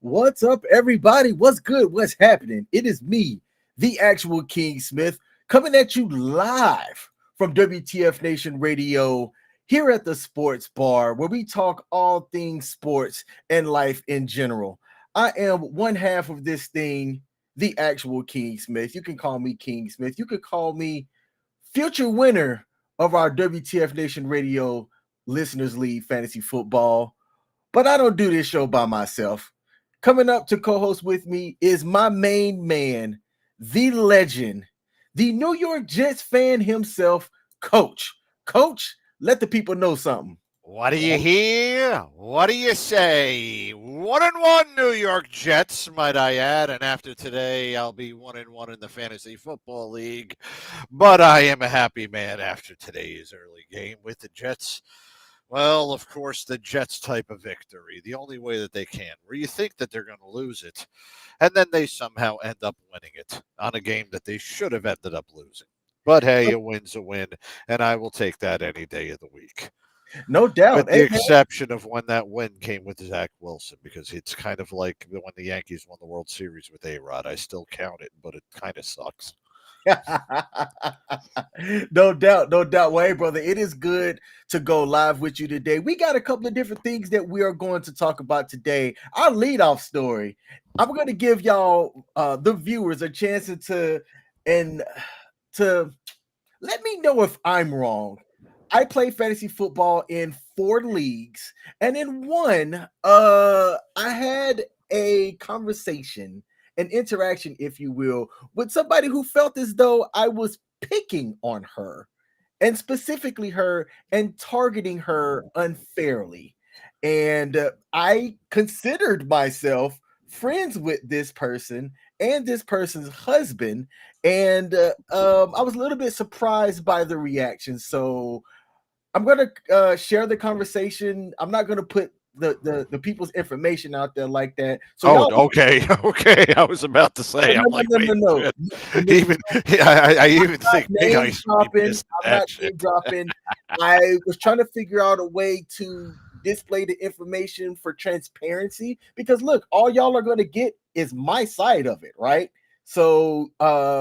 What's up, everybody? What's good? What's happening? It is me, the actual King Smith, coming at you live from WTF Nation Radio here at the Sports Bar, where we talk all things sports and life in general. I am one half of this thing, the actual King Smith. You can call me King Smith. You could call me future winner of our WTF Nation Radio Listeners League Fantasy Football. But I don't do this show by myself. Coming up to co-host with me is my main man, the legend, the New York Jets fan himself, Coach. Coach, let the people know something. What do you hear? What do you say? 1-1 New York Jets, might I add. And after today, I'll be 1-1 in the Fantasy Football League. But I am a happy man after today's early game with the Jets. Well, of course, the Jets type of victory, the only way that they can, where you think that they're going to lose it, and then they somehow end up winning it on a game that they should have ended up losing. But hey, a win's a win, and I will take that any day of the week. No doubt. With the exception of when that win came with Zach Wilson, because it's kind of like when the Yankees won the World Series with A-Rod. I still count it, but it kind of sucks. No doubt. Well, hey, brother, it is good to go live with you today. We got a couple of different things that we are going to talk about today. Our leadoff story. I'm going to give y'all, the viewers, a chance to let me know if I'm wrong. I play fantasy football in 4 leagues, and in one, I had a conversation, an interaction, if you will, with somebody who felt as though I was picking on her, and specifically her, and targeting her unfairly. And I considered myself friends with this person and this person's husband, and I was a little bit surprised by the reaction. So I'm going to share the conversation. I'm not going to put the people's information out there like that. So okay. I was about to say, no. Even I even think I'm not name dropping. I was trying to figure out a way to display the information for transparency, because look, all y'all are going to get is my side of it, right? So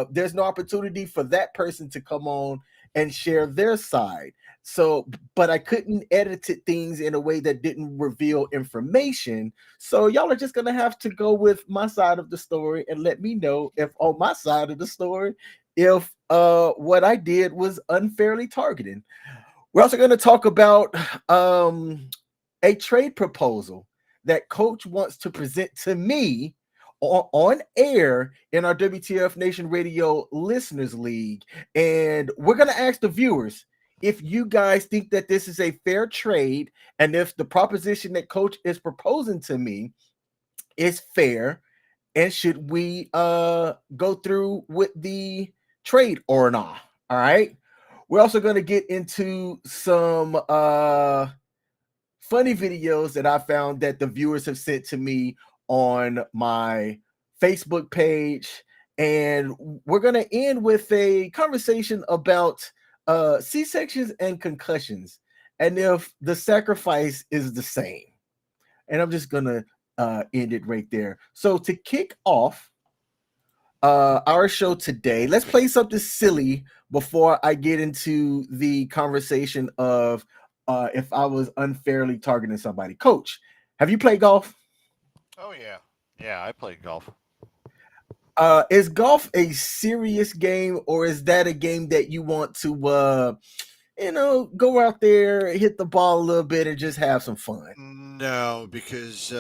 there's no opportunity for that person to come on and share their side. So, but I couldn't edit things in a way that didn't reveal information. So y'all are just going to have to go with my side of the story and let me know if on my side of the story, if what I did was unfairly targeting. We're also going to talk about a trade proposal that Coach wants to present to me on air in our WTF Nation Radio Listeners League. And we're going to ask the viewers if you guys think that this is a fair trade, and if the proposition that Coach is proposing to me is fair, and should we go through with the trade or not. All right. We're also going to get into some funny videos that I found that the viewers have sent to me on my Facebook page. And we're going to end with a conversation about C-sections and concussions, and if the sacrifice is the same. And I'm just going to end it right there. So to kick off our show today, let's play something silly before I get into the conversation of if I was unfairly targeting somebody. Coach, have you played golf? Oh, yeah. Yeah, I played golf. Is golf a serious game, or is that a game that you want to, go out there, hit the ball a little bit, and just have some fun? No, because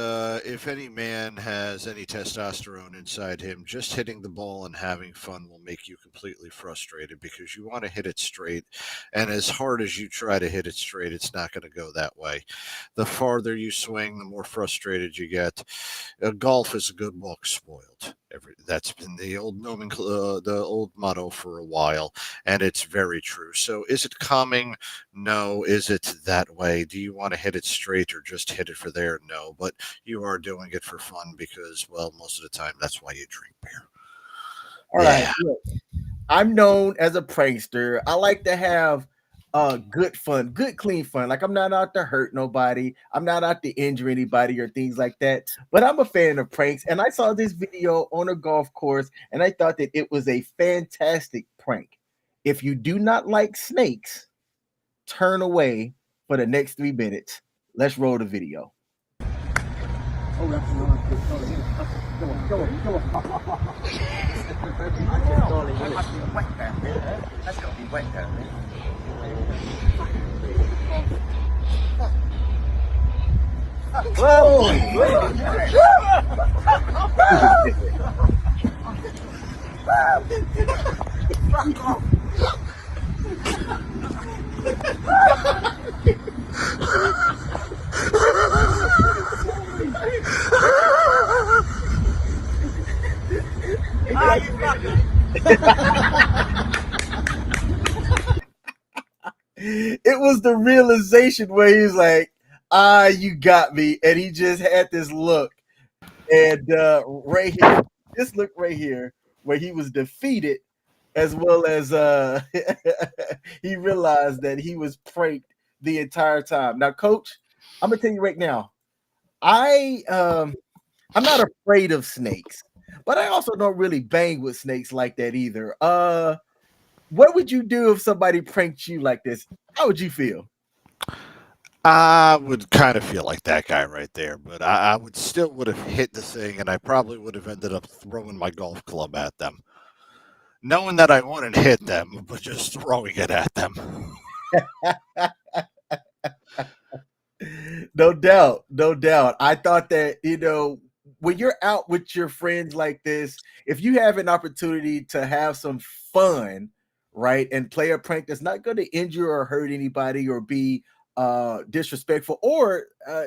if any man has any testosterone inside him, just hitting the ball and having fun will make you completely frustrated, because you want to hit it straight. And as hard as you try to hit it straight, it's not going to go that way. The farther you swing, the more frustrated you get. Golf is a good book spoiled. That's been the old the old motto for a while, and it's very true. So is it calming? No. Is it that way? Do you want to hit it straight or just hit it for there? No, but you are doing it for fun, because, well, most of the time that's why you drink beer. All right. Look, I'm known as a prankster. I like to have good fun, good clean fun. Like I'm not out to hurt nobody, I'm not out to injure anybody or things like that. But I'm a fan of pranks, and I saw this video on a golf course, and I thought that it was a fantastic prank. If you do not like snakes, turn away for the next 3 minutes. Let's roll the video. Oh, that's the one. Come on, come on, come on. That must be a wet down there. That's got to be wet down there. Whoa! It was the realization where he's like, you got me. And he just had this look. And right here, this look right here, where he was defeated, as well as he realized that he was pranked the entire time. Now, coach, I'm gonna tell you right now, I'm not afraid of snakes, but I also don't really bang with snakes like that either. What would you do if somebody pranked you like this? How would you feel? I would kind of feel like that guy right there, but I would have hit the thing, and I probably would have ended up throwing my golf club at them, knowing that I wouldn't hit them, but just throwing it at them. No doubt, no doubt. I thought that, when you're out with your friends like this, if you have an opportunity to have some fun, right, and play a prank that's not going to injure or hurt anybody or be disrespectful, or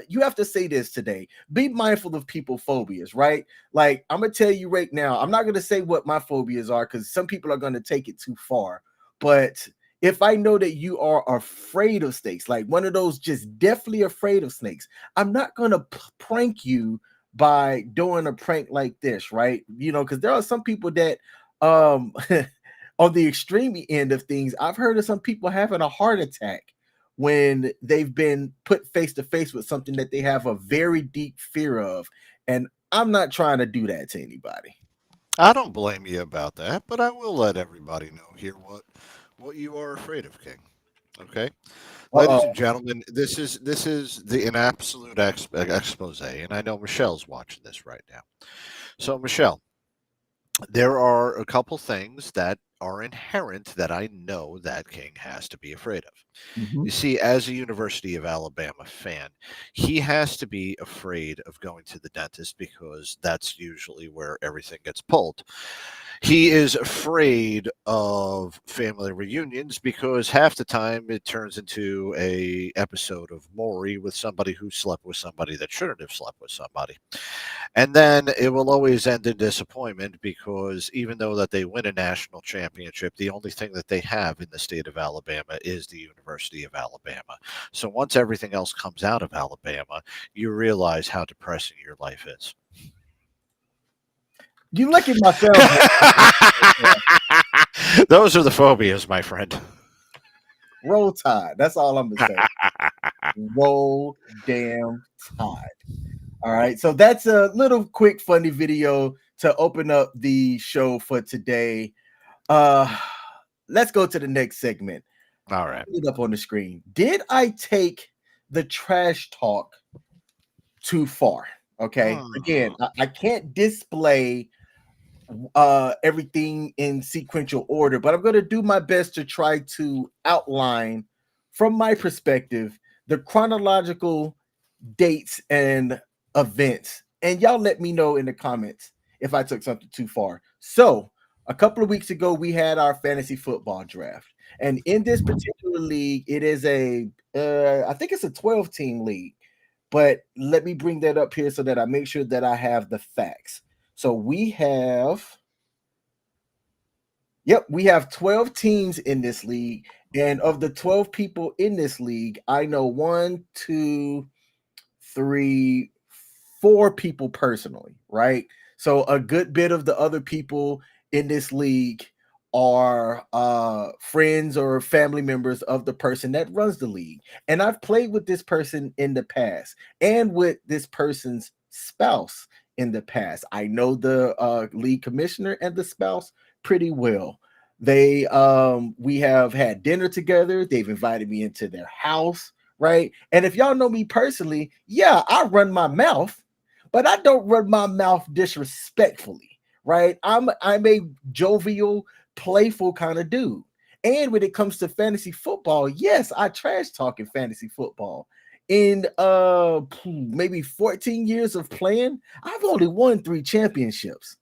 you have to say this today, be mindful of people phobias, right? Like, I'm gonna tell you right now, I'm not going to say what my phobias are because some people are going to take it too far, but if I know that you are afraid of snakes, like one of those just deathly afraid of snakes, I'm not going to prank you by doing a prank like this, right? Because there are some people that, um, on the extreme end of things, I've heard of some people having a heart attack when they've been put face to face with something that they have a very deep fear of. And I'm not trying to do that to anybody. I don't blame you about that, but I will let everybody know here what you are afraid of, King. Okay, ladies and Uh-oh. gentlemen, this is an absolute expose, and I know Michelle's watching this right now. So, Michelle, there are a couple things that are inherent that I know that King has to be afraid of. Mhm. You see, as a University of Alabama fan, he has to be afraid of going to the dentist because that's usually where everything gets pulled. He is afraid of family reunions because half the time it turns into a episode of Maury with somebody who slept with somebody that shouldn't have slept with somebody. And then it will always end in disappointment because even though that they win a national championship, the only thing that they have in the state of Alabama is the University of Alabama. So once everything else comes out of Alabama, you realize how depressing your life is. You look at my sound. Those are the phobias, my friend. Roll Tide. That's all I'm gonna say. Roll damn Tide. All right. So that's a little quick funny video to open up the show for today. Uh let's go to the next segment. All right. Put it up on the screen. Did I take the trash talk too far? Okay. Again, I can't display everything in sequential order, but I'm going to do my best to try to outline from my perspective the chronological dates and events, and y'all let me know in the comments if I took something too far. So a couple of weeks ago we had our fantasy football draft, and in this particular league it is I think it's a 12 team league, but let me bring that up here so that I make sure that I have the facts. So we have, yep, we have 12 teams in this league. And of the 12 people in this league, I know one, two, three, four people personally, right? So a good bit of the other people in this league are friends or family members of the person that runs the league. And I've played with this person in the past and with this person's spouse in the past. I know the league commissioner and the spouse pretty well. They we have had dinner together. They've invited me into their house, right? And if y'all know me personally, yeah, I run my mouth, but I don't run my mouth disrespectfully, right? I'm a jovial, playful kind of dude. And when it comes to fantasy football, yes, I trash talk in fantasy football. In maybe 14 years of playing, I've only won 3 championships.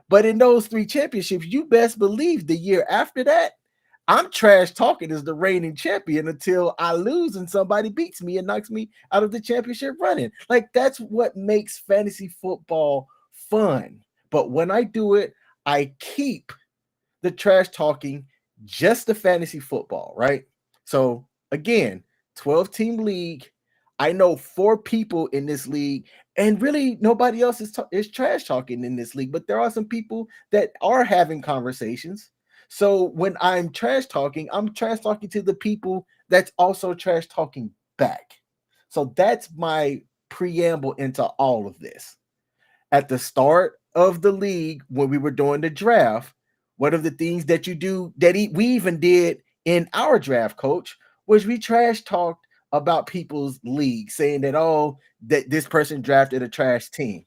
But in those 3 championships, you best believe the year after that, I'm trash talking as the reigning champion until I lose and somebody beats me and knocks me out of the championship running. Like, that's what makes fantasy football fun. But when I do it, I keep the trash talking, just the fantasy football, right? So again, 12 team league. I know 4 people in this league, and really nobody else is trash talking in this league, but there are some people that are having conversations. So when I'm trash talking to the people that's also trash talking back. So that's my preamble into all of this. At the start of the league, when we were doing the draft, one of the things that you do that we even did in our draft, coach, was we trash talked about people's league, saying that, oh, that this person drafted a trash team.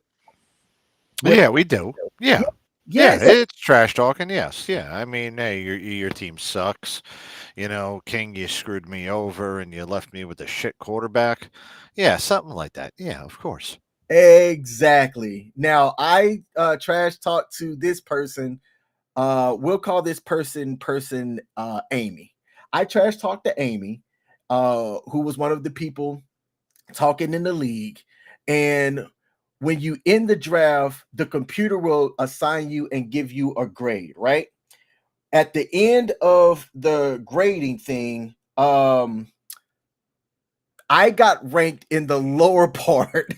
Well, Yeah, we do. yeah, Yeah. Yeah, yes, it's trash talking. Yes. Yeah. I mean, hey, your team sucks. You know, King, you screwed me over and you left me with a shit quarterback. Yeah, something like that. Yeah, of course. exactly. Now I trash talked to this person. We'll call this person Amy. I trash talked to Amy, who was one of the people talking in the league. And when you end the draft, the computer will assign you and give you a grade, right? At the end of the grading thing, I got ranked in the lower part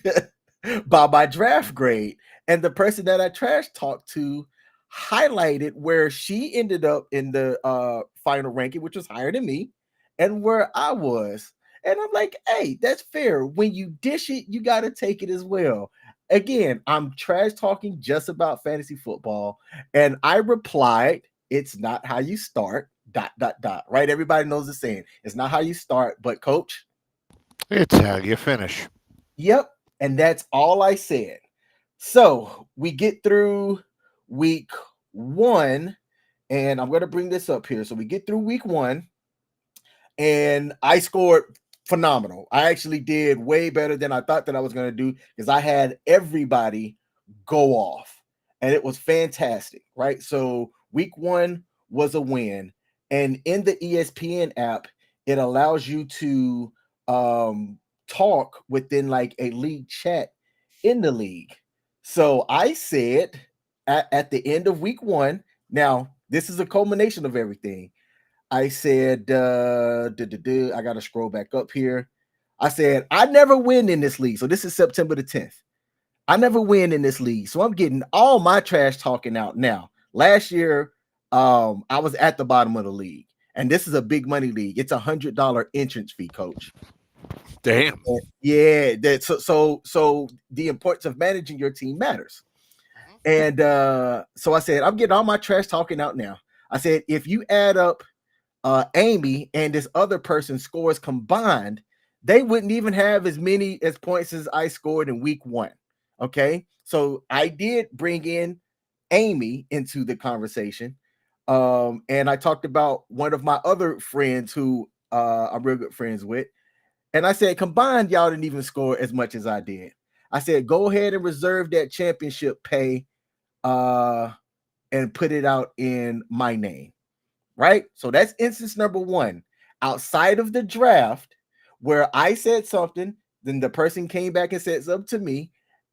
by my draft grade. And the person that I trash talked to highlighted where she ended up in the final ranking, which was higher than me, and where I was. And I'm like, hey, that's fair. When you dish it, you got to take it as well. Again, I'm trash talking just about fantasy football. And I replied, it's not how you start, dot, dot, dot. Right? Everybody knows the saying. It's not how you start, but coach, It's how you finish. yep. And that's all I said. So we get through week 1, and I'm going to bring this up here. So we get through week 1, and I scored phenomenal. I actually did way better than I thought that I was going to do because I had everybody go off, and it was fantastic, right? So week 1 was a win, and in the ESPN app, it allows you to talk within like a league chat in the league. So I said at the end of week 1, now this is a culmination of everything. I said, I got to scroll back up here. I said, I never win in this league. So this is September the 10th. I never win in this league. So I'm getting all my trash talking out now. Last year, I was at the bottom of the league. And this is a big money league. It's $100 entrance fee, coach. Damn. Yeah, so the importance of managing your team matters. And so I said, I'm getting all my trash talking out now. I said, if you add up Amy and this other person's scores combined, they wouldn't even have as many as points as I scored in week 1. Okay. So I did bring in Amy into the conversation. And I talked about one of my other friends who I'm real good friends with. And I said, combined, y'all didn't even score as much as I did. I said, go ahead and reserve that championship pay and put it out in my name. Right? So that's instance number 1. Outside of the draft, where I said something, then the person came back and said something to me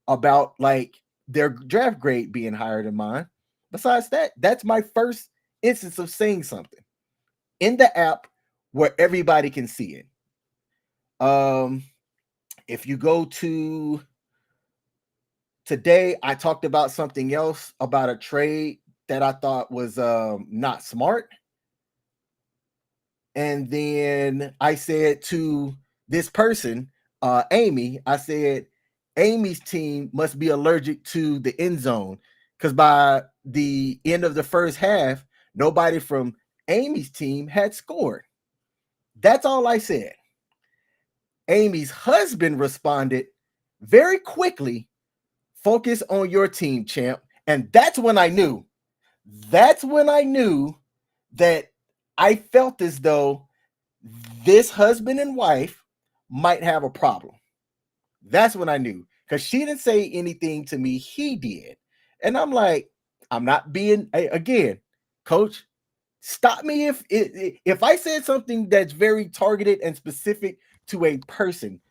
about like their draft grade being higher than mine. Besides that, that's my first instance of saying something in the app where everybody can see it. If you go to today, I talked about something else about a trade that I thought was not smart. And then I said to this person, Amy, I said, Amy's team must be allergic to the end zone because by the end of the first half, nobody from Amy's team had scored. That's all I said. Amy's husband responded very quickly, focus on your team, champ. And that's when I knew. That's when I knew that I felt as though this husband and wife might have a problem. That's when I knew because she didn't say anything to me. He did. And I'm like, I'm not being, again, coach, stop me if I said something that's very targeted and specific to a person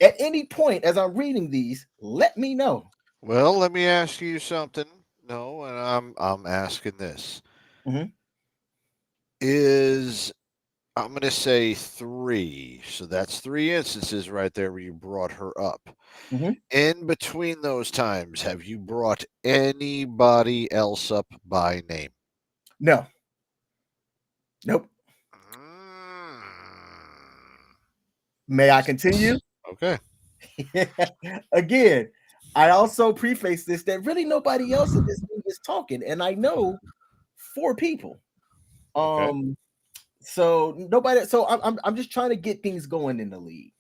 at any point as I'm reading these, let me know. Well, let me ask you something. No, and I'm asking this. Mhm. Is I'm going to say three. So that's three instances right there where you brought her up. Mhm. In between those times, have you brought anybody else up by name? No. Nope. Mm. May I continue? Okay. Again, I also preface this that really nobody else in this thing is talking, and I know 4 people. Okay. So nobody. So I'm just trying to get things going in the league.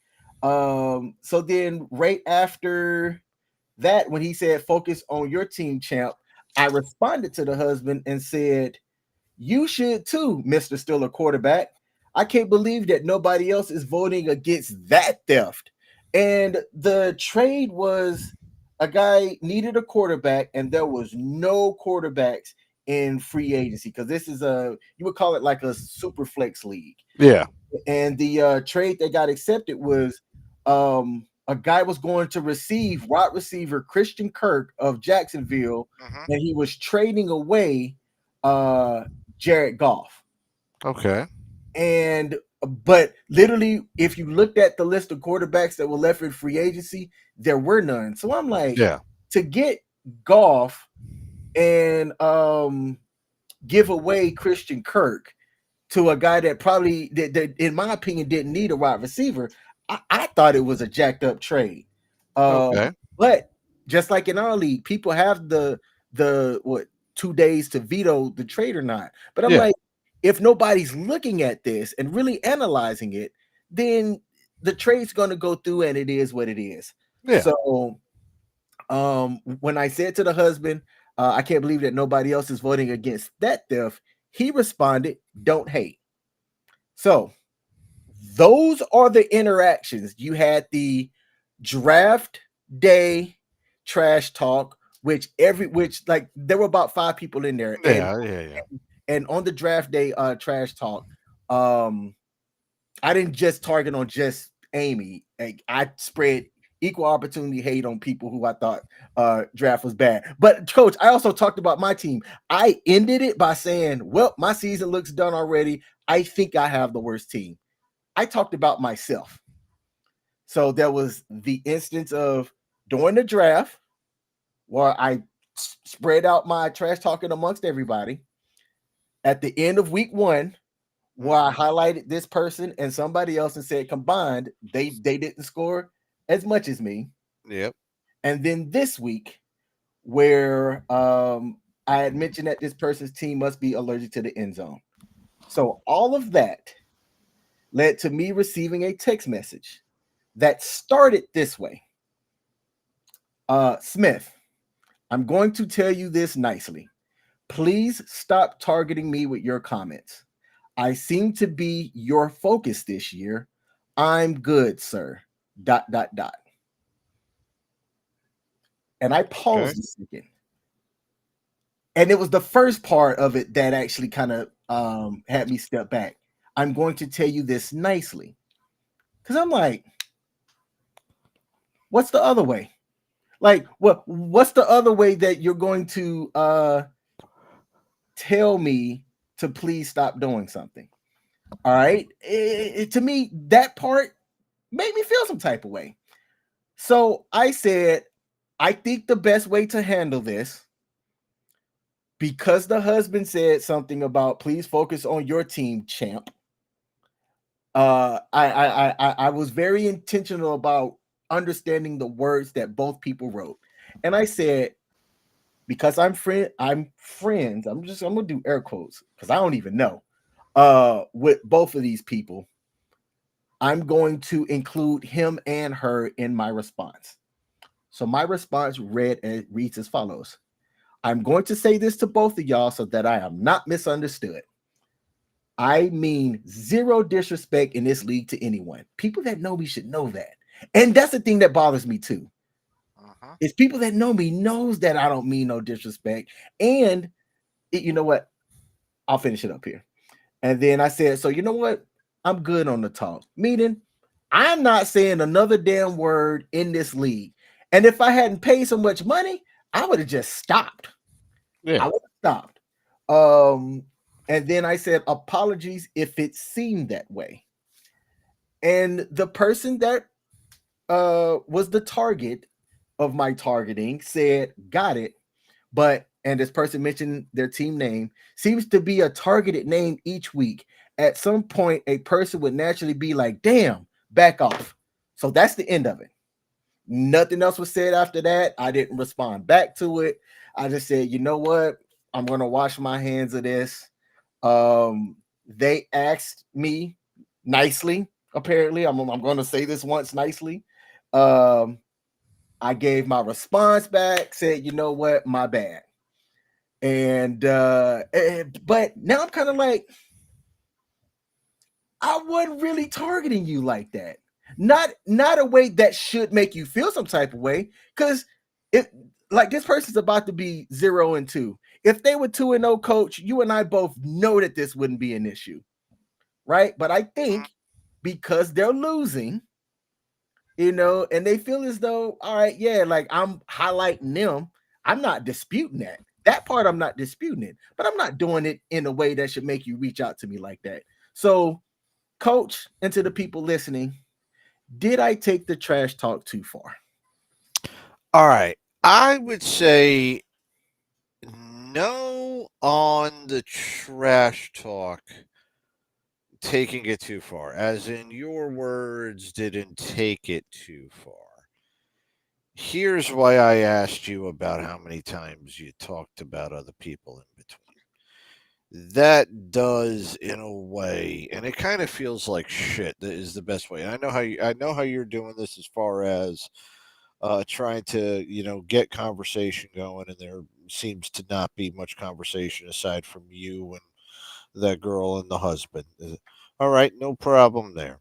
So then right after that, when he said focus on your team, champ, I responded to the husband and said, you should too, Mr. Stiller quarterback. I can't believe that nobody else is voting against that theft. And the trade was a guy needed a quarterback, and there was no quarterbacks in free agency because this is you would call it like a super flex league. Yeah. And the trade that got accepted was a guy was going to receive wide receiver Christian Kirk of Jacksonville, Hmm. and he was trading away uh Jared Goff. Okay. And but literally, if you looked at the list of quarterbacks that were left in free agency, there were none. So I'm like, Yeah. to get Goff and give away Christian Kirk to a guy that probably that in my opinion didn't need a wide receiver, I thought it was a jacked up trade. Okay. But just like in our league, people have the what 2 days to veto the trade or not. But I'm Yeah. like, if nobody's looking at this and really analyzing it, then the trade's going to go through and it is what it is. Yeah. So when I said to the husband, I can't believe that nobody else is voting against that theft, he responded, don't hate. So those are the interactions. You had the draft day trash talk, which like there were about 5 people in there, Yeah. Yeah. Yeah. and on the draft day trash talk, um, I didn't just target on just Amy. Like, I spread equal opportunity hate on people who I thought draft was bad. But coach, I also talked about my team. I ended it by saying, well, my season looks done already. I think I have the worst team. I talked about myself. So there was the instance of during the draft where I spread out my trash talking amongst everybody. At the end of week 1, where I Hmm. highlighted this person and somebody else and said combined, they didn't score as much as me. Yep. And then this week, where I had mentioned that this person's team must be allergic to the end zone. So all of that led to me receiving a text message that started this way. Smith, I'm going to tell you this nicely. Please stop targeting me with your comments. I seem to be your focus this year. I'm good, sir. Dot, dot, dot. And I Okay. paused a second. And it was the first part of it that actually kind of had me step back. I'm going to tell you this nicely. Because I'm like, what's the other way? Like, what's the other way that you're going to tell me to please stop doing something? All right. To me, that part made me feel some type of way. So I said, I think the best way to handle this because the husband said something about please focus on your team, champ. I was very intentional about understanding the words that both people wrote, and I said because I'm friends. I'm gonna do air quotes because I don't even know. With both of these people, I'm going to include him and her in my response. So my response reads as follows. I'm going to say this to both of y'all so that I am not misunderstood. I mean zero disrespect in this league to anyone. People that know me should know that. And that's the thing that bothers me too. Uh-huh. Is people that know me knows that I don't mean no disrespect. And you know what? I'll finish it up here. And then I said, so you know what? I'm good on the talk. Meaning, I'm not saying another damn word in this league. And if I hadn't paid so much money, I would have just stopped. Yeah. I would have stopped. Um, and then I said, apologies if it seemed that way. And the person that was the target of my targeting said, got it. But, and this person mentioned their team name, seems to be a targeted name each week. At some point, a person would naturally be like, damn, back off. So that's the end of it. Nothing else was said after that. I didn't respond back to it. I just said, you know what? I'm going to wash my hands of this. They asked me nicely, apparently. I'm going to say this once nicely. I gave my response back, said, you know what? My bad. And but now I'm kind of like, I wasn't really targeting you like that. Not a way that should make you feel some type of way. Cause it like this person's about to be 0-2. If they were 2-0, coach, you and I both know that this wouldn't be an issue, right? But I think because they're losing, and they feel as though, all right, yeah, like I'm highlighting them. I'm not disputing that. That part I'm not disputing it, but I'm not doing it in a way that should make you reach out to me like that. So, coach, and to the people listening, did I take the trash talk too far? All right. I would say no on the trash talk, taking it too far. As in, your words didn't take it too far. Here's why I asked you about how many times you talked about other people in between. That does, in a way, and it kind of feels like shit. That is the best way. And I know how you're doing this as far as trying to get conversation going, and there seems to not be much conversation aside from you and that girl and the husband. All right, no problem there.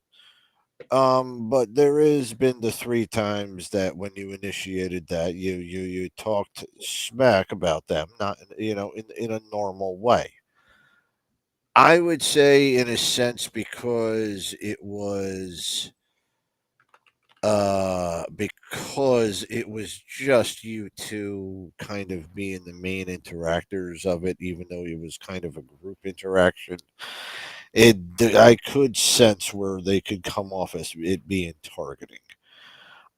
But there has been the three times that when you initiated that, you talked smack about them, not in a normal way. I would say, in a sense, because it was just you two kind of being the main interactors of it, even though it was kind of a group interaction. I could sense where they could come off as it being targeting.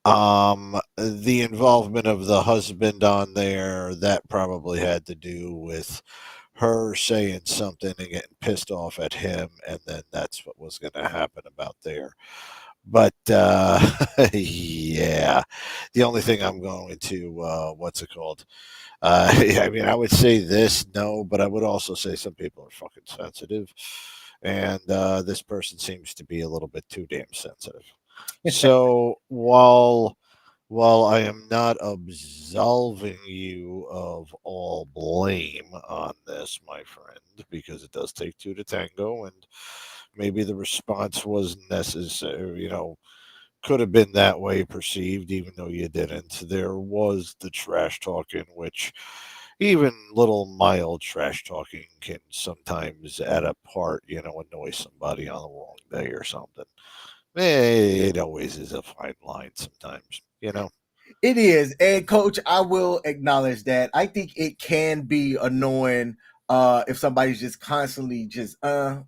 The involvement of the husband on there, that probably had to do with her saying something and getting pissed off at him, and then that's what was going to happen about there. But yeah, the only thing I'm going to what's it called? I mean, I would say this no, but I would also say some people are fucking sensitive, and this person seems to be a little bit too damn sensitive. So while I am not absolving you of all blame on this, my friend, because it does take two to tango, and maybe the response was necessary, could have been that way perceived, even though you didn't. There was the trash talking, which even little mild trash talking can sometimes, at a part, annoy somebody on the wrong day or something. It always is a fine line sometimes. It is. And coach, I will acknowledge that. I think it can be annoying if somebody's just constantly just um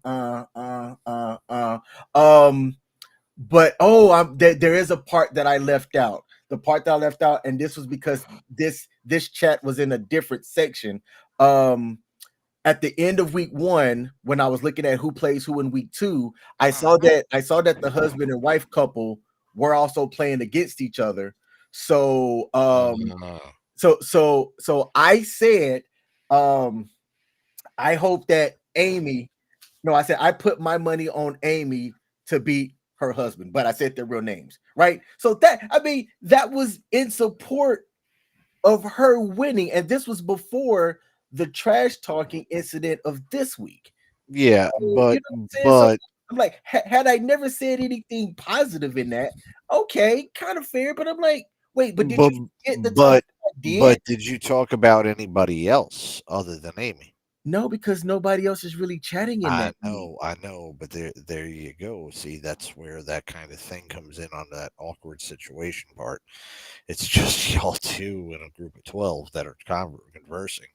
but there is a part that I left out. The part that I left out, and this was because this chat was in a different section. at the end of week 1, when I was looking at who plays who in week 2, I saw that the husband and wife couple were also playing against each other. So so I said, I hope that Amy, no, I said I put my money on Amy to beat her husband, but I said their real names, right? So that was in support of her winning, and this was before the trash talking incident of this week. Yeah, So, but you know what I'm saying? So but I'm like, had I never said anything positive in that, okay, kind of fair. But I'm like, wait, but did but you get the time but I did? but did you talk about anybody else other than Amy? No, because nobody else is really chatting in that league. I know, but there you go. See, that's where that kind of thing comes in on that awkward situation part. It's just y'all two in a group of 12 that are conversing.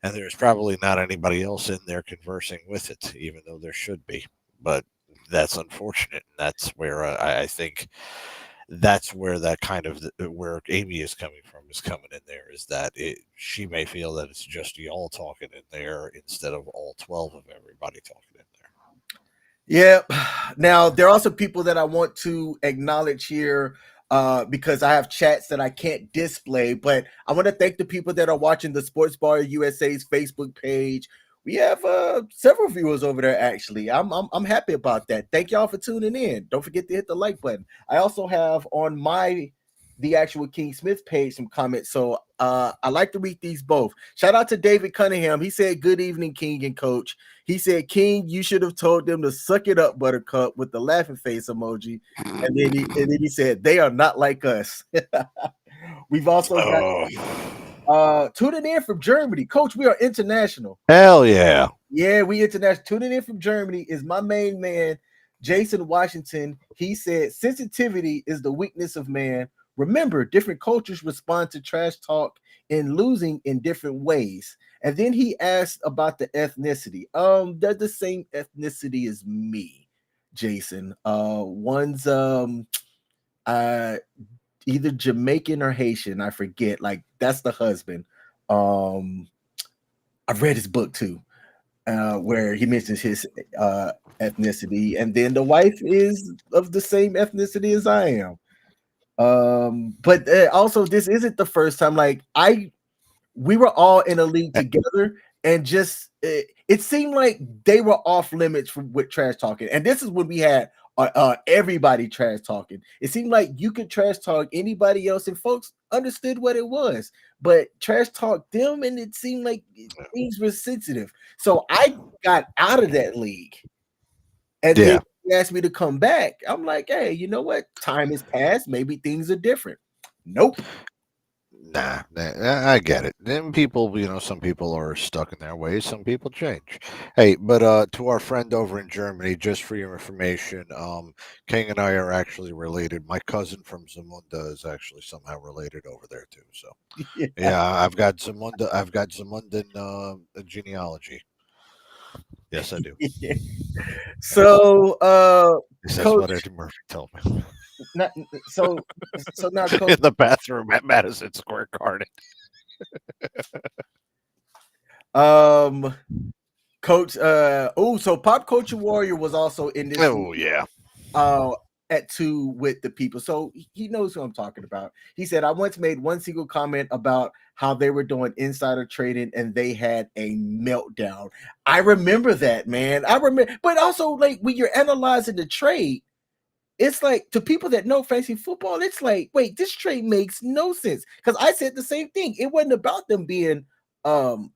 And there's probably not anybody else in there conversing with it, even though there should be. But that's unfortunate. And that's where I think that's where that kind of where Amy is coming in there is that she may feel that it's just y'all talking in there instead of all 12 of everybody talking in there. Yeah. Now there are also people that I want to acknowledge here, because I have chats that I can't display, but I want to thank the people that are watching the Sports Bar USA's Facebook page. We have several viewers over there. Actually, I'm happy about that. Thank y'all for tuning in. Don't forget to hit the like button. I also have on the actual King Smith page some comments, so I like to read these both. Shout out to David Cunningham. He said, "Good evening, King and Coach." He said, "King, you should have told them to suck it up, Buttercup," with the laughing face emoji. And then he said, "They are not like us." We've also got tuning in from Germany. Coach, we are international. Hell yeah. Yeah, we international. Tuning in from Germany is my main man, Jason Washington. He said, "Sensitivity is the weakness of man. Remember, different cultures respond to trash talk and losing in different ways." And then he asked about the ethnicity. They're the same ethnicity as me, Jason. One's either Jamaican or Haitian. I forget. Like, that's the husband. I've read his book too, where he mentions his ethnicity, and then the wife is of the same ethnicity as I am. But also, this isn't the first time. Like, we were all in a league together, and just it seemed like they were off limits with trash talking. And this is when we had everybody trash talking. It seemed like you could trash talk anybody else, and folks understood what it was. But trash talk them, and it seemed like things were sensitive. So I got out of that league, and then Yeah. he asked me to come back. I'm like, hey, you know what? Time has passed. Maybe things are different. Nope. Nah, I get it. Then people, some people are stuck in their ways. Some people change. Hey, but to our friend over in Germany, just for your information, King and I are actually related. My cousin from Zamunda is actually somehow related over there too. So yeah, I've got Zamundan genealogy. Yes, I do. Yes, So, that's what Coach, Eddie Murphy told me not, so now, Coach, in the bathroom at Madison Square Garden. um, Coach, so Pop Culture Warrior was also in this Oh yeah. uh at 2 with the people, so he knows who I'm talking about. He said, "I once made one single comment about how they were doing insider trading and they had a meltdown." I remember that, man. I remember, but also, like, when you're analyzing the trade, it's like, to people that know fantasy football, it's like, wait, this trade makes no sense. Because I said the same thing. It wasn't about them being um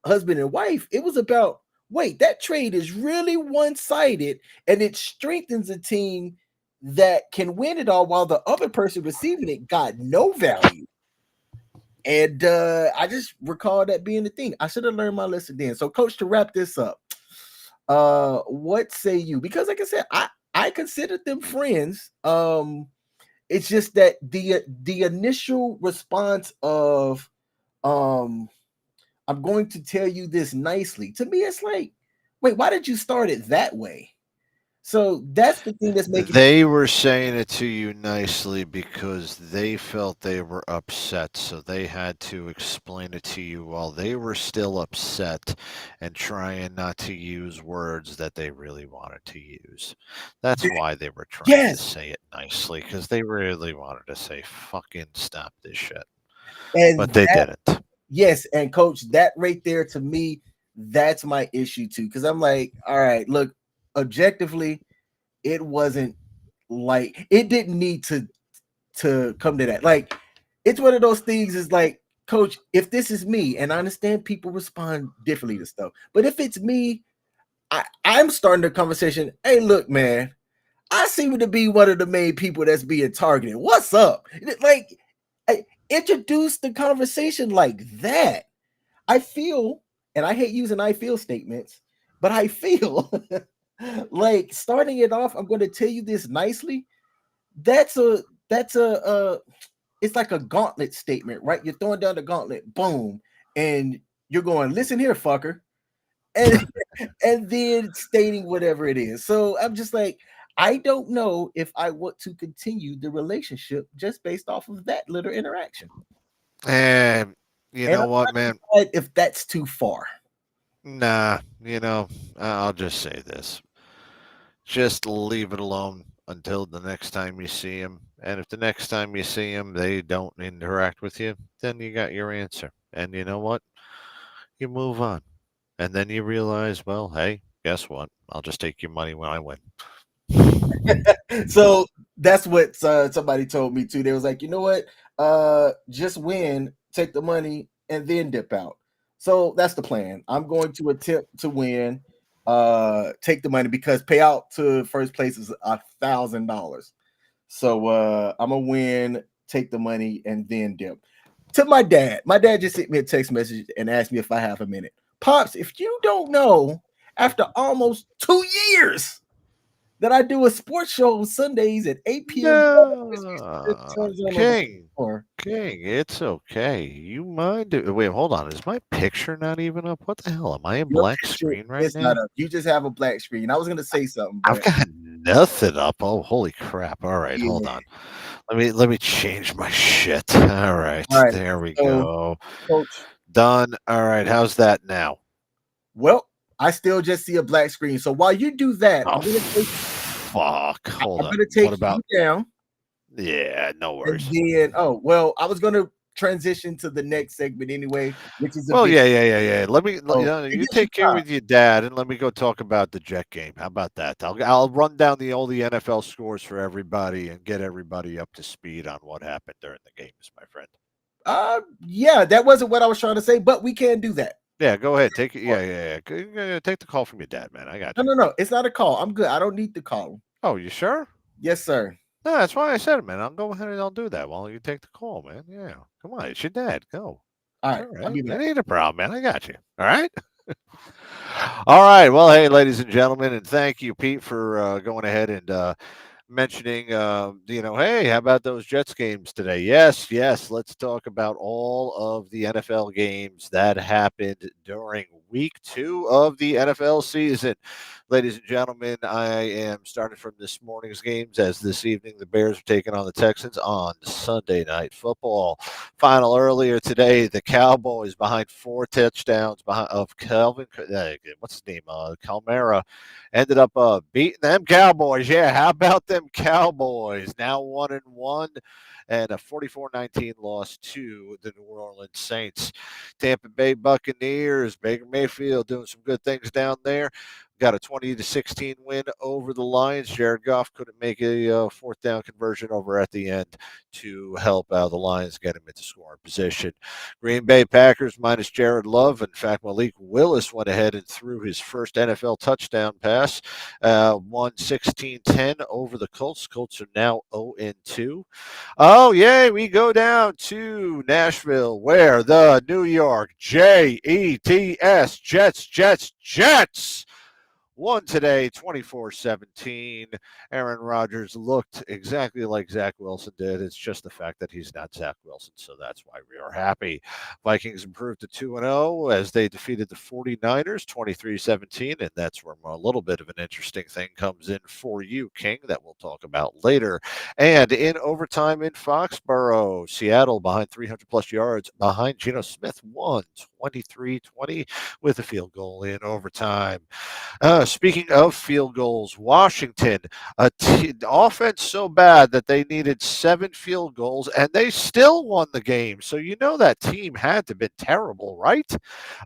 husband and wife. It was about, wait, that trade is really one-sided, and it strengthens a team that can win it all while the other person receiving it got no value. And I just recall that being the thing. I should have learned my lesson then. So, Coach, to wrap this up, what say you? Because, like I said, I considered them friends. It's just that the initial response of "I'm going to tell you this nicely," to me, it's like, wait, why did you start it that way? So that's the thing that's making me. They were saying it to you nicely because they felt they were upset, so they had to explain it to you while they were still upset and trying not to use words that they really wanted to use. That's why they were trying to Yes, say it nicely because they really wanted to say, fucking stop this shit. But and they that didn't. yes, and coach, that right there to me, that's my issue too. Because I'm like, all right, look, objectively, it wasn't like it didn't need to come to that. Like, it's one of those things. Is like, coach, if this is me, and I understand people respond differently to stuff, but if it's me, I'm starting the conversation. Hey, look, man, I seem to be one of the main people that's being targeted. What's up? Like, introduce the conversation like that. I feel, and I hate using I feel statements, but I feel like starting it off, I'm going to tell you this nicely. That's a that's it's like a gauntlet statement, right? You're throwing down the gauntlet, boom, and you're going, listen here, fucker, and and then stating whatever it is. So I'm just like, I don't know if I want to continue the relationship just based off of that little interaction. And you And know I'm what, trying to man? decide if that's too far. Nah, I'll just say this. Just leave it alone until the next time you see them. And if the next time you see them, they don't interact with you, then you got your answer. And you know what? You move on. And then you realize, well, hey, guess what? I'll just take your money when I win. So that's what somebody told me too. They was like, you know what? Just win, take the money, and then dip out. So that's the plan. I'm going to attempt to win, take the money because payout to first place is $1,000. So I'm gonna win, take the money, and then dip. To my dad. My dad just sent me a text message and asked me if I have a minute. Pops, if you don't know, after almost 2 years that I do a sports show on Sundays at 8 p.m. No, Turns on the King. floor. King, it's okay. You mind? Wait, hold on. Is my picture not even up? What the hell? Am I in Your black picture screen right is not now? up. You just have a black screen. I was gonna say something, I've but got nothing up. Oh, holy crap. All right, hold yeah. on. Let me change my shit. All right, All right. there we So, go. coach, Done. All right, how's that now? well, I still just see a black screen. So while you do that, Oh, fuck. Hold I'm up. gonna What take about? you down. Yeah, no And worries. then, oh, well, I was going to transition to the next segment anyway, which is a Well, bit. yeah. So it You gives you take care time. with your dad, and let me go talk about the Jet game. How about that? I'll run down all the NFL scores for everybody and get everybody up to speed on what happened during the games, my friend. Yeah, that wasn't what I was trying to say, but we can do that. Yeah, go ahead. Take it. Yeah. Take the call from your dad, man. I got No, you. no, no. It's not a call. I'm good. I don't need to call him. Oh, you sure? Yes, sir. No, that's why I said it, man. I'll go ahead and I'll do that while you take the call, man. Yeah. Come on, it's your dad. Go. All It's right. all I'll right. be It back. ain't a problem, man. I got you. All right. All right. Well, hey, ladies and gentlemen, and thank you, Pete, for going ahead and mentioning, hey, how about those Jets games today? Yes. Let's talk about all of the NFL games that happened during week 2 of the NFL season. Ladies and gentlemen, I am starting from this morning's games as this evening the Bears are taking on the Texans on Sunday Night Football. Final earlier today, the Cowboys behind 4 touchdowns of Calvin, what's his name? Calmera ended up beating them Cowboys. Yeah, how about them Cowboys? Now 1-1 and a 44-19 loss to the New Orleans Saints. Tampa Bay Buccaneers, Baker Mayfield doing some good things down there. Got a 20-16 win over the Lions. Jared Goff couldn't make a fourth down conversion over at the end to help the Lions get him into scoring position. Green Bay Packers minus Jared Love. In fact, Malik Willis went ahead and threw his first NFL touchdown pass. Won 16-10 over the Colts. Colts are now 0-2. Oh, yay, we go down to Nashville where the New York Jets won today 24-17. Aaron Rodgers looked exactly like Zach Wilson did. It's just the fact that he's not Zach Wilson, so that's why we are happy. Vikings improved to 2-0 as they defeated the 49ers 23-17, and that's where a little bit of an interesting thing comes in for you, King, that we'll talk about later. And in overtime in Foxborough, Seattle behind 300 plus yards behind Geno Smith won 23-20 with a field goal in overtime. Speaking of field goals, Washington, offense so bad that they needed 7 field goals and they still won the game. So you know that team had to have been terrible, right?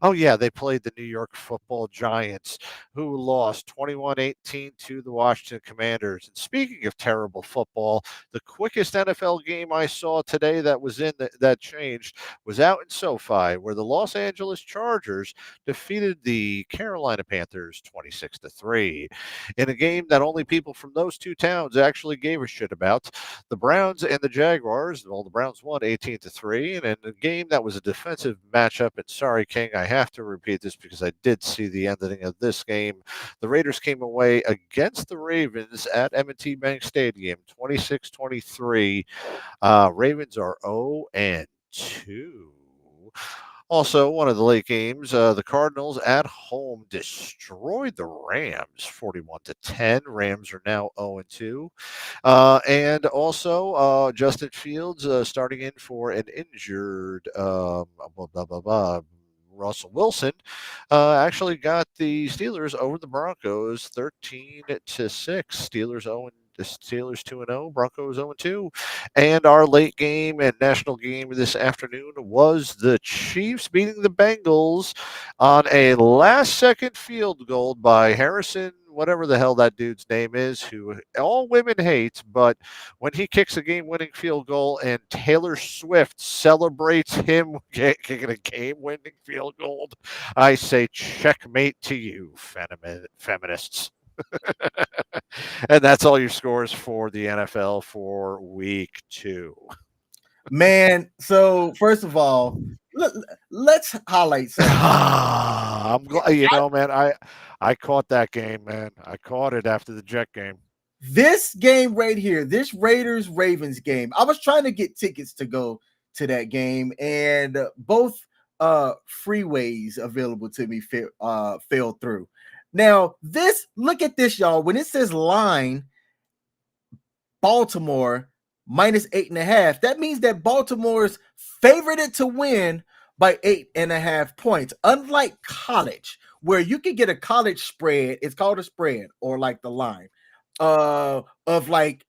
Oh, yeah, they played the New York football Giants, who lost 21-18 to the Washington Commanders. And speaking of terrible football, the quickest NFL game I saw today that was that changed was out in SoFi, where the Los Angeles Chargers defeated the Carolina Panthers 26-3 in a game that only people from those two towns actually gave a shit about. The Browns and the Jaguars, well, the Browns won 18-3, and in a game that was a defensive matchup. And sorry, King, I have to repeat this because I did see the ending of this game. The Raiders came away against the Ravens at M&T Bank Stadium 26-23. Ravens are 0-2. Also, one of the late games, the Cardinals at home destroyed the Rams 41-10. Rams are now 0-2. And also, Justin Fields starting in for an injured blah, blah, blah, blah, Russell Wilson actually got the Steelers over the Broncos 13-6. Steelers 2-0, Broncos 0-2. And our late game and national game this afternoon was the Chiefs beating the Bengals on a last second field goal by Harrison, whatever the hell that dude's name is, who all women hate, but when he kicks a game winning field goal and Taylor Swift celebrates him kicking a game winning field goal, I say checkmate to you, feminists. And that's all your scores for the NFL for week 2. Man, so first of all, let's highlight something. I'm glad, man. I caught that game, man. I caught it after the Jet game. This game right here, this Raiders Ravens game, I was trying to get tickets to go to that game, and both freeways available to me fell through. Now, look at this, y'all. When it says line Baltimore minus 8.5, that means that Baltimore's favored to win by 8.5 points. Unlike college, where you can get a college spread, it's called a spread, or like the line of like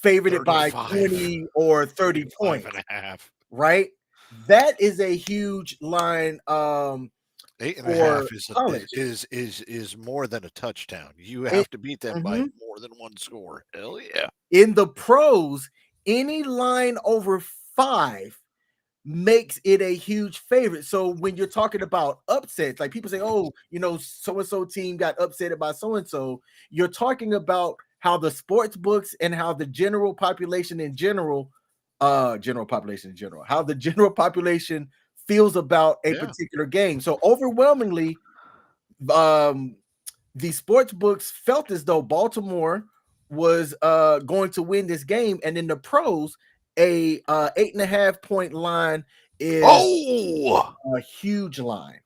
favored by 20 or 30 points, and a half. Right? That is a huge line. 8.5 is more than a touchdown. You have to beat them by more than one score. Hell yeah. In the pros, any line over 5 makes it a huge favorite. So when you're talking about upsets, like people say, oh, so-and-so team got upset by so-and-so, you're talking about how the sports books and how the general population in general, how the general population feels about a particular game. So overwhelmingly, the sports books felt as though Baltimore was going to win this game, and in the pros, a 8.5 point line is a huge line.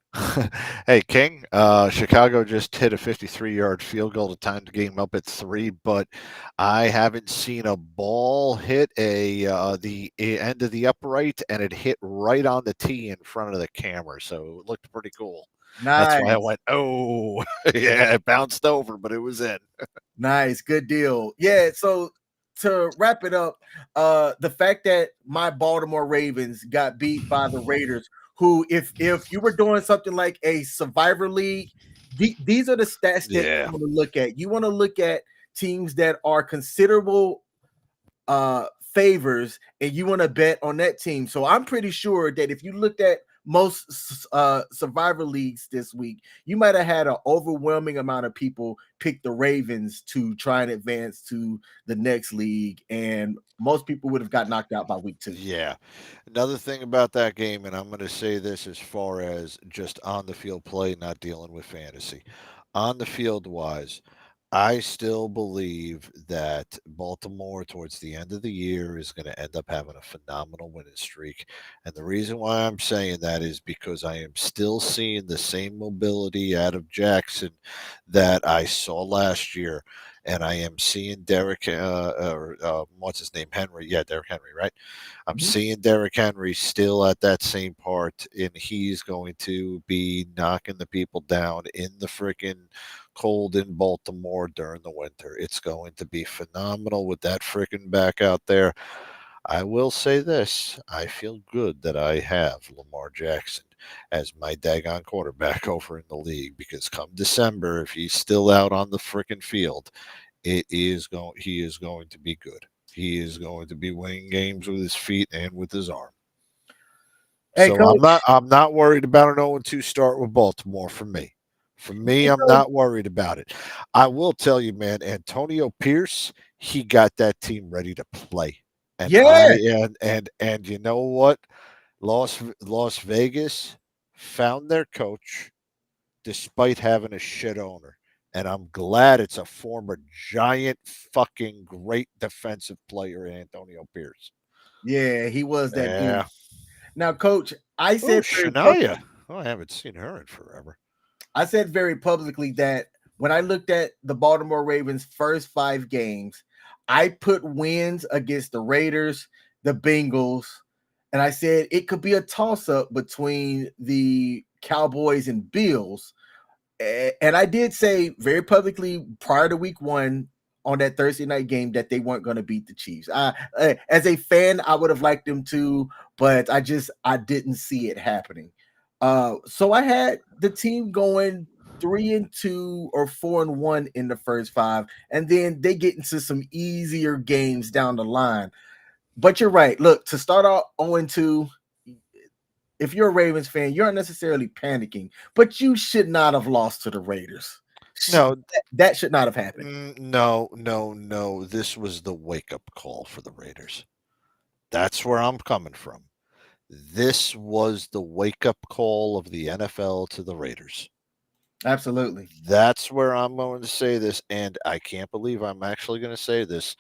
Hey, King, Chicago just hit a 53-yard field goal to time the game up at 3, but I haven't seen a ball hit the end of the upright, and it hit right on the tee in front of the camera, so it looked pretty cool. Nice. That's why I went, oh, yeah, it bounced over, but it was in. Nice, good deal. Yeah, so to wrap it up, the fact that my Baltimore Ravens got beat by the Raiders, who if you were doing something like a Survivor League, these are the stats that you want to look at. You want to look at teams that are considerable favors, and you want to bet on that team. So I'm pretty sure that if you looked at most Survivor Leagues this week, you might have had an overwhelming amount of people pick the Ravens to try and advance to the next league, and most people would have got knocked out by week 2. Yeah. Another thing about that game, and I'm going to say this as far as just on the field play, not dealing with fantasy. on the field wise, I still believe that Baltimore, towards the end of the year, is going to end up having a phenomenal winning streak. And the reason why I'm saying that is because I am still seeing the same mobility out of Jackson that I saw last year. And I am seeing Derek, what's his name? Henry. Yeah, Derek Henry, right? I'm Mhm. seeing Derrick Henry still at that same part, and he's going to be knocking the people down in the freaking cold in Baltimore during the winter. It's going to be phenomenal with that freaking back out there. I will say this: I feel good that I have Lamar Jackson as my daggone quarterback over in the league because come December, if he's still out on the freaking field, he is going to be good. He is going to be winning games with his feet and with his arm. Hey, So coach. I'm not worried about an 0-2 start with Baltimore for me. For me, Hey, I'm coach. not worried about it. I will tell you, man, Antonio Pierce, he got that team ready to play. And Yeah, and you know what? Las Vegas found their coach despite having a shit owner. And I'm glad it's a former giant fucking great defensive player, Antonio Pierce. yeah, he was that dude. Yeah. Now, coach, I Oh, said very Shania. Oh, I haven't seen her in forever. I said very publicly that when I looked at the Baltimore Ravens' first 5 games, I put wins against the Raiders, the Bengals, and I said it could be a toss up between the Cowboys and Bills. And I did say very publicly prior to week 1 on that Thursday night game that they weren't going to beat the Chiefs. As a fan, I would have liked them to, but I didn't see it happening. So I had the team going 3-2 or 4-1 in the first 5, and then they get into some easier games down the line. But you're right. Look, to start out 0-2, if you're a Ravens fan, you're not necessarily panicking, but you should not have lost to the Raiders. No, That should not have happened. no, no, no. This was the wake up call for the Raiders. That's where I'm coming from. This was the wake up call of the NFL to the Raiders. Absolutely. That's where I'm going to say this, and I can't believe I'm actually going to say this.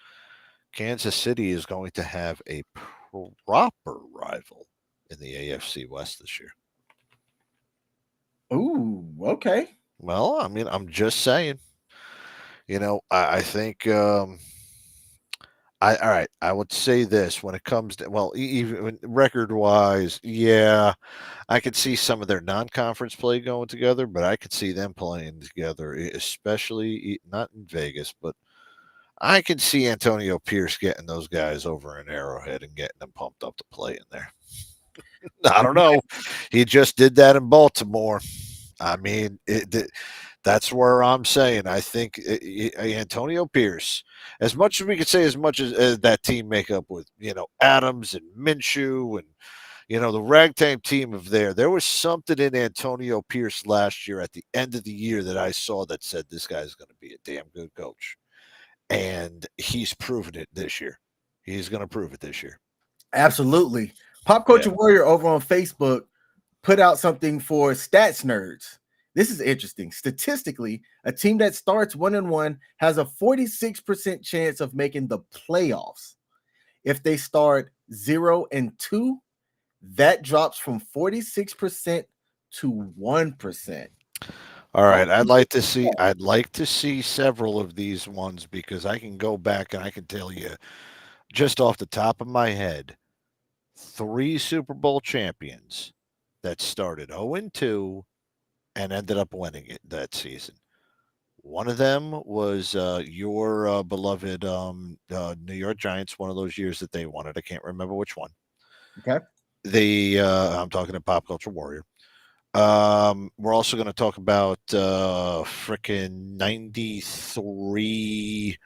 Kansas City is going to have a proper rival in the AFC West this year. Ooh, okay. Well, I mean, I'm just saying. I think. All right. I would say this when it comes to even record wise, yeah, I could see some of their non-conference play going together, but I could see them playing together, especially not in Vegas, but I could see Antonio Pierce getting those guys over in Arrowhead and getting them pumped up to play in there. I don't know. He just did that in Baltimore. I mean, that's where I'm saying. I think Antonio Pierce, as much as we could say, as much as that team makeup with Adams and Minshew and the ragtag team of there was something in Antonio Pierce last year at the end of the year that I saw that said this guy's going to be a damn good coach, and he's proven it this year. He's going to prove it this year. Absolutely. Pop Yeah. Culture Warrior over on Facebook put out something for stats nerds. This is interesting. Statistically, a team that starts 1-1 has a 46% chance of making the playoffs. If they start 0-2, that drops from 46% to 1%. All Why right, do you think I'd like to see several of these ones because I can go back and I can tell you just off the top of my head 3 Super Bowl champions that started 0-2 and ended up winning it that season. One of them was your beloved New York Giants. One of those years that they won it. I can't remember which one. Okay. I'm talking to Pop Culture Warrior. We're also going to talk about frickin' 93,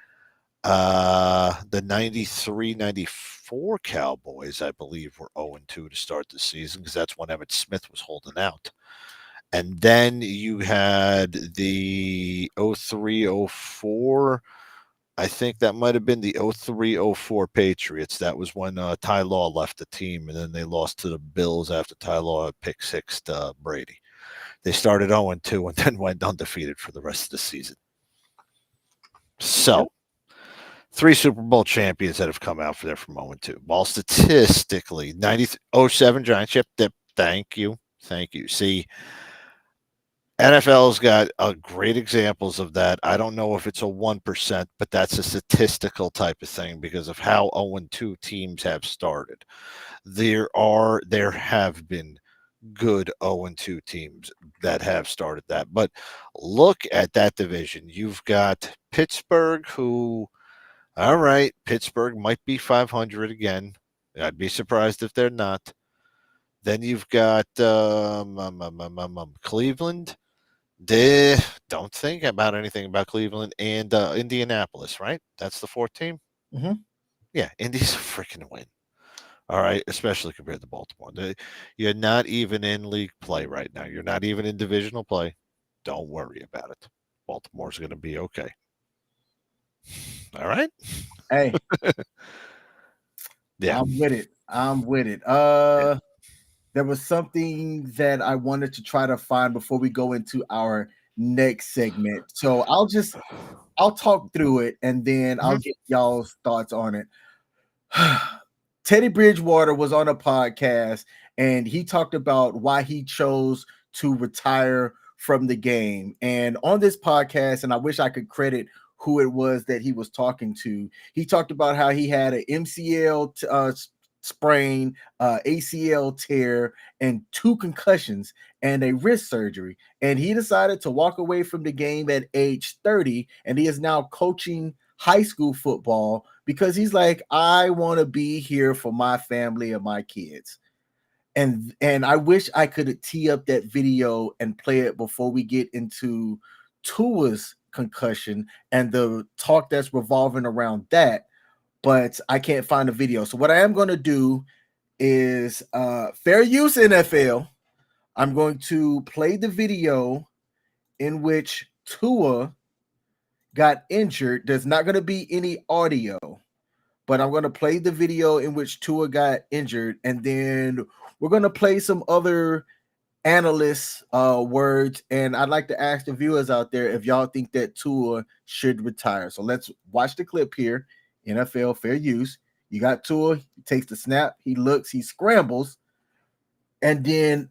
the 93-94 Cowboys, I believe, were 0-2 to start the season because that's when Emmitt Smith was holding out. And then you had the 03-04. I think that might have been the 03-04 Patriots. That was when Ty Law left the team, and then they lost to the Bills after Ty Law had pick six to Brady. They started 0-2 and then went undefeated for the rest of the season. So, 3 Super Bowl champions that have come out for there from 0-2. Ball statistically, 07 Giants. Yep, thank you. See, NFL's got great examples of that. I don't know if it's a 1%, but that's a statistical type of thing because of how 0-2 teams have started. There have been good 0-2 teams that have started that. But look at that division. You've got Pittsburgh, who, all right, Pittsburgh might be 500 again. I'd be surprised if they're not. Then you've got Cleveland. Don't think about anything about Cleveland and Indianapolis, right? That's the 4th team. Mm-hmm. Yeah, Indy's a freaking win. All right, especially compared to Baltimore. You're not even in league play right now. You're not even in divisional play. Don't worry about it. Baltimore's going to be okay. All right. Hey. Yeah. I'm with it. There was something that I wanted to try to find before we go into our next segment. So I'll talk through it and then I'll get y'all's thoughts on it. Teddy Bridgewater was on a podcast and he talked about why he chose to retire from the game. And on this podcast, and I wish I could credit who it was that he was talking to, he talked about how he had an MCL sprain, ACL tear, and 2 concussions and a wrist surgery. And he decided to walk away from the game at age 30, and he is now coaching high school football because he's like, I want to be here for my family and my kids. And I wish I could tee up that video and play it before we get into Tua's concussion and the talk that's revolving around that, but I can't find a video. So what I am going to do is fair use NFL. I'm going to play the video in which Tua got injured. There's not going to be any audio, but I'm going to play the video in which Tua got injured, and then we're going to play some other analysts' words, and I'd like to ask the viewers out there if y'all think that Tua should retire. So let's watch the clip here. NFL fair use. You got Tua, he takes the snap, he looks, he scrambles, and then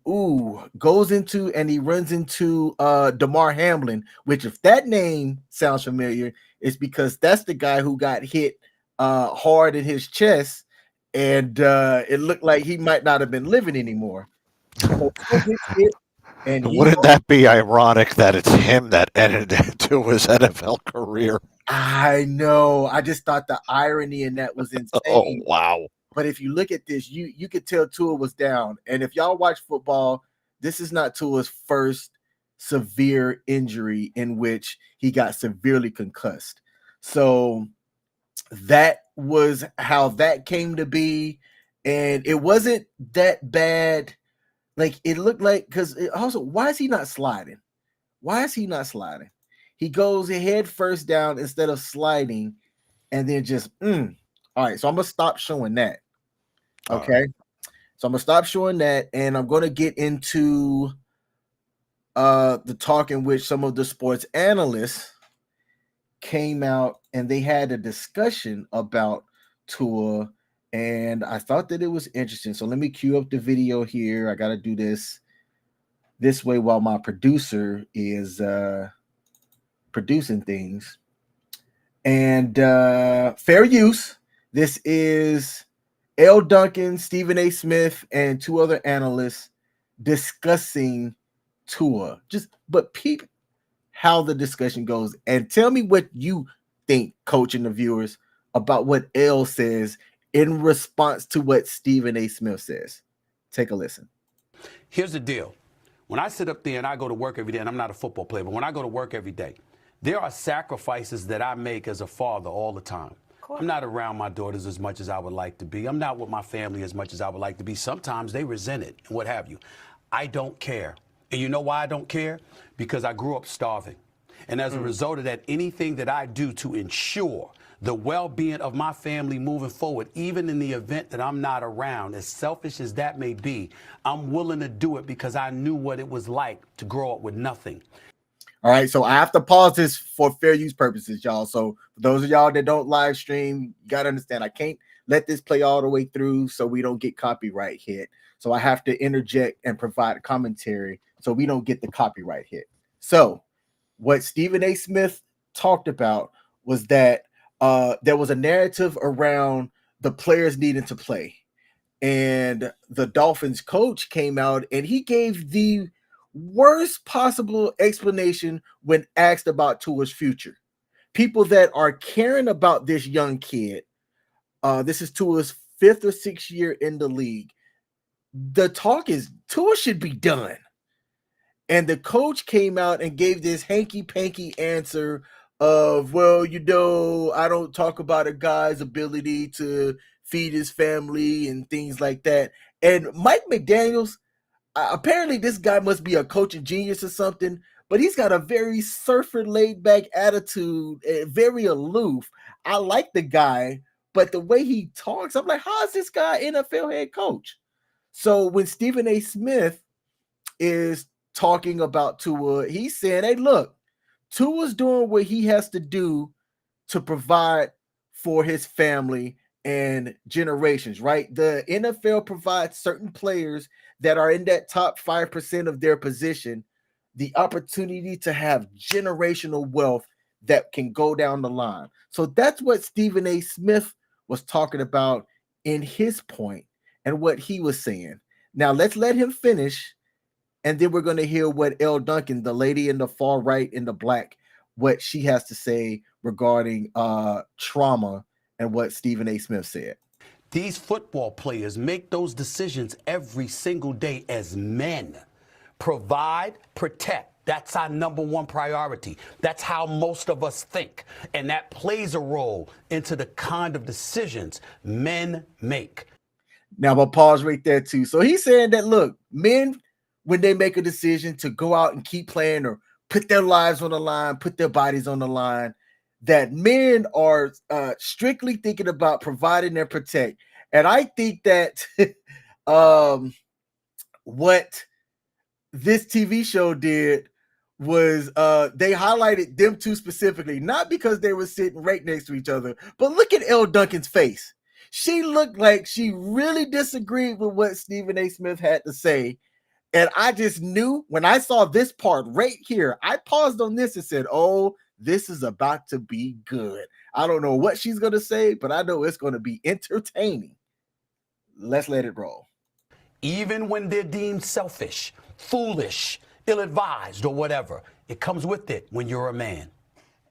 goes into and he runs into Damar Hamlin, which if that name sounds familiar, it's because that's the guy who got hit hard in his chest, and it looked like he might not have been living anymore. So and wouldn't that be ironic that it's him that ended into his NFL career? I know. I just thought the irony in that was insane. Oh, wow. But if you look at this, you could tell Tua was down. And if y'all watch football, this is not Tua's first severe injury in which he got severely concussed. So that was how that came to be. And it wasn't that bad. Like, it looked like, because also, why is he not sliding? He goes head first down instead of sliding, and then just all right. So I'm gonna stop showing that. Okay. So I'm gonna stop showing that, and I'm gonna get into the talk in which some of the sports analysts came out and they had a discussion about Tua, and I thought that it was interesting. So let me cue up the video here. I gotta do this way while my producer is producing things. And fair use. This is L. Duncan, Stephen A. Smith, and 2 other analysts discussing Tua. But peep how the discussion goes, and tell me what you think, coach and the viewers, about what L says in response to what Stephen A. Smith says. Take a listen. Here's the deal. When I sit up there and I go to work every day, and I'm not a football player, but when I go to work every day, there are sacrifices that I make as a father all the time. I'm not around my daughters as much as I would like to be. I'm not with my family as much as I would like to be. Sometimes they resent it and what have you. I don't care. And you know why I don't care? Because I grew up starving. And as a result of that, anything that I do to ensure the well-being of my family moving forward, even in the event that I'm not around, as selfish as that may be, I'm willing to do it because I knew what it was like to grow up with nothing. All right, so I have to pause this for fair use purposes, y'all. So for those of y'all that don't live stream, you got to understand I can't let this play all the way through so we don't get copyright hit. So I have to interject and provide commentary so we don't get the copyright hit. So what Stephen A. Smith talked about was that there was a narrative around the players needing to play. And the Dolphins coach came out and he gave the worst possible explanation when asked about Tua's future. People that are caring about this young kid, this is Tua's 5th or 6th year in the league. The talk is Tua should be done. And the coach came out and gave this hanky-panky answer of, well, I don't talk about a guy's ability to feed his family and things like that. And Mike McDaniels, apparently this guy must be a coaching genius or something, but he's got a very surfer laid-back attitude, very aloof. I like the guy, but the way he talks, I'm like, how is this guy NFL head coach? So when Stephen A. Smith is talking about Tua, he's saying, hey, look, Tua's doing what he has to do to provide for his family and generations, right? The NFL provides certain players that are in that top 5% of their position the opportunity to have generational wealth that can go down the line. So that's what Stephen A. Smith was talking about in his point and what he was saying. Now let's let him finish, and then we're going to hear what Elle Duncan, the lady in the far right in the black, what she has to say regarding trauma and what Stephen A. Smith said. These football players make those decisions every single day as men. Provide, protect. That's our number one priority. That's how most of us think. And that plays a role into the kind of decisions men make. Now, I'll pause right there too. So he's saying that, look, men, when they make a decision to go out and keep playing or put their lives on the line, put their bodies on the line, that men are strictly thinking about providing and protect. And I think that what this TV show did was they highlighted them two specifically, not because they were sitting right next to each other, but look at Elle Duncan's face. She looked like she really disagreed with what Stephen A. Smith had to say. And I just knew when I saw this part right here, I paused on this and said, oh, this is about to be good. I don't know what she's going to say, but I know it's going to be entertaining. Let's let it roll. Even when they're deemed selfish, foolish, ill-advised, or whatever, it comes with it when you're a man.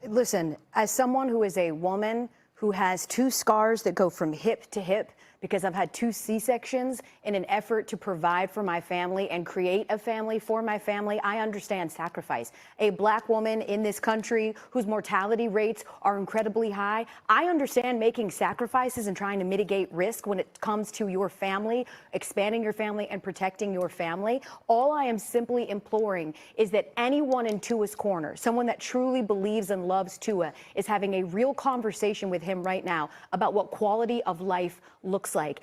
Listen, as someone who is a woman who has 2 scars that go from hip to hip, because I've had 2 C-sections in an effort to provide for my family and create a family for my family, I understand sacrifice. A black woman in this country whose mortality rates are incredibly high, I understand making sacrifices and trying to mitigate risk when it comes to your family, expanding your family and protecting your family. All I am simply imploring is that anyone in Tua's corner, someone that truly believes and loves Tua, is having a real conversation with him right now about what quality of life looks like.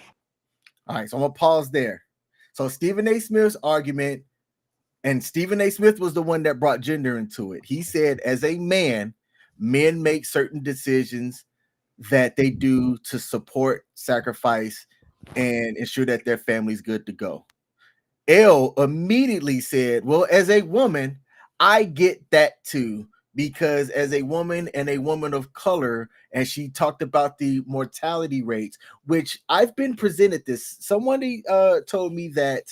All right, so I'm gonna pause there. So Stephen A. Smith's argument, and Stephen A. Smith was the one that brought gender into it. He said, as a man, men make certain decisions that they do to support, sacrifice, and ensure that their family's good to go. Elle immediately said, well, as a woman, I get that too, because as a woman and a woman of color, and she talked about the mortality rates, which I've been presented this. Somebody told me that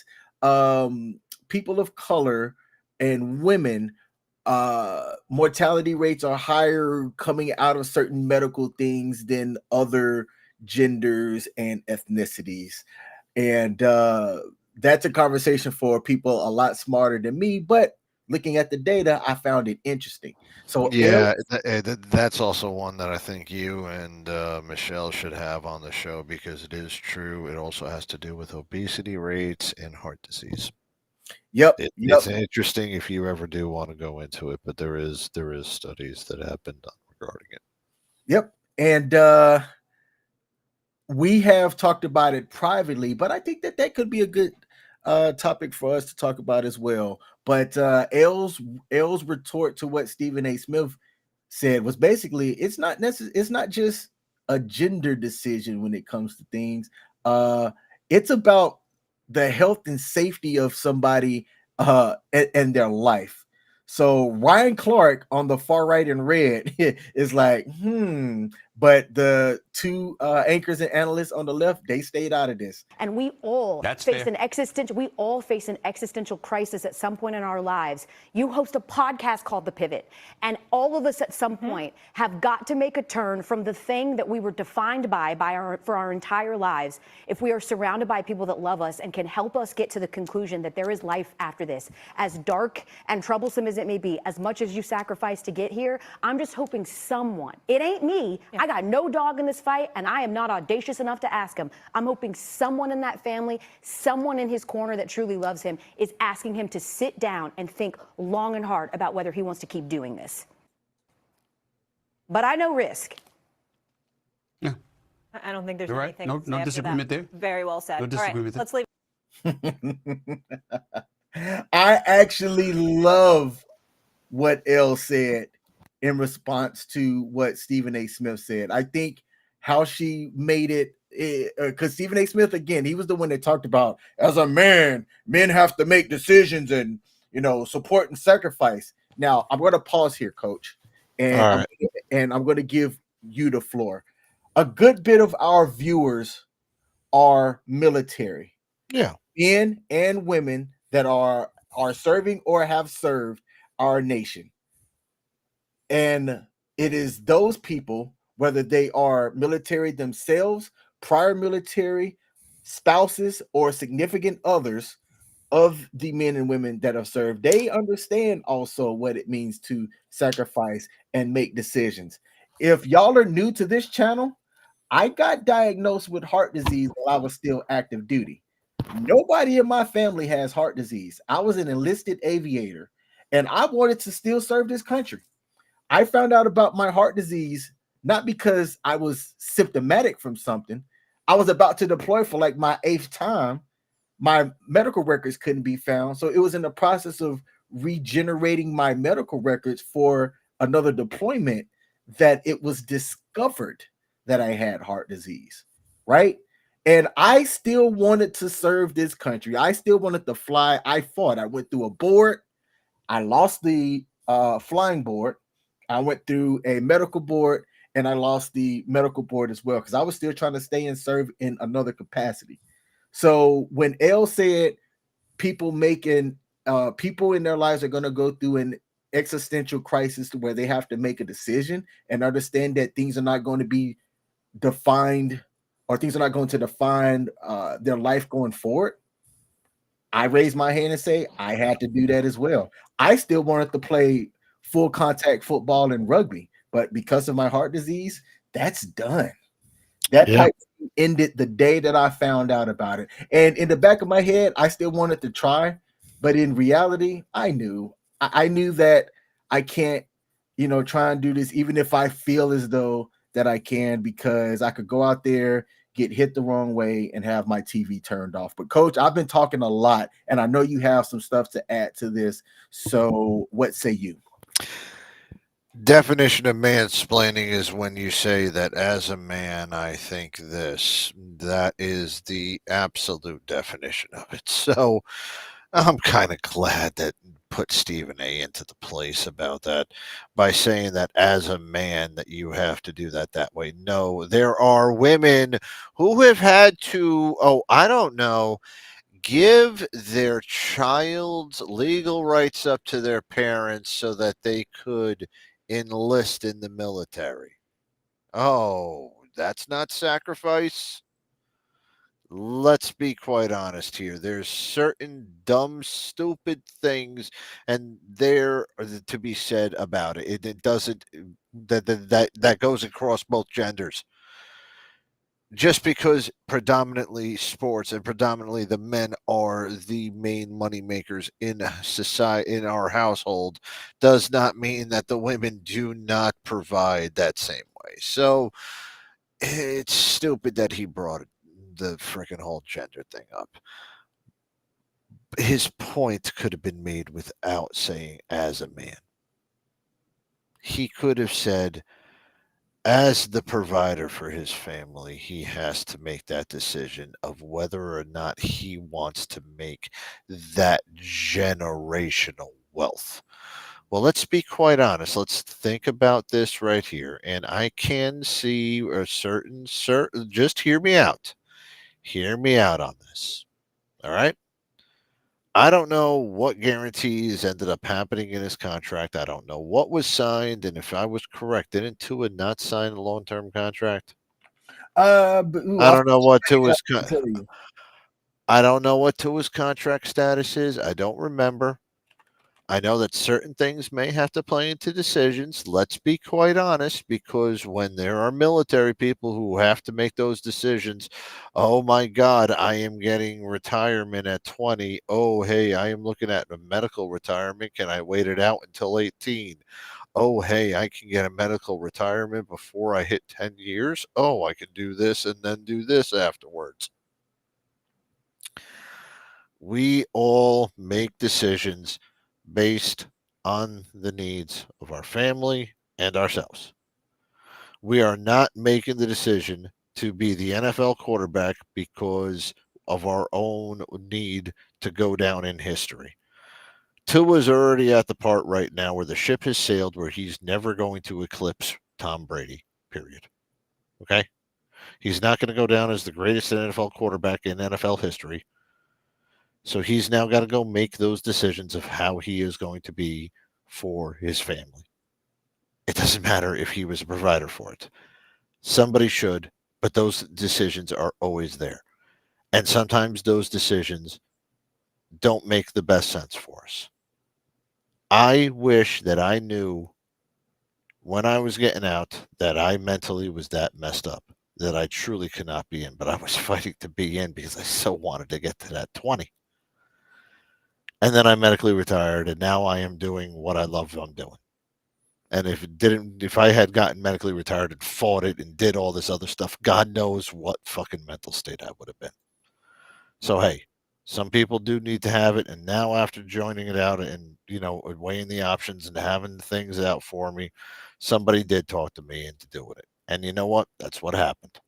people of color and women, mortality rates are higher coming out of certain medical things than other genders and ethnicities. And that's a conversation for people a lot smarter than me, but looking at the data, I found it interesting. So yeah, that's also one that I think you and Michelle should have on the show, because it is true. It also has to do with obesity rates and heart disease. Yep, it's interesting if you ever do want to go into it, but there is studies that have been done regarding it. Yep. And we have talked about it privately, but I think that could be a good topic for us to talk about as well. But L's retort to what Stephen A. Smith said was basically it's not just a gender decision when it comes to things. It's about the health and safety of somebody and their life. So Ryan Clark on the far right in red is like, but the two anchors and analysts on the left, they stayed out of this. And we all face an existential crisis at some point in our lives. You host a podcast called The Pivot, and all of us at some point have got to make a turn from the thing that we were defined for our entire lives. If we are surrounded by people that love us and can help us get to the conclusion that there is life after this, as dark and troublesome as it may be, as much as you sacrifice to get here, I'm just hoping someone, it ain't me, I got no dog in this fight, and I am not audacious enough to ask him. I'm hoping someone in that family, someone in his corner that truly loves him, is asking him to sit down and think long and hard about whether he wants to keep doing this. But I know risk. Yeah. I don't think there's anything. No disagreement there. Very well said. No disagreement All right, let's leave. I actually love what L said in response to what Stephen A. Smith said. I think how she made it, because Stephen A. Smith, again, he was the one that talked about, as a man, men have to make decisions and, support and sacrifice. Now, I'm going to pause here, Coach, and I'm going to give you the floor. A good bit of our viewers are military. Yeah. Men and women that are serving or have served our nation. And it is those people, whether they are military themselves, prior military, spouses, or significant others of the men and women that have served, they understand also what it means to sacrifice and make decisions. If y'all are new to this channel, I got diagnosed with heart disease while I was still active duty. Nobody in my family has heart disease. I was an enlisted aviator, and I wanted to still serve this country. I found out about my heart disease not because I was symptomatic from something. I was about to deploy for like my 8th time. My medical records couldn't be found. So it was in the process of regenerating my medical records for another deployment that it was discovered that I had heart disease, right? And I still wanted to serve this country. I still wanted to fly. I fought. I went through a board. I lost the flying board. I went through a medical board, and I lost the medical board as well because I was still trying to stay and serve in another capacity. So when L said people in their lives are going to go through an existential crisis to where they have to make a decision and understand that things are not going to be defined or things are not going to define their life going forward, I raised my hand and say I had to do that as well. I still wanted to play full contact football and rugby, but because of my heart disease, that's done. That pipe ended the day that I found out about it. And in the back of my head, I still wanted to try, but in reality, I knew that I can't, try and do this, even if I feel as though that I can, because I could go out there, get hit the wrong way, and have my TV turned off. But Coach, I've been talking a lot, and I know you have some stuff to add to this. So what say you? Definition of mansplaining is when you say that as a man, I think this. That is the absolute definition of it. So I'm kind of glad that put Stephen A. into the place about that by saying that as a man that you have to do that way. No, there are women who have had to, give their child's legal rights up to their parents so that they could enlist in the military. Oh, that's not sacrifice? Let's be quite honest here. There's certain dumb, stupid things, and there to be said about it. It doesn't that goes across both genders. Just because predominantly sports and predominantly the men are the main money makers in society, in our household, does not mean that the women do not provide that same anyway. So it's stupid that he brought the freaking whole gender thing up. His point could have been made without saying as a man. He could have said, as the provider for his family, he has to make that decision of whether or not he wants to make that generational wealth. Well, let's be quite honest. Let's think about this right here. And I can see a certain, just hear me out. Hear me out on this. All right. I don't know what guarantees ended up happening in his contract. I don't know what was signed. And if I was correct, didn't Tua not sign a long term contract? I don't know what Tua's I don't know what Tua's contract status is. I don't remember. I know that certain things may have to play into decisions. Let's be quite honest, because when there are military people who have to make those decisions, oh my God, I am getting retirement at 20. Oh, hey, I am looking at a medical retirement. Can I wait it out until 18? Oh, hey, I can get a medical retirement before I hit 10 years. Oh, I can do this and then do this afterwards. We all make decisions based on the needs of our family and ourselves. We are not making the decision to be the NFL quarterback because of our own need to go down in history. Tua's already at the part right now where the ship has sailed, where he's never going to eclipse Tom Brady, period. Okay? He's not going to go down as the greatest NFL quarterback in NFL history. So he's now got to go make those decisions of how he is going to be for his family. It doesn't matter if he was a provider for it. Somebody should, but those decisions are always there. And sometimes those decisions don't make the best sense for us. I wish that I knew when I was getting out that I mentally was that messed up, that I truly could not be in, but I was fighting to be in because I so wanted to get to that 20. And then I medically retired, and now I am doing what I love I'm doing. And if I had gotten medically retired and fought it and did all this other stuff, God knows what fucking mental state I would have been. So, hey, some people do need to have it. And now after joining it out and, weighing the options and having things out for me, somebody did talk to me into doing it. And you know what? That's what happened.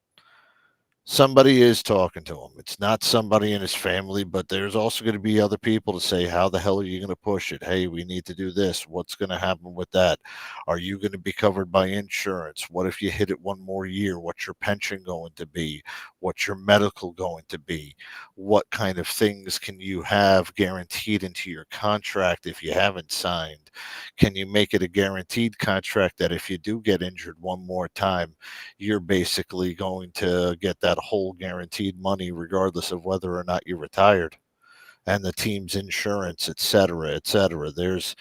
Somebody is talking to him. It's not somebody in his family, but there's also going to be other people to say, how the hell are you going to push it? Hey, we need to do this. What's going to happen with that? Are you going to be covered by insurance? What if you hit it one more year? What's your pension going to be? What's your medical going to be? What kind of things can you have guaranteed into your contract if you haven't signed? Can you make it a guaranteed contract that if you do get injured one more time, you're basically going to get that whole guaranteed money regardless of whether or not you're retired, and the team's insurance, et cetera, there is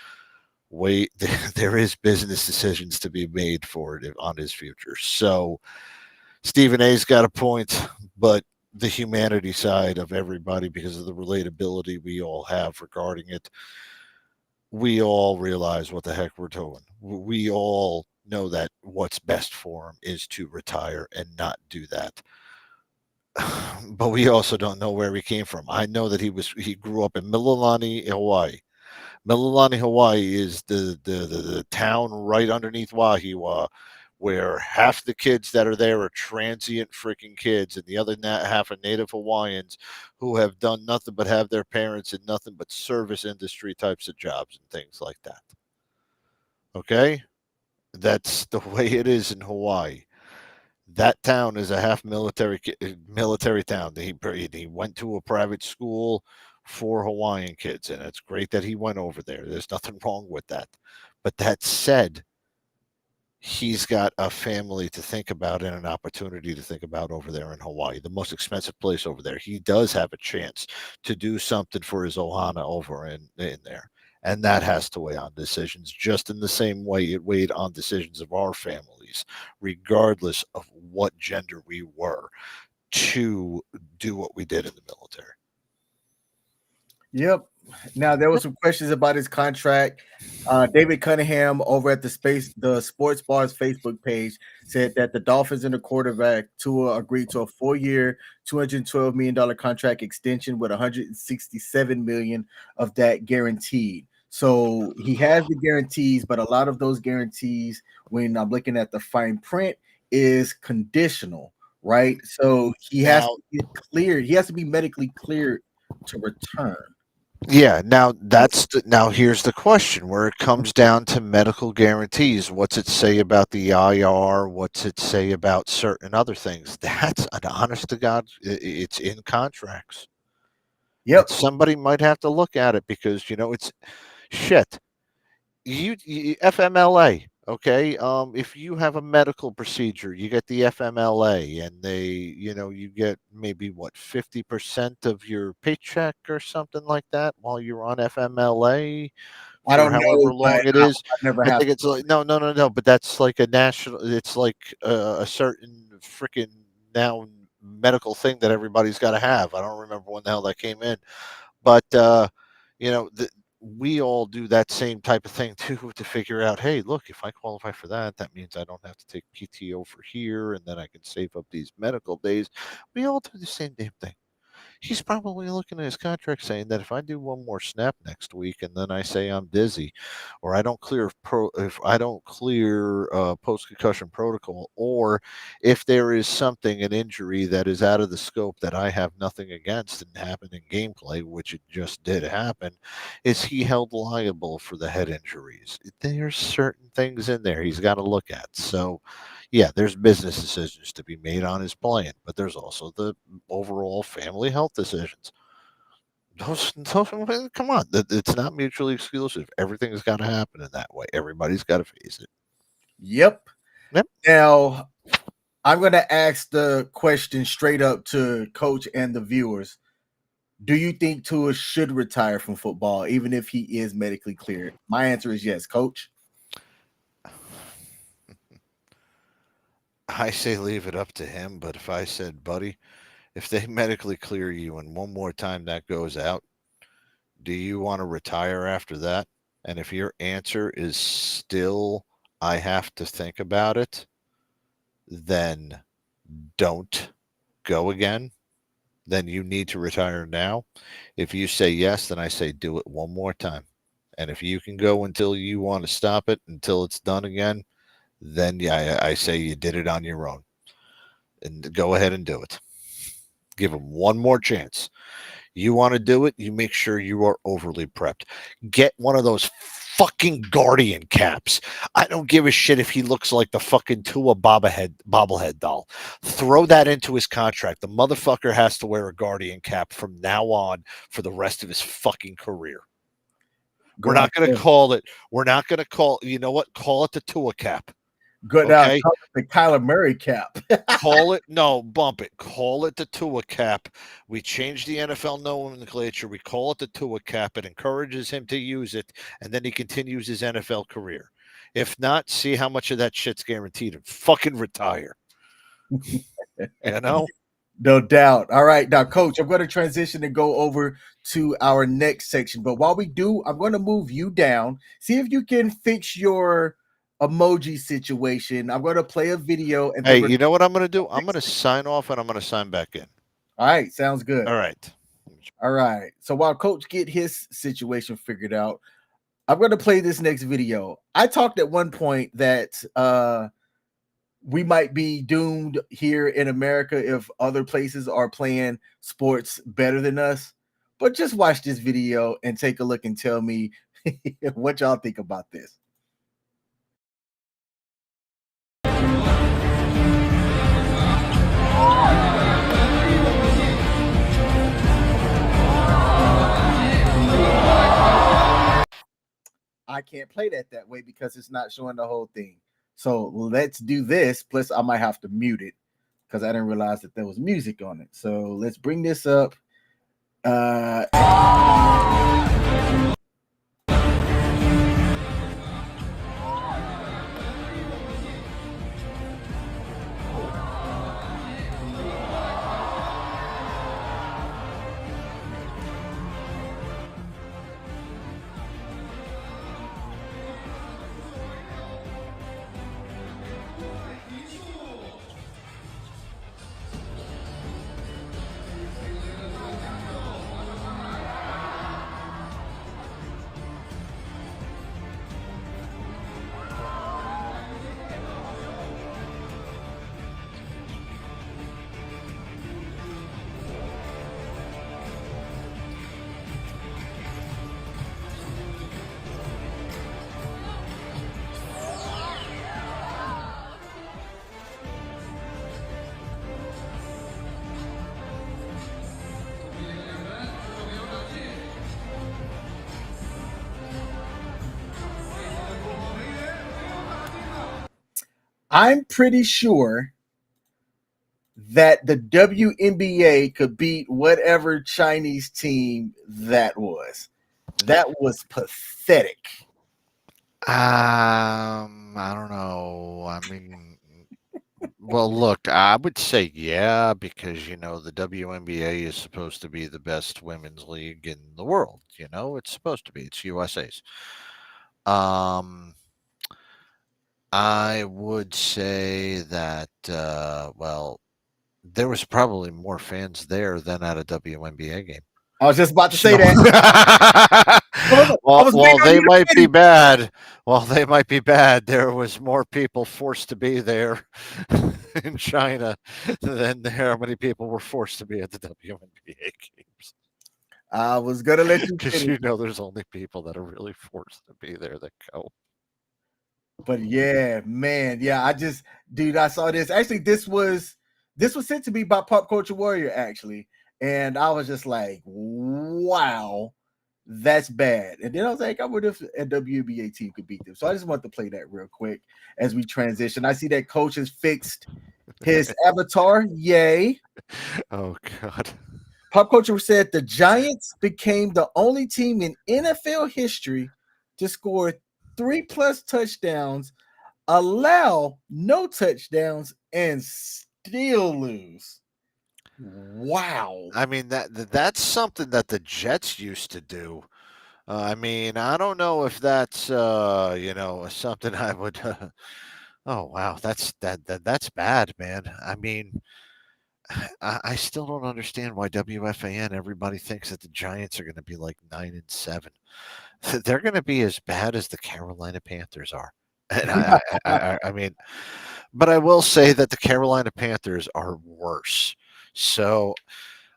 business decisions to be made for it on his future. So Stephen A's got a point, but the humanity side of everybody, because of the relatability we all have regarding it, we all realize what the heck we're doing. We all know that what's best for him is to retire and not do that. But we also don't know where he came from. I know that he grew up in Mililani, Hawaii. Mililani, Hawaii is the town right underneath Wahiawa, where half the kids that are there are transient freaking kids, and the other half are Native Hawaiians who have done nothing but have their parents in nothing but service industry types of jobs and things like that. Okay? That's the way it is in Hawaii. That town is a half military town. He went to a private school for Hawaiian kids, and it's great that he went over there. There's nothing wrong with that. But that said, he's got a family to think about and an opportunity to think about over there in Hawaii, the most expensive place over there. He does have a chance to do something for his ohana over in there. And that has to weigh on decisions just in the same way it weighed on decisions of our families, regardless of what gender we were, to do what we did in the military. Yep. Now there was some questions about his contract. David Cunningham over at the Sports Bars Facebook page said that the Dolphins and the quarterback Tua agreed to a 4-year, $212 million contract extension with $167 million of that guaranteed. So he has the guarantees, but a lot of those guarantees, when I'm looking at the fine print, is conditional, right? So he has to get cleared. He has to be medically cleared to return. Yeah, now here's the question where it comes down to medical guarantees. What's it say about the IR? What's it say about certain other things? That's an honest to God, it's in contracts. Yep. Somebody might have to look at it because it's shit. You FMLA, okay? If you have a medical procedure, you get the FMLA, and you get maybe what 50% of your paycheck or something like that while you're on FMLA I for don't however know, long but it is. I never I have. think it's like no, but that's like a national. It's like a certain freaking now medical thing that everybody's got to have. I don't remember when the hell that came in, but we all do that same type of thing too to figure out, hey, look, if I qualify for that, that means I don't have to take PTO for here, and then I can save up these medical days. We all do the same damn thing. He's probably looking at his contract saying that if I do one more snap next week and then I say I'm dizzy, or I don't clear post concussion protocol, or if there is an injury that is out of the scope that I have nothing against and happened in gameplay, which it just did happen, is he held liable for the head injuries? There's certain things in there he's got to look at. So yeah, there's business decisions to be made on his plan, but there's also the overall family health decisions. Those come on, it's not mutually exclusive. Everything's got to happen in that way. Everybody's got to face it. Yep. Yep. Now, I'm going to ask the question straight up to Coach and the viewers. Do you think Tua should retire from football, even if he is medically cleared? My answer is yes. Coach? I say leave it up to him, but if I said, buddy, if they medically clear you and one more time that goes out, do you want to retire after that? And if your answer is still, I have to think about it, then don't go again. Then you need to retire now. If you say yes, then I say do it one more time. And if you can go until you want to stop it, until it's done again, then yeah, I say you did it on your own. And go ahead and do it. Give them one more chance. You want to do it, you make sure you are overly prepped. Get one of those fucking Guardian caps. I don't give a shit if he looks like the fucking Tua bobblehead doll. Throw that into his contract. The motherfucker has to wear a Guardian cap from now on for the rest of his fucking career. We're not going to call it. You know what? Call it the Tua cap. Good. Okay? Call it the Kyler Murray cap. Bump it. Call it the Tua cap. We changed the NFL nomenclature. We call it the Tua cap. It encourages him to use it, and then he continues his NFL career. If not, see how much of that shit's guaranteed and fucking retire. No doubt. All right. Now, Coach, I'm going to transition and go over to our next section. But while we do, I'm going to move you down. See if you can fix your emoji situation. I'm going to play a video. And hey, you know what I'm going to do? I'm going to sign off and I'm going to sign back in. All right. Sounds good. All right. All right. So while Coach get his situation figured out, I'm going to play this next video. I talked at one point that we might be doomed here in America if other places are playing sports better than us. But just watch this video and take a look and tell me what y'all think about this. I can't play that way because it's not showing the whole thing. So let's do this. Plus, I might have to mute it because I didn't realize that there was music on it. So let's bring this up. I'm pretty sure that the WNBA could beat whatever Chinese team that was. That was pathetic. I don't know. I mean, well, look, I would say yeah, because the WNBA is supposed to be the best women's league in the world. It's supposed to be. It's USA's. I would say that well, there was probably more fans there than at a WNBA game. I was just about to say So, that. while they might be bad, there was more people forced to be there in China than how many people were forced to be at the WNBA games. I was gonna let you Because finish. there's only people that are really forced to be there that go. But yeah, man, yeah, I saw this. Actually, this was sent to me by Pop Culture Warrior, actually, and I was just like, wow, that's bad. And then I was like, I wonder if a WNBA team could beat them. So I just want to play that real quick as we transition. I see that coach has fixed his avatar. Yay. Oh God. Pop Culture said the Giants became the only team in NFL history to score 3+ touchdowns, allow no touchdowns, and still lose. Wow. I mean that's something that the Jets used to do. I mean, I don't know if that's something I would. Oh wow, that's bad, man. I mean, I still don't understand why WFAN everybody thinks that the Giants are going to be like 9-7. They're going to be as bad as the Carolina Panthers are. And I mean, but I will say that the Carolina Panthers are worse. So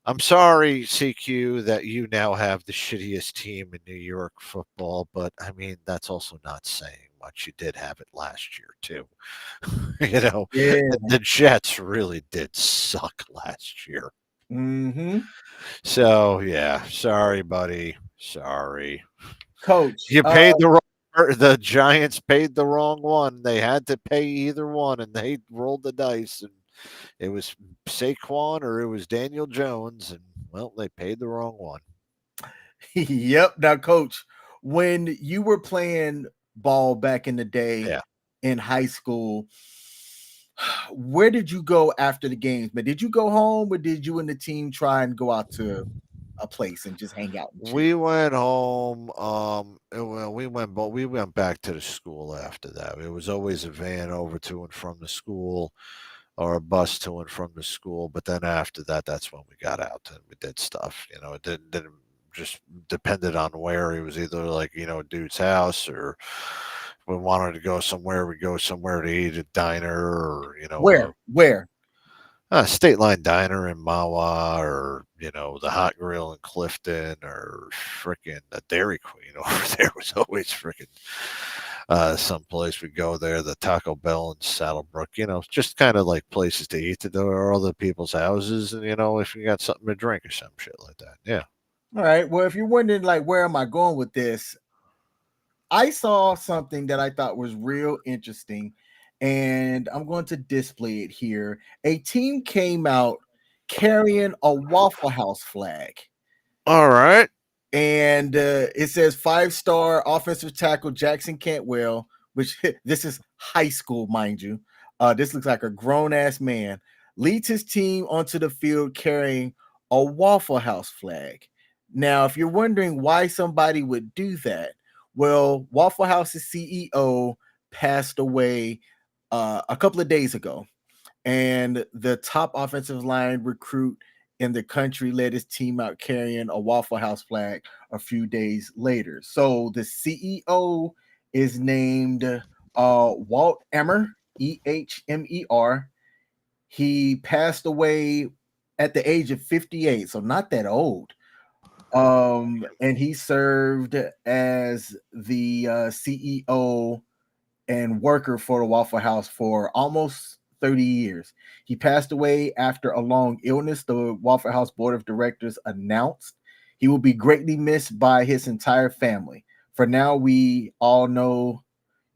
I'm sorry, CQ, that you now have the shittiest team in New York football, but I mean, that's also not saying much. You did have it last year, too. Yeah. The Jets really did suck last year. Mm-hmm. So, yeah, sorry, buddy. Sorry. Coach. You paid the Giants paid the wrong one. They had to pay either one, and they rolled the dice, and it was Saquon or it was Daniel Jones, and well, they paid the wrong one. Yep. Now, Coach, when you were playing ball back in the day in high school, where did you go after the games? Man, did you go home, or did you and the team try and go out to a place and just hang out? We went home. Well, we went back to the school after that. It was always a van over to and from the school, or a bus to and from the school. But then after that, that's when we got out and we did stuff. It didn't just depended on where. It was either like a dude's house, or if we wanted to go somewhere, we go somewhere to eat, a diner, or Where? State Line Diner in Mawa, or the Hot Grill in Clifton, or frickin' the Dairy Queen over there was always frickin' someplace we go there. The Taco Bell in Saddlebrook, just kind of like places to eat to or other people's houses, and if you got something to drink or some shit like that. Yeah. All right. Well, if you're wondering like where am I going with this, I saw something that I thought was real interesting, and I'm going to display it here. A team came out carrying a Waffle House flag. All right. And it says 5-star offensive tackle Jackson Cantwell, which this is high school, mind you. This looks like a grown-ass man, leads his team onto the field carrying a Waffle House flag. Now, if you're wondering why somebody would do that, well, Waffle House's CEO passed away a couple of days ago, and the top offensive line recruit in the country led his team out carrying a Waffle House flag a few days later. So the CEO is named Walt Emmer, Ehmer. He passed away at the age of 58, so not that old. And he served as the CEO and worker for the Waffle House for almost 30 years. He passed away after a long illness. The Waffle House board of directors announced he will be greatly missed by his entire family. For now, we all know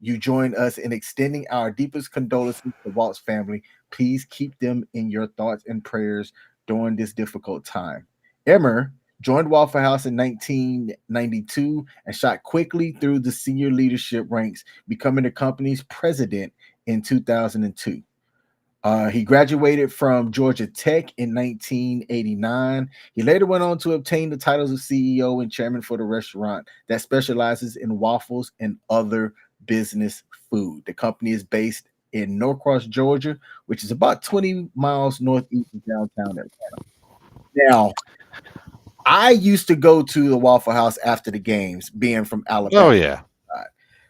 you join us in extending our deepest condolences to Walt's family. Please keep them in your thoughts and prayers during this difficult time. Emmer joined Waffle House in 1992 and shot quickly through the senior leadership ranks, becoming the company's president in 2002. He graduated from Georgia Tech in 1989. He later went on to obtain the titles of CEO and chairman for the restaurant that specializes in waffles and other business food. The company is based in Norcross, Georgia, which is about 20 miles northeast of downtown Atlanta. Now, I used to go to the Waffle House after the games, being from Alabama. Oh yeah.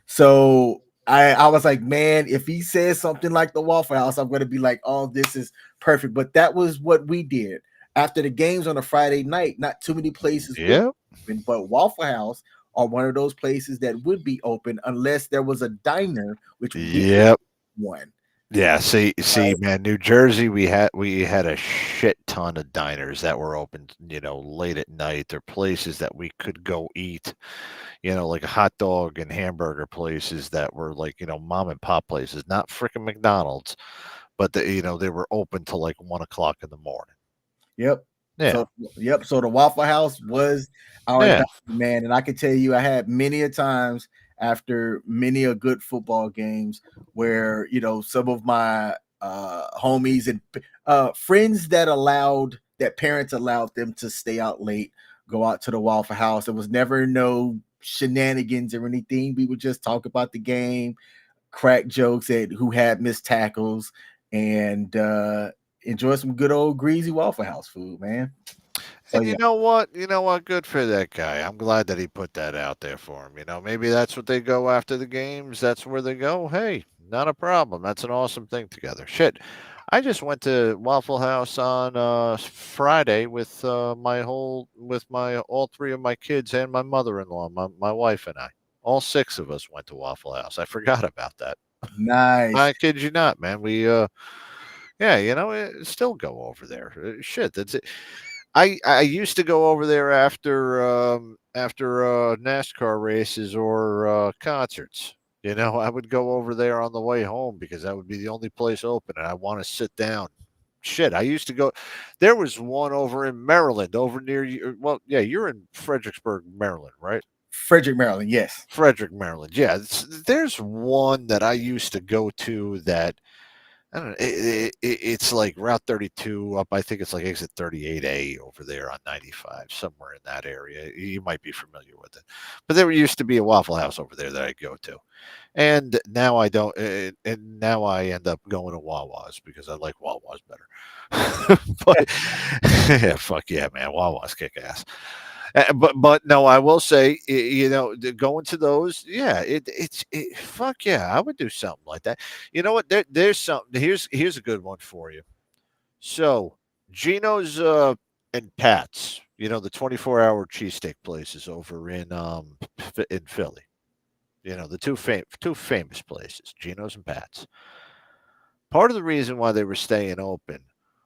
So I was like, man, if he says something like the Waffle House, I'm going to be like, oh, this is perfect. But that was what we did after the games on a Friday night. Not too many places were open, but Waffle House are one of those places that would be open unless there was a diner, which one. Yeah, see, man, New Jersey, we had a shit ton of diners that were open, late at night. They're places that we could go eat, like a hot dog and hamburger places that were like, mom and pop places, not freaking McDonald's, but they were open till like 1 o'clock in the morning. Yep. Yeah. So the Waffle House was our diner, man, and I can tell you, I had many a times after many a good football games where some of my homies and friends that parents allowed them to stay out late, go out to the Waffle House. There was never no shenanigans or anything. We would just talk about the game, crack jokes at who had missed tackles, and enjoy some good old greasy Waffle House food, man. So, and you know what? Good for that guy. I'm glad that he put that out there for him. Maybe that's what they go after the games. That's where they go. Hey, not a problem. That's an awesome thing together. Shit. I just went to Waffle House on Friday with all three of my kids and my mother-in-law, my wife and I. All six of us went to Waffle House. I forgot about that. nice. I kid you not, man. We still go over there. Shit, that's it. I used to go over there after NASCAR races or concerts. I would go over there on the way home because that would be the only place open, and I want to sit down. Shit, I used to go. There was one over in Maryland, over near you. Well, yeah, you're in Fredericksburg, Maryland, right? Frederick, Maryland, yes. Frederick, Maryland, yeah. There's one that I used to go to that. I don't know. It's like Route 32 up. I think it's like exit 38A over there on 95, somewhere in that area. You might be familiar with it. But there used to be a Waffle House over there that I go to, and now I don't. And now I end up going to Wawa's because I like Wawa's better. But yeah, fuck yeah, man, Wawa's kick ass. But no, I will say, going to those, yeah, fuck yeah, I would do something like that. You know what? There's something. Here's a good one for you. So Gino's and Pat's, the 24-hour cheesesteak places over in Philly. The two famous places, Gino's and Pat's. Part of the reason why they were staying open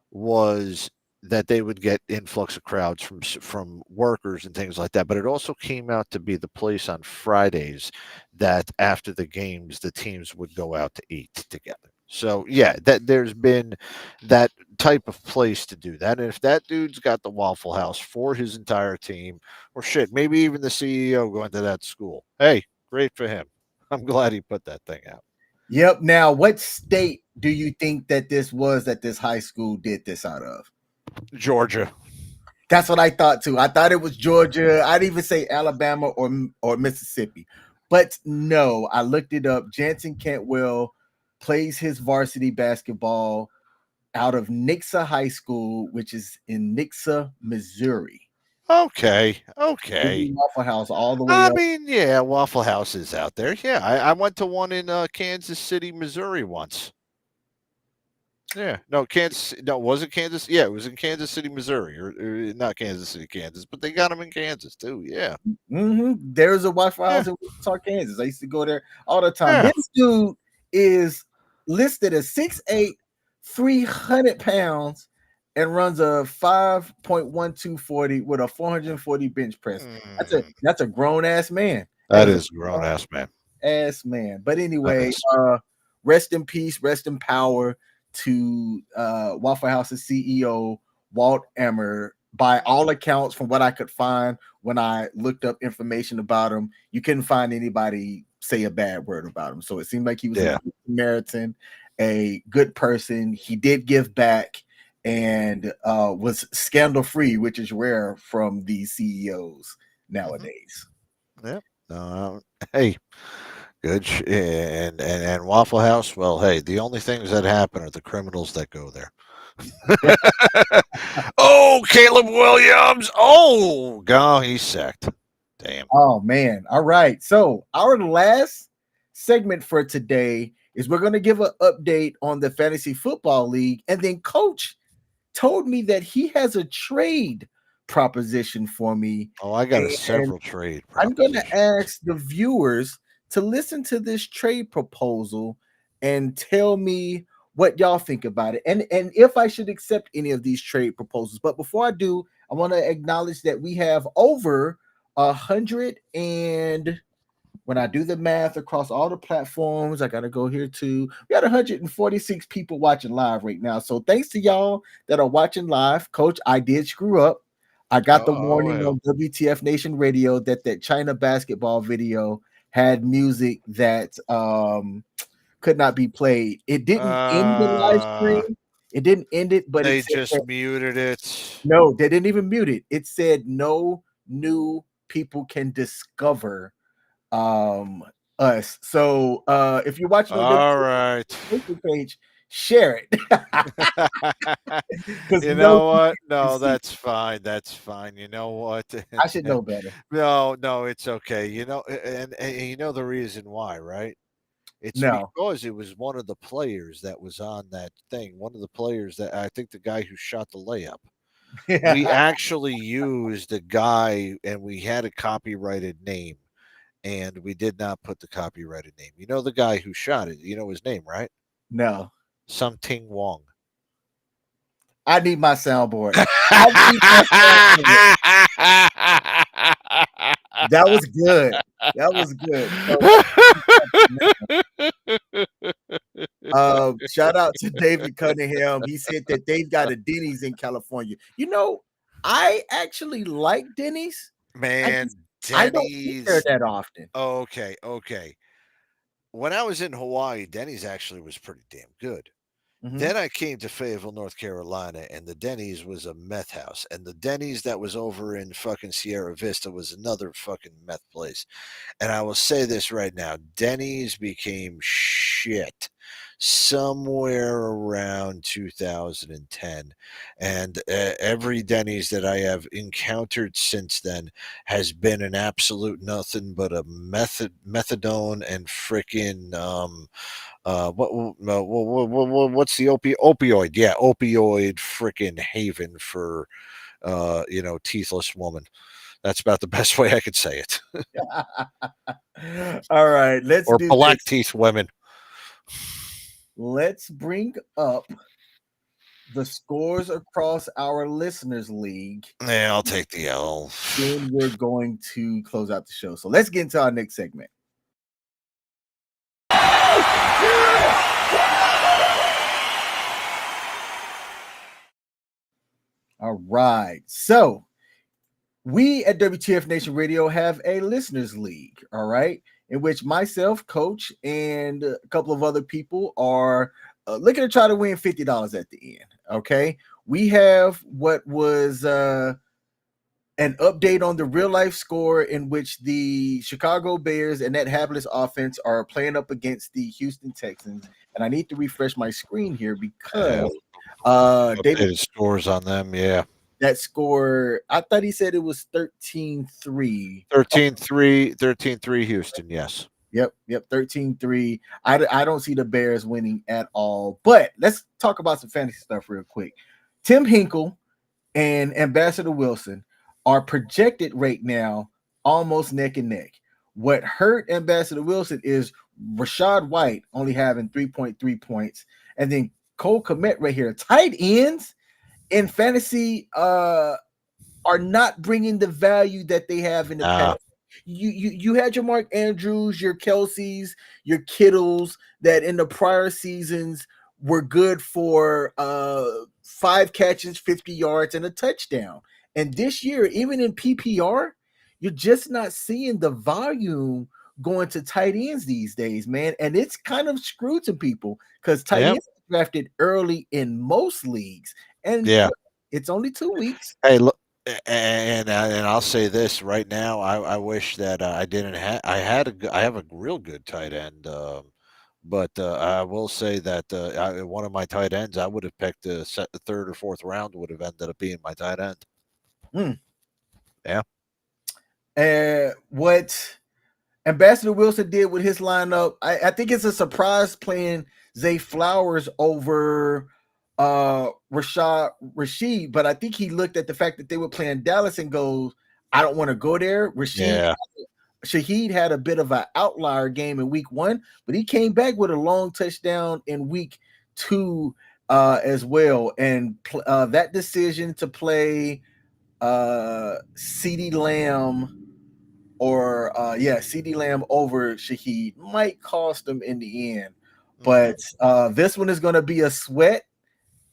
was that they would get influx of crowds from workers and things like that. But it also came out to be the place on Fridays that after the games, the teams would go out to eat together. So yeah, that there's been that type of place to do that. And if that dude's got the Waffle House for his entire team, or shit, maybe even the CEO going to that school. Hey, great for him. I'm glad he put that thing out. Yep. Now, what state do you think that this high school did this out of? Georgia. That's what I thought too. I thought it was Georgia. I'd even say Alabama or Mississippi. But no, I looked it up. Jansen Cantwell plays his varsity basketball out of Nixa High School, which is in Nixa, Missouri. Okay. Waffle House all the way I up. mean, yeah, Waffle House is out there. Yeah, I went to one in Kansas City, Missouri once. Yeah, no, Kansas. No, was it Kansas? Yeah, it was in Kansas City, Missouri, or not Kansas City, Kansas, but they got them in Kansas too. Yeah. Mm-hmm. There's a Waffle House in Wichita, Kansas. I used to go there all the time. Yeah. This dude is listed as 6'8", 300 pounds, and runs a 5.1240 with a 440 bench press. That's a grown ass man. That is a grown ass man. ass man. But anyway, Yes. rest in peace, rest in power to Waffle House's CEO Walt Emmer. By all accounts, from what I could find when I looked up information about him, you couldn't find anybody say a bad word about him. So it seemed like he was a good Samaritan, a good person. He did give back and was scandal free, which is rare from these CEOs nowadays. Yep. Hey, good. And Waffle House. Well, hey, the only things that happen are the criminals that go there. Oh, Caleb Williams. Oh, God, he's sacked. Damn. Oh man. All right. So our last segment for today is we're going to give an update on the fantasy football league, and then Coach told me that he has a trade proposition for me. Oh, I got several trade. I'm going to ask the viewers to listen to this trade proposal and tell me what y'all think about it, and if I should accept any of these trade proposals. But before I do, I want to acknowledge that we have over 100, and when I do the math across all the platforms, I gotta go here too. We got 146 people watching live right now. So thanks to y'all that are watching live. Coach, I did screw up. I got the warning on WTF Nation Radio that China basketball video had music that could not be played. It didn't end the live stream. It didn't end it, but they it just muted it. No, they didn't even mute it. It said no new people can discover us. So if you're watching on the Facebook page, share it. You know what? No, that's fine. That's fine. You know what? I should know better. No, it's okay. You know, and you know the reason why, right? It's because it was one of the players that was on that thing. One of the players that I think the guy who shot the layup. We actually used a guy, and we had a copyrighted name, and we did not put the copyrighted name. You know the guy who shot it. You know his name, right? No. Something Wong. I need my soundboard. That was good. That was good. Shout out to David Cunningham. He said that they've got a Denny's in California. You know, I actually like Denny's. Man, I don't eat there that often. Okay. When I was in Hawaii, Denny's actually was pretty damn good. Mm-hmm. Then I came to Fayetteville, North Carolina, and the Denny's was a meth house. And the Denny's that was over in fucking Sierra Vista was another fucking meth place. And I will say this right now, Denny's became shit somewhere around 2010. And every Denny's that I have encountered since then has been an absolute nothing but a methadone and freaking what's the opioid? Yeah, opioid freaking haven for teethless woman. That's about the best way I could say it. All right, let's or do black this. Teeth women. Let's bring up the scores across our listeners league. Yeah, I'll take the L. Then we're going to close out the show. So let's get into our next segment. All right. So we at WTF Nation Radio have a listeners league, all right, in which myself, Coach, and a couple of other people are looking to try to win $50 at the end. Okay. We have what was an update on the real life score in which the Chicago Bears and that hapless offense are playing up against the Houston Texans. And I need to refresh my screen here because David scores on them. Yeah. That score, I thought he said it was 13-3. 13-3 Houston, yes. Yep, 13-3. I don't see the Bears winning at all. But let's talk about some fantasy stuff real quick. Tim Hinkle and Ambassador Wilson are projected right now almost neck and neck. What hurt Ambassador Wilson is Rachaad White only having 3.3 points. And then Cole Kmet right here. Tight ends in fantasy are not bringing the value that they have in the past. you had your Mark Andrews, your Kelseys, your Kittles that in the prior seasons were good for 5 catches, 50 yards, and a touchdown. And this year, even in PPR, you're just not seeing the volume going to tight ends these days, man. And it's kind of screwed to people because tight ends are drafted early in most leagues. And it's only 2 weeks. Hey, look, and I'll say this right now. I wish that I didn't have. I have a real good tight end. But I will say that one of my tight ends, I would have picked the third or fourth round, would have ended up being my tight end. Yeah. And what Ambassador Wilson did with his lineup, I think it's a surprise playing Zay Flowers over Rashid, but I think he looked at the fact that they were playing Dallas and goes, I don't want to go there. Shaheed had a bit of an outlier game in week 1, but he came back with a long touchdown in week 2 as well. And that decision to play CeeDee Lamb CeeDee Lamb over Shaheed might cost him in the end. But this one is going to be a sweat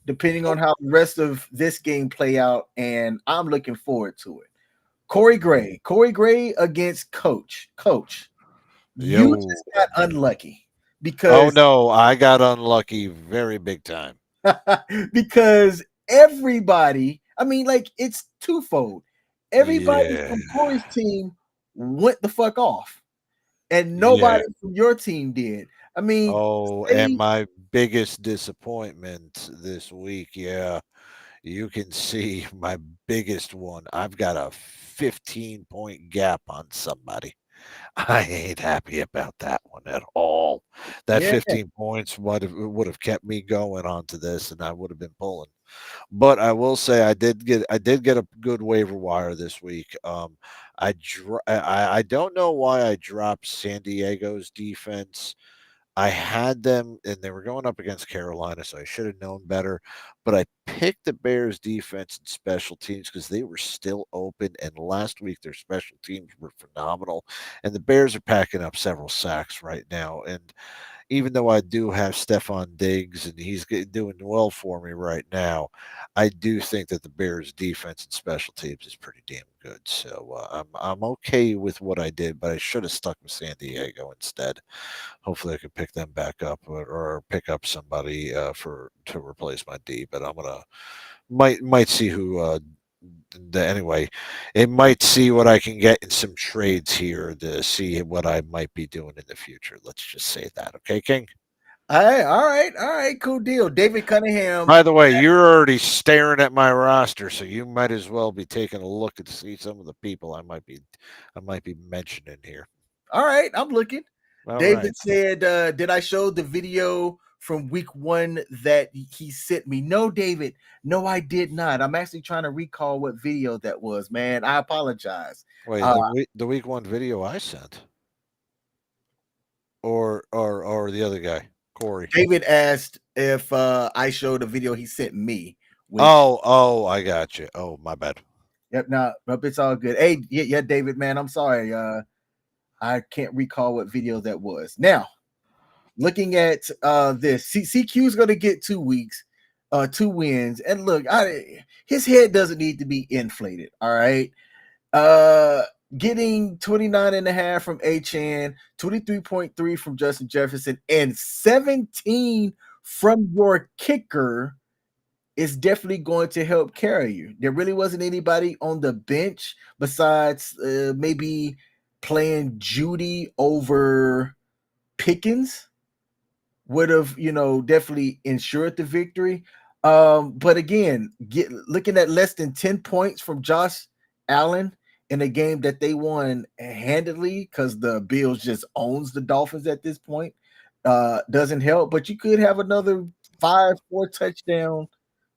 depending on how the rest of this game play out, and I'm looking forward to it. Corey Gray against Coach. You just got unlucky because no, I got unlucky very big time. because everybody, I mean, like it's twofold. Everybody from Corey's team went the fuck off, and nobody from your team did. I mean, and my biggest disappointment this week, you can see my biggest one. I've got a 15-point gap on somebody. I ain't happy about that one at all. That 15 points would have kept me going onto this, and I would have been pulling. But I will say I did get a good waiver wire this week. I don't know why I dropped San Diego's defense. I had them, and they were going up against Carolina, so I should have known better. But I picked the Bears' defense and special teams because they were still open. And last week, their special teams were phenomenal. And the Bears are packing up several sacks right now. And even though I do have Stephon Diggs and he's doing well for me right now, I do think that the Bears' defense and special teams is pretty damn good. So I'm okay with what I did, but I should have stuck with San Diego instead. Hopefully, I could pick them back up or pick up somebody to replace my D. But I'm gonna might see who. Anyway, it might see what I can get in some trades here to see what I might be doing in the future. Let's just say that, okay, King? All right, cool deal. David Cunningham. By the way, you're already staring at my roster, so you might as well be taking a look and see some of the people I might be mentioning here. All right, I'm looking. David said, did I show the video from week 1 that he sent me? No, David. No, I did not. I'm actually trying to recall what video that was, man. I apologize. Wait, the week 1 video I sent? Or the other guy, Corey? David asked if I showed a video he sent me. I got you. Oh, my bad. Yep, it's all good. Hey, yeah, David, man, I'm sorry. I can't recall what video that was. Now, looking at this, CQ is going to get 2 weeks, 2 wins. And look, his head doesn't need to be inflated. All right. Getting 29.5 from Achan, 23.3 from Justin Jefferson, and 17 from your kicker is definitely going to help carry you. There really wasn't anybody on the bench besides maybe playing Judy over Pickens would have, definitely ensured the victory. But again, looking at less than 10 points from Josh Allen in a game that they won handedly because the Bills just owns the Dolphins at this point doesn't help. But you could have another 4 touchdown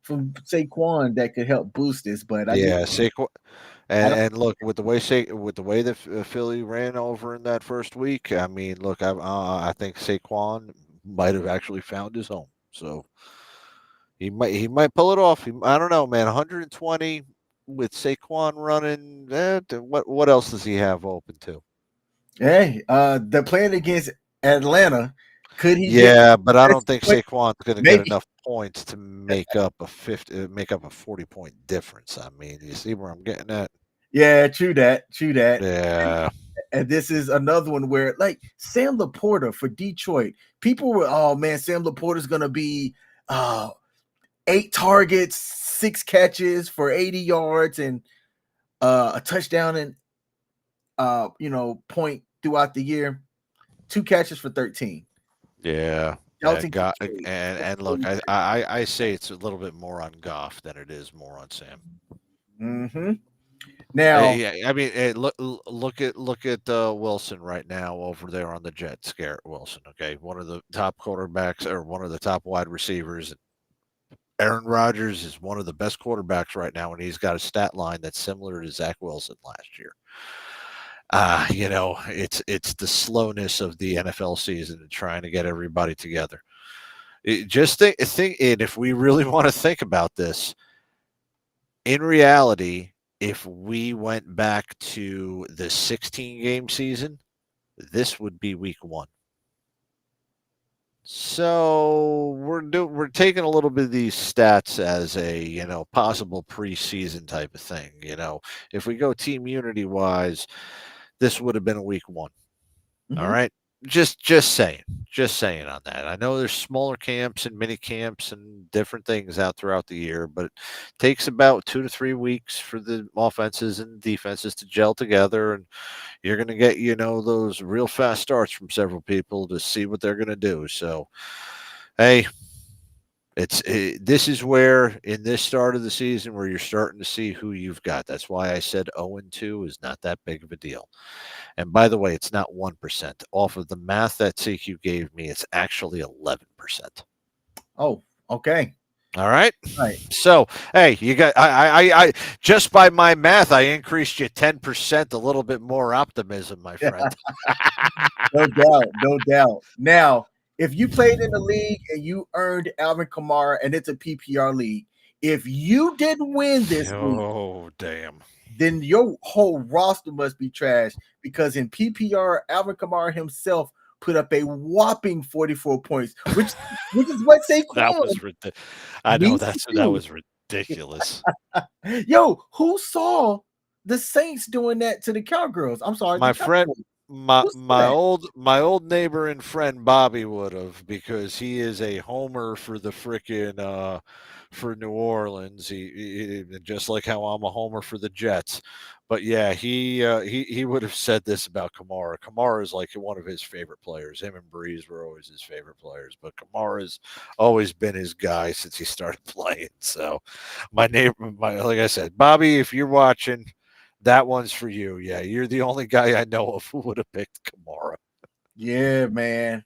from Saquon that could help boost this. But Saquon. And look, with the way that Philly ran over in that first week, I mean, look, I think Saquon might have actually found his home. So he might pull it off. I don't know, man. 120. with Saquon running, what else does he have open to? Hey, they're playing against Atlanta. Could he get Yeah, but I don't think point? Saquon's going to get Maybe. enough points to make up a 40-point difference. I mean, you see where I'm getting at? Yeah, true that. True that. Yeah. And this is another one where, like, Sam Laporta for Detroit, people were, oh man, Sam Laporta's gonna be 8 targets, 6 catches for 80 yards, and a touchdown and point throughout the year. 2 catches for 13. Yeah. Dalton And look, I say it's a little bit more on Goff than it is more on Sam. Mm-hmm. Now, I mean, look at Wilson right now over there on the Jets. Garrett Wilson, okay, one of the top quarterbacks or one of the top wide receivers. Aaron Rodgers is one of the best quarterbacks right now, and he's got a stat line that's similar to Zach Wilson last year. It's the slowness of the NFL season and trying to get everybody together. Just think, and if we really want to think about this, in reality, if we went back to the 16-game season, this would be week 1. So we're taking a little bit of these stats as a possible preseason type of thing. If we go team unity wise, this would have been a week 1. mm-hmm. All right. Just saying on that. I know there's smaller camps and mini camps and different things out throughout the year, but it takes about 2 to 3 weeks for the offenses and defenses to gel together, and you're going to get those real fast starts from several people to see what they're going to do. So, hey, this is where in this start of the season where you're starting to see who you've got. That's why I said 0-2 is not that big of a deal. And by the way, it's not 1%. Off of the math that CQ gave me, it's actually 11%. Oh, okay. All right. Right. So, hey, you got I just by my math, I increased you 10%, a little bit more optimism, my friend. No doubt. Now, if you played in the league and you earned Alvin Kamara and it's a PPR league, if you didn't win this week, damn, then your whole roster must be trash, because in PPR, Alvin Kamara himself put up a whopping 44 points, which is what Saquon. That was ridiculous. I know that was ridiculous. Yo, who saw the Saints doing that to the Cowgirls? I'm sorry, my friend. My old neighbor and friend Bobby would have, because he is a homer for the frickin' for New Orleans. He just like how I'm a homer for the Jets. But yeah, he would have said this about Kamara. Kamara is like one of his favorite players. Him and Breeze were always his favorite players, but Kamara's always been his guy since he started playing. So like I said, Bobby, if you're watching, that one's for you. Yeah, you're the only guy I know of who would have picked Kamara. Yeah, man.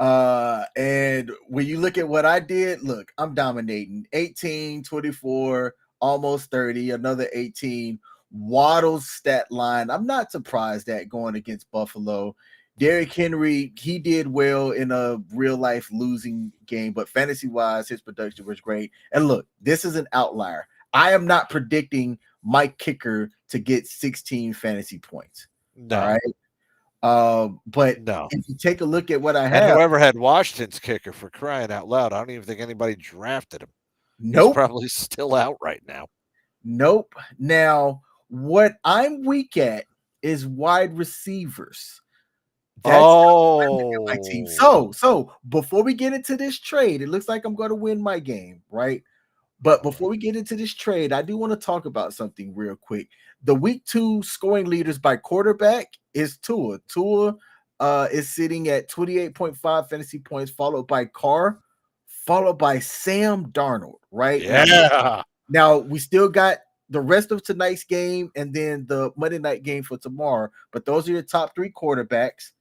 And when you look at what I did, look, I'm dominating. 18, 24, almost 30, another 18. Waddle's stat line, I'm not surprised at going against Buffalo. Derrick Henry, he did well in a real-life losing game, but fantasy-wise, his production was great. And look, this is an outlier. I am not predicting Mike Kicker to get 16 fantasy points. No. All right. But no. if you take a look at what I have, and whoever had Washington's kicker, for crying out loud, I don't even think anybody drafted him. Nope. He's probably still out right now. Nope. Now, what I'm weak at is wide receivers. That's my team. So before we get into this trade, it looks like I'm going to win my game, right? But before we get into this trade, I do want to talk about something real quick. The week 2 scoring leaders by quarterback is Tua. Tua is sitting at 28.5 fantasy points, followed by Carr, followed by Sam Darnold, right? Yeah. Now we still got the rest of tonight's game and then the Monday night game for tomorrow. But those are your top 3 quarterbacks.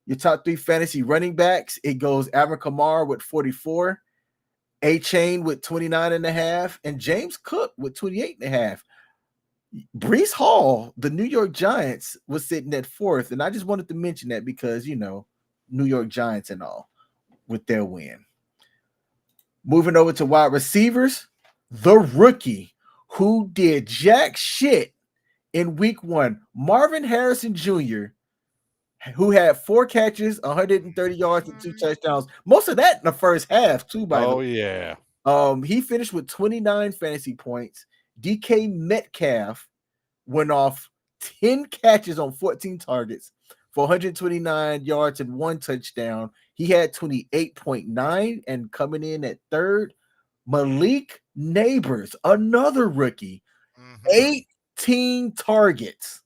Your top 3 fantasy running backs. It goes Alvin Kamara with 44. A-Chain with 29.5, and James Cook with 28.5. Breece Hall, the New York Giants, was sitting at 4th, and I just wanted to mention that because, New York Giants and all with their win. Moving over to wide receivers, the rookie who did jack shit in week 1. Marvin Harrison Jr., who had 4 catches, 130 yards, and 2 touchdowns. Most of that in the first half, too, by the way. Yeah. He finished with 29 fantasy points. DK Metcalf went off 10 catches on 14 targets for 129 yards and 1 touchdown. He had 28.9, and coming in at third, Malik Neighbors, another rookie, 18 targets,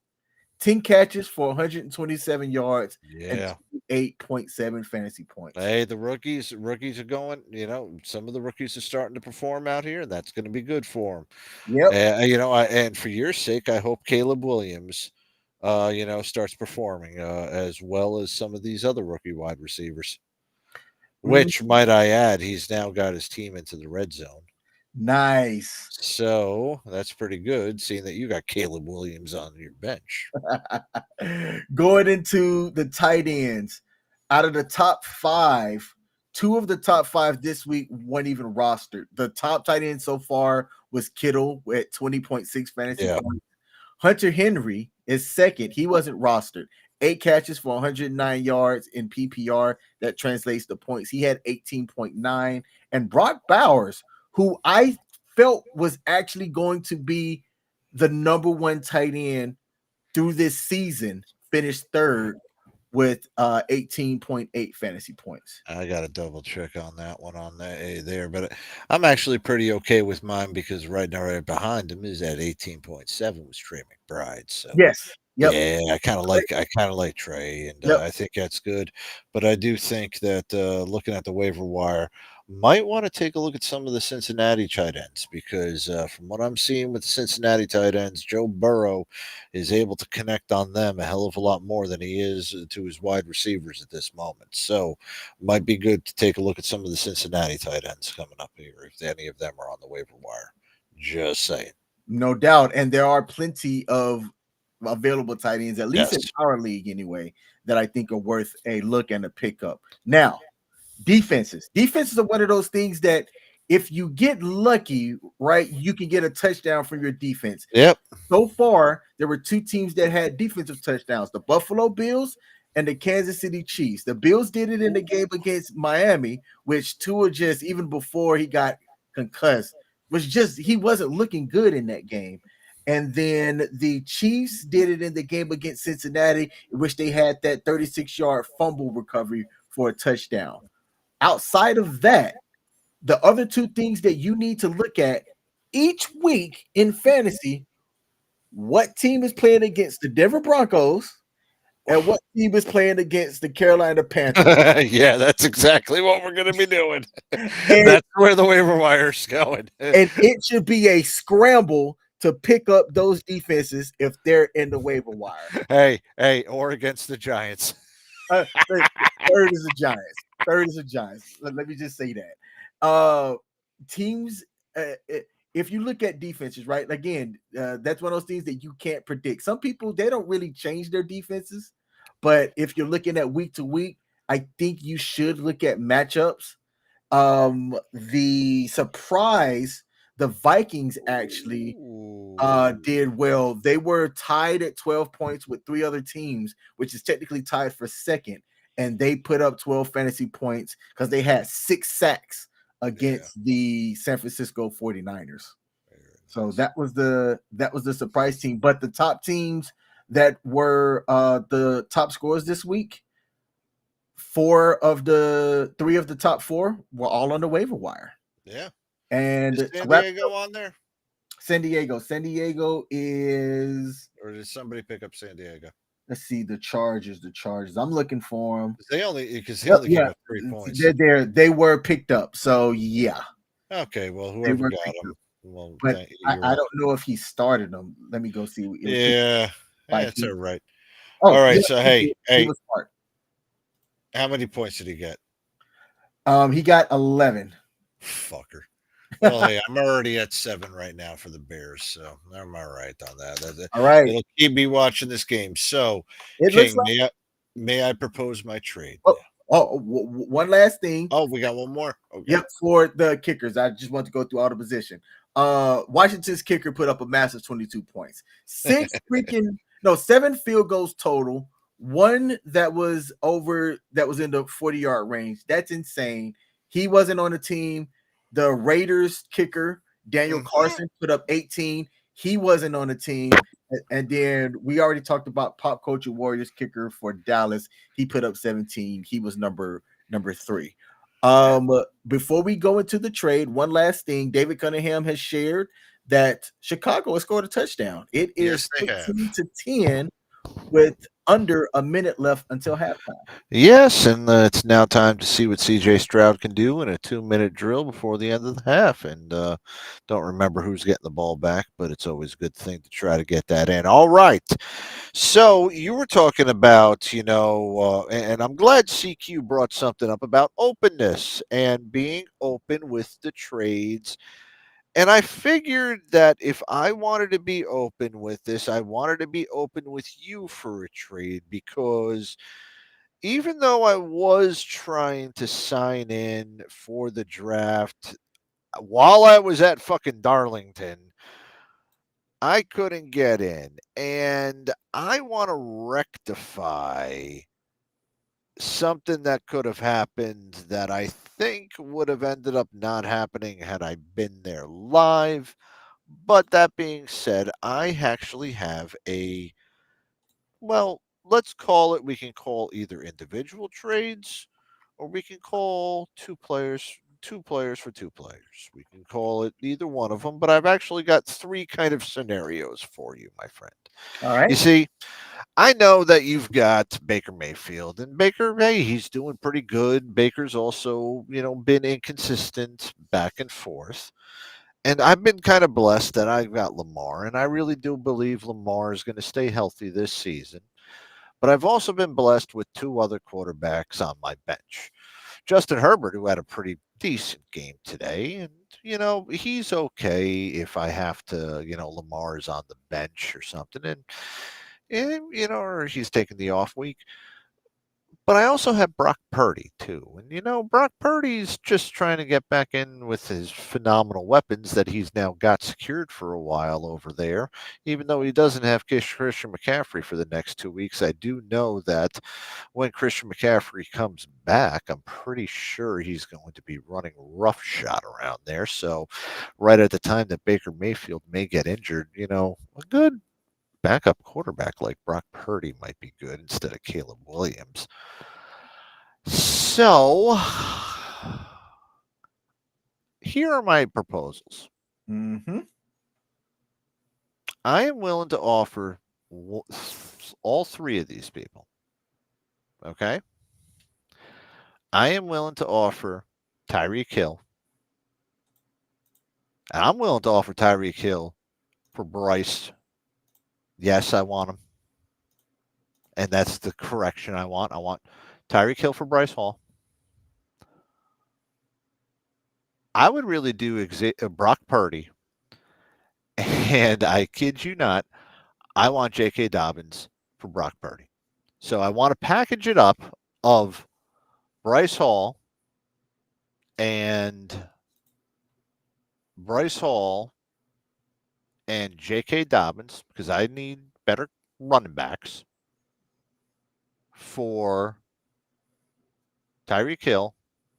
10 catches for 127 yards, and 8.7 fantasy points. Hey, the rookies are going, some of the rookies are starting to perform out here. That's going to be good for them. Yep. And for your sake, I hope Caleb Williams, starts performing as well as some of these other rookie wide receivers. Which, might I add, he's now got his team into the red zone. Nice. So that's pretty good, seeing that you got Caleb Williams on your bench. Going into the tight ends, out of the top 5, 2 of the top 5 this week weren't even rostered. The top tight end so far was Kittle at 20.6 fantasy points. Hunter Henry is second. He wasn't rostered. 8 catches for 109 yards in PPR. That translates to points. He had 18.9. And Brock Bowers, who I felt was actually going to be the number 1 tight end through this season, finished third with 18.8 fantasy points. I got to double check on that one on there, but I'm actually pretty okay with mine because right behind him is at 18.7 with Trey McBride. So yes. Yep. Yeah, I kind of like Trey, and I think that's good. But I do think that looking at the waiver wire, might want to take a look at some of the Cincinnati tight ends because from what I'm seeing with the Cincinnati tight ends, Joe Burrow is able to connect on them a hell of a lot more than he is to his wide receivers at this moment. So might be good to take a look at some of the Cincinnati tight ends coming up here if any of them are on the waiver wire. Just saying. No doubt. And there are plenty of available tight ends, at least in our league anyway, that I think are worth a look and a pickup. Now, defenses are one of those things that if you get lucky, right, you can get a touchdown from your defense. Yep. So far, there were 2 teams that had defensive touchdowns, the Buffalo Bills and the Kansas City Chiefs. The Bills did it in the game against Miami, which Tua just, even before he got concussed, he wasn't looking good in that game. And then the Chiefs did it in the game against Cincinnati, in which they had that 36-yard fumble recovery for a touchdown. Outside of that, the other 2 things that you need to look at each week in fantasy, what team is playing against the Denver Broncos and what team is playing against the Carolina Panthers. Yeah, that's exactly what we're going to be doing. That's where the waiver wire is going. And it should be a scramble to pick up those defenses if they're in the waiver wire. Hey, or against the Giants. Third is the Giants. Let me just say that. Teams, if you look at defenses, right? Again, that's one of those things that you can't predict. Some people, they don't really change their defenses, but if you're looking at week to week, I think you should look at matchups. The surprise, the Vikings actually did well. They were tied at 12 points with 3 other teams, which is technically tied for second. And they put up 12 fantasy points because they had 6 sacks against the San Francisco 49ers. So that was the surprise team. But the top teams that were the top scorers this week, 3 of the top 4 were all on the waiver wire. Yeah. And is San Diego on there? San Diego is. Or did somebody pick up San Diego? Let's see the Chargers. I'm looking for them. They only gave up 3 points. They were picked up. So yeah. Okay. Well, whoever got them. Well, but I don't know if he started them. Let me go see. Yeah, that's all right. Oh, all right. Yeah, so hey, he was smart. How many points did he get? He got 11. Fucker. Well, hey, I'm already at 7 right now for the Bears, so I'm all right on that. All right. It'll keep me watching this game. So, King, may I propose my trade? One last thing. Oh, we got one more. Okay. Yep, for the kickers. I just want to go through all the position. Washington's kicker put up a massive 22 points. 7 field goals total. One that was in the 40-yard range. That's insane. He wasn't on the team. The Raiders kicker, Daniel Carson, put up 18. He wasn't on the team. And then we already talked about Pop Culture Warriors kicker for Dallas. He put up 17. He was number 3. Before we go into the trade, one last thing. David Cunningham has shared that Chicago has scored a touchdown. It is 15-10 with under a minute left until halftime. Yes, and it's now time to see what C.J. Stroud can do in a 2-minute drill before the end of the half. And don't remember who's getting the ball back, but it's always a good thing to try to get that in. All right. So you were talking about, and I'm glad CQ brought something up about openness and being open with the trades. And I figured that if I wanted to be open with this, I wanted to be open with you for a trade, because even though I was trying to sign in for the draft while I was at fucking Darlington, I couldn't get in. And I want to rectify something that could have happened that I think would have ended up not happening had I been there live. But that being said, I actually have let's call it, we can call either individual trades, or we can call two players for two players. We can call it either one of them, but I've actually got 3 kind of scenarios for you, my friend. All right. You see, I know that you've got Baker Mayfield, and Baker, hey, he's doing pretty good. Baker's also, been inconsistent back and forth. And I've been kind of blessed that I've got Lamar, and I really do believe Lamar is going to stay healthy this season. But I've also been blessed with 2 other quarterbacks on my bench. Justin Herbert, who had a pretty decent game today, and he's okay if I have to, Lamar's on the bench or something, and or he's taking the off week. But I also have Brock Purdy, too. And, Brock Purdy's just trying to get back in with his phenomenal weapons that he's now got secured for a while over there. Even though he doesn't have Christian McCaffrey for the next 2 weeks, I do know that when Christian McCaffrey comes back, I'm pretty sure he's going to be running roughshod around there. So right at the time that Baker Mayfield may get injured, a good backup quarterback like Brock Purdy might be good instead of Caleb Williams. So, here are my proposals. I am willing to offer all 3 of these people. Okay? I am willing to offer Tyreek Hill. And I'm willing to offer Tyreek Hill for Bryce. Yes, I want him. And that's the correction I want. I want Tyreek Hill for Bryce Hall. I would really do Brock Purdy. And I kid you not, I want J.K. Dobbins for Brock Purdy. So I want to package it up of Bryce Hall and J.K. Dobbins, because I need better running backs, for Tyreek Hill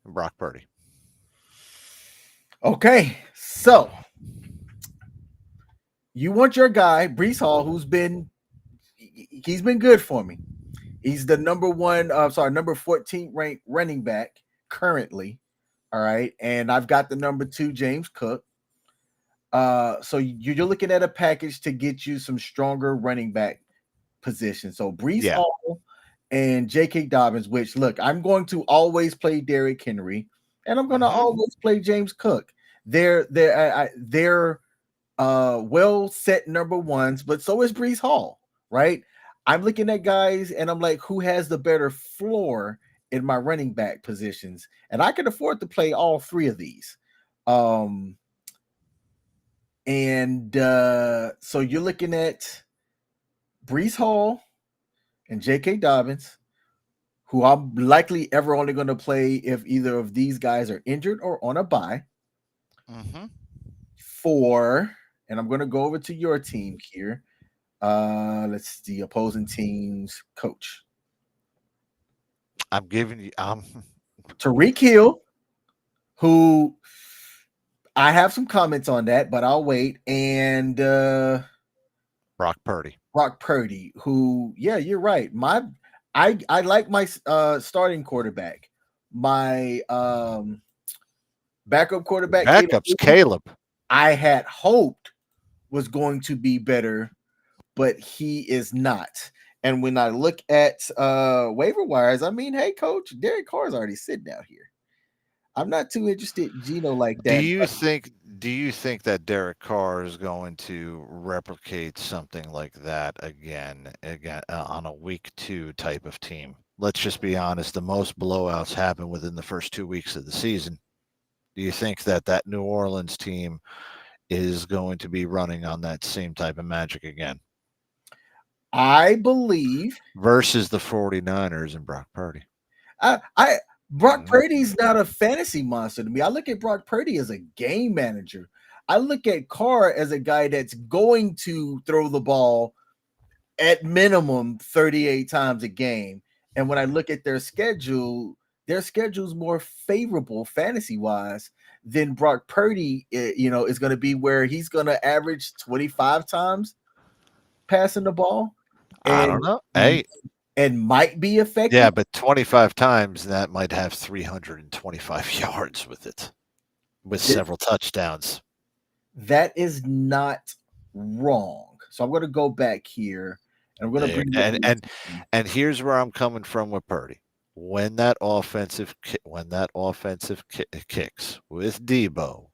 and Brock Purdy. Okay, so you want your guy, Breece Hall, he's been good for me. He's the number 14 ranked running back currently. All right. And I've got the number 2, James Cook. So you're looking at a package to get you some stronger running back position. So Breece Hall and J.K. Dobbins, which, look, I'm going to always play Derrick Henry, and I'm going to always play James Cook. They're well set number 1s, but so is Breece Hall, right? I'm looking at guys and I'm like, who has the better floor in my running back positions? And I can afford to play all 3 of these. So you're looking at Breece Hall and J.K. Dobbins, who I'm likely ever only going to play if either of these guys are injured or on a bye. for, and I'm going to go over to your team here. Let's see, opposing team's coach. I'm giving you Tyreek Hill, who I have some comments on that, but I'll wait. And Brock Purdy. Brock Purdy, who, yeah, you're right. I like my starting quarterback. My backup quarterback, Backup's Caleb. I had hoped was going to be better, but he is not. And when I look at waiver wires, I mean, hey, coach, Derek Carr's already sitting out here. I'm not too interested in Geno like that. Do you think that Derek Carr is going to replicate something like that again on a week 2 type of team? Let's just be honest. The most blowouts happen within the first 2 weeks of the season. Do you think that New Orleans team is going to be running on that same type of magic again? I believe versus the 49ers and Brock Purdy. Brock Purdy's not a fantasy monster to me. I look at Brock Purdy as a game manager. I look at Carr as a guy that's going to throw the ball at minimum 38 times a game. And when I look at their schedule's more favorable fantasy-wise than Brock Purdy, is going to be where he's going to average 25 times passing the ball. I don't know. Hey. And might be effective. Yeah, but 25 times that might have 325 yards with it, with several touchdowns. That is not wrong. So I'm going to go back here, and I'm going to bring and here's where I'm coming from with Purdy. When that offensive kicks with Debo,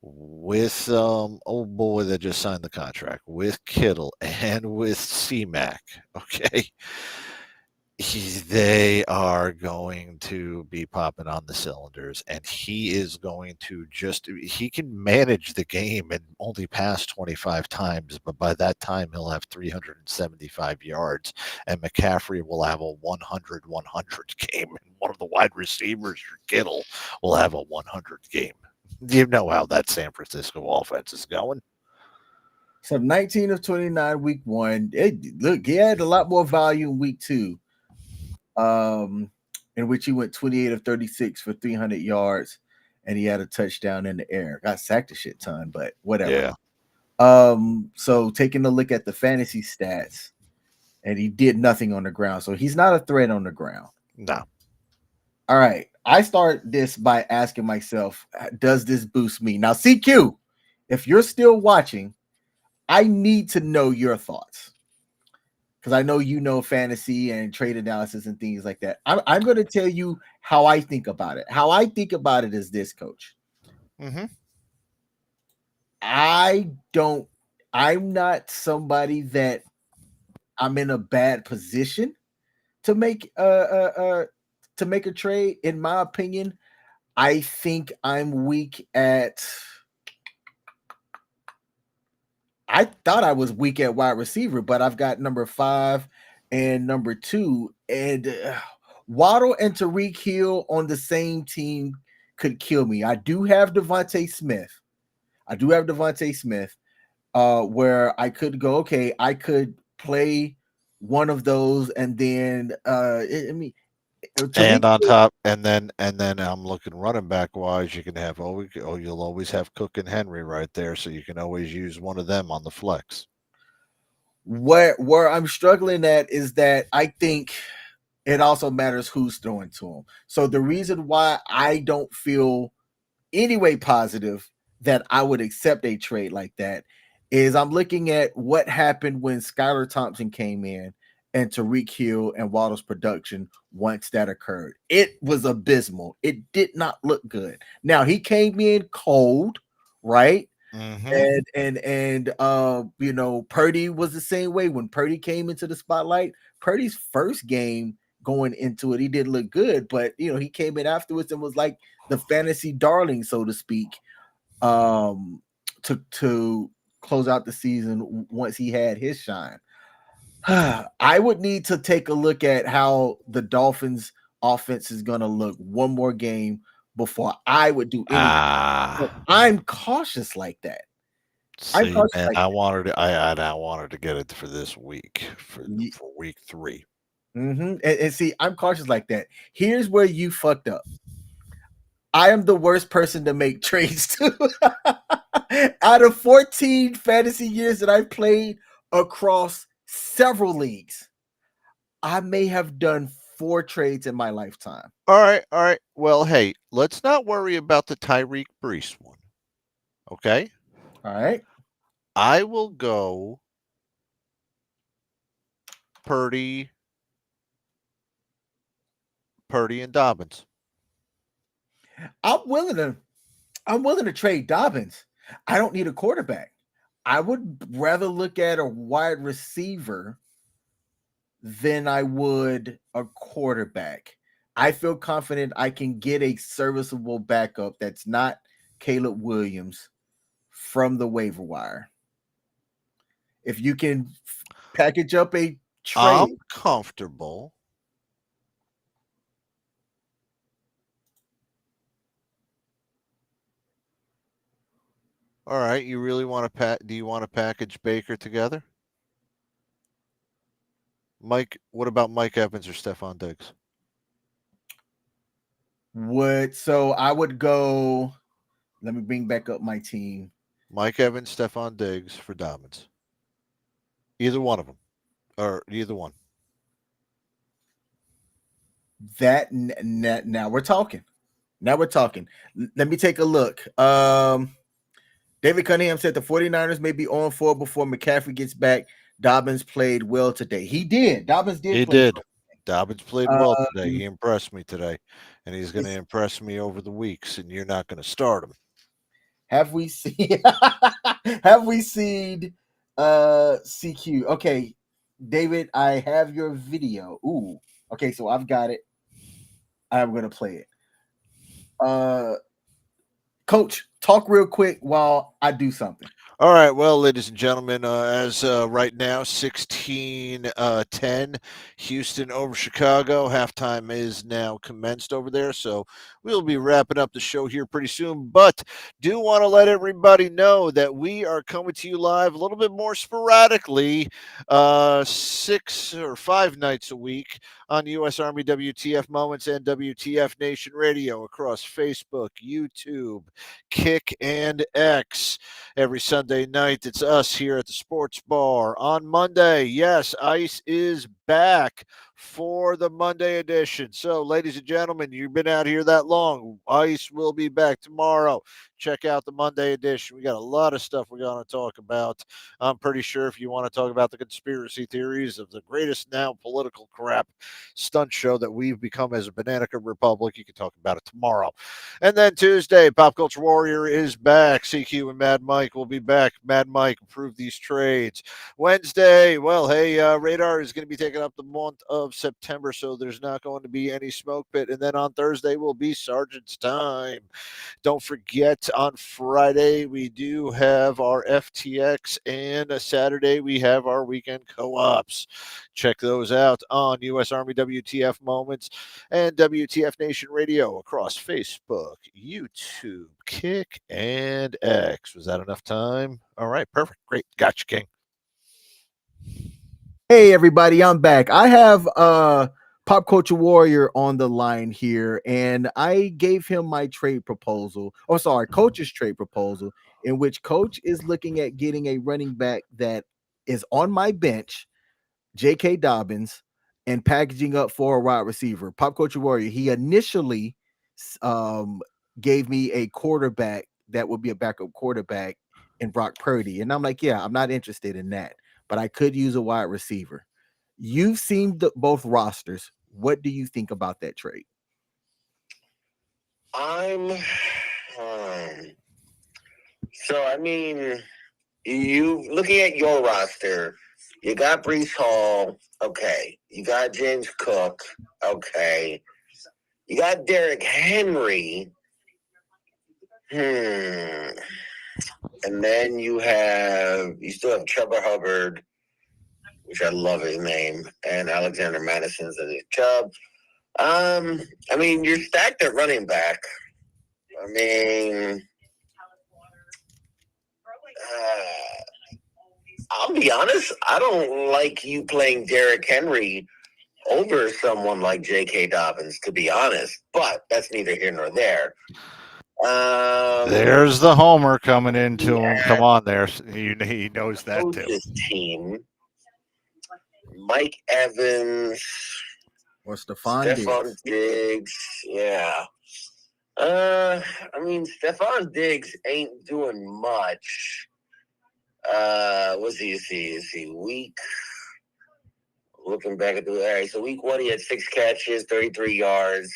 with old boy that just signed the contract, with Kittle and with C-Mac, okay. They are going to be popping on the cylinders, and he is going to he can manage the game and only pass 25 times, but by that time he'll have 375 yards, and McCaffrey will have a 100 game, and one of the wide receivers, Kittle, will have a 100 game. You know how that San Francisco offense is going. So 19 of 29 week 1. He had a lot more value in week 2. In which he went 28 of 36 for 300 yards, and he had a touchdown in the air. Got sacked a shit ton, but whatever. Yeah. So taking a look at the fantasy stats, and he did nothing on the ground, so he's not a threat on the ground. No. All right. I start this by asking myself, does this boost me? Now, CQ, if you're still watching, I need to know your thoughts. Because I know you know fantasy and trade analysis and things like that. I'm going to tell you how I think about it. How I think about it is this, Coach. Mm-hmm. I'm not somebody that I'm in a bad position to make a trade. In my opinion, I think I'm weak at. I thought I was weak at wide receiver, but I've got number 5 and number 2, and Waddle and Tyreek Hill on the same team could kill me. I do have Devontae Smith. Where I could go, okay, I could play one of those, and then and on top, and then I'm looking running back wise. You can have you'll always have Cook and Henry right there, so you can always use one of them on the flex. Where I'm struggling at is that I think it also matters who's throwing to him. So the reason why I don't feel anyway positive that I would accept a trade like that is I'm looking at what happened when Skylar Thompson came in and Tyreek Hill and Waddle's production once that occurred. It was abysmal. It did not look good. Now he came in cold, right? Mm-hmm. And Purdy was the same way. When Purdy came into the spotlight, Purdy's first game going into it, he didn't look good, but he came in afterwards and was like the fantasy darling, so to speak, to close out the season once he had his shine. I would need to take a look at how the Dolphins offense is going to look one more game before I would do anything. I'm cautious like that. I'm See, cautious man, like I that. wanted to, I wanted to get it for this week for Ye- week 3. And see, I'm cautious like that. Here's where you fucked up. I am the worst person to make trades to. Out of 14 fantasy years that I've played across several leagues, I may have done 4 trades in my lifetime. All right, all right. Well, hey, let's not worry about the Tyreek Brees one. Okay, All right. I will go Purdy, and Dobbins. I'm willing to trade Dobbins. I don't need a quarterback. I would rather look at a wide receiver than I would a quarterback. I feel confident I can get a serviceable backup that's not Caleb Williams from the waiver wire. If you can package up a trade, I'm comfortable. All right, you really want to do you want to package Baker together? Mike, what about Mike Evans or Stephon Diggs? I would go. Let me bring back up my team. Mike Evans, Stephon Diggs for Dobbins. Either one of them, or either one. Now we're talking. Now we're talking. Let me take a look. David Cunningham said the 49ers may be on 4 before McCaffrey gets back. Dobbins played well today. He did. Dobbins did He play did. well. Dobbins played well today. Um, He impressed me today, and he's going to impress me over the weeks. And you're not going to start him. have we seen CQ? Okay, David, I have your video. Ooh, okay, so I've got it. I'm gonna play it. Coach, talk real quick while I do something. All right, well, ladies and gentlemen, as right now, 16-10, Houston over Chicago. Halftime is now commenced over there, so we'll be wrapping up the show here pretty soon. But do want to let everybody know that we are coming to you live a little bit more sporadically, 6 or 5 nights a week on U.S. Army WTF Moments and WTF Nation Radio across Facebook, YouTube, Kick, and X. Every Sunday night, it's us here at the Sports Bar. On Monday, yes, Ice is back for the Monday edition. So, ladies and gentlemen, you've been out here that long. Ice will be back tomorrow. Check out the Monday edition. We got a lot of stuff we're going to talk about. I'm pretty sure if you want to talk about the conspiracy theories of the greatest now political crap stunt show that we've become as a Banana Republic, you can talk about it tomorrow. And then Tuesday, Pop Culture Warrior is back. CQ and Mad Mike will be back. Mad Mike approve these trades. Wednesday, well, hey, Radar is going to be taking up the month of September, so there's not going to be any smoke pit. And then on Thursday will be Sergeant's Time. Don't forget, on Friday, we do have our FTX, and Saturday, we have our weekend co-ops. Check those out on U.S. Army WTF Moments and WTF Nation Radio across Facebook, YouTube, Kick, and X. Was that enough time? All right, perfect. Great. Gotcha, King. Hey everybody, I'm back. I have Pop Culture Warrior on the line here, and I gave him my trade proposal. Oh, sorry, Coach's trade proposal, in which Coach is looking at getting a running back that is on my bench, J.K. Dobbins, and packaging up for a wide receiver. Pop Culture Warrior, he initially gave me a quarterback that would be a backup quarterback in Brock Purdy, and I'm like, yeah, I'm not interested in that, but I could use a wide receiver. You've seen both rosters. What do you think about that trade? So I mean, you looking at your roster, you got Brees Hall, okay. You got James Cook, okay. You got Derrick Henry, and then you still have Trevor Hubbard, which I love his name, and Alexander Madison's and his Chubb. I mean, you're stacked at running back. I mean, I'll be honest. I don't like you playing Derrick Henry over someone like J.K. Dobbins, to be honest. But that's neither here nor there. There's the homer coming into him. Come on, there. He knows that too. Coach's team. Mike Evans. Or Stephon Diggs. Yeah. I mean, Stephon Diggs ain't doing much. What's he? Is he weak? Looking back at the all right, so week 1 he had 6 catches, 33 yards,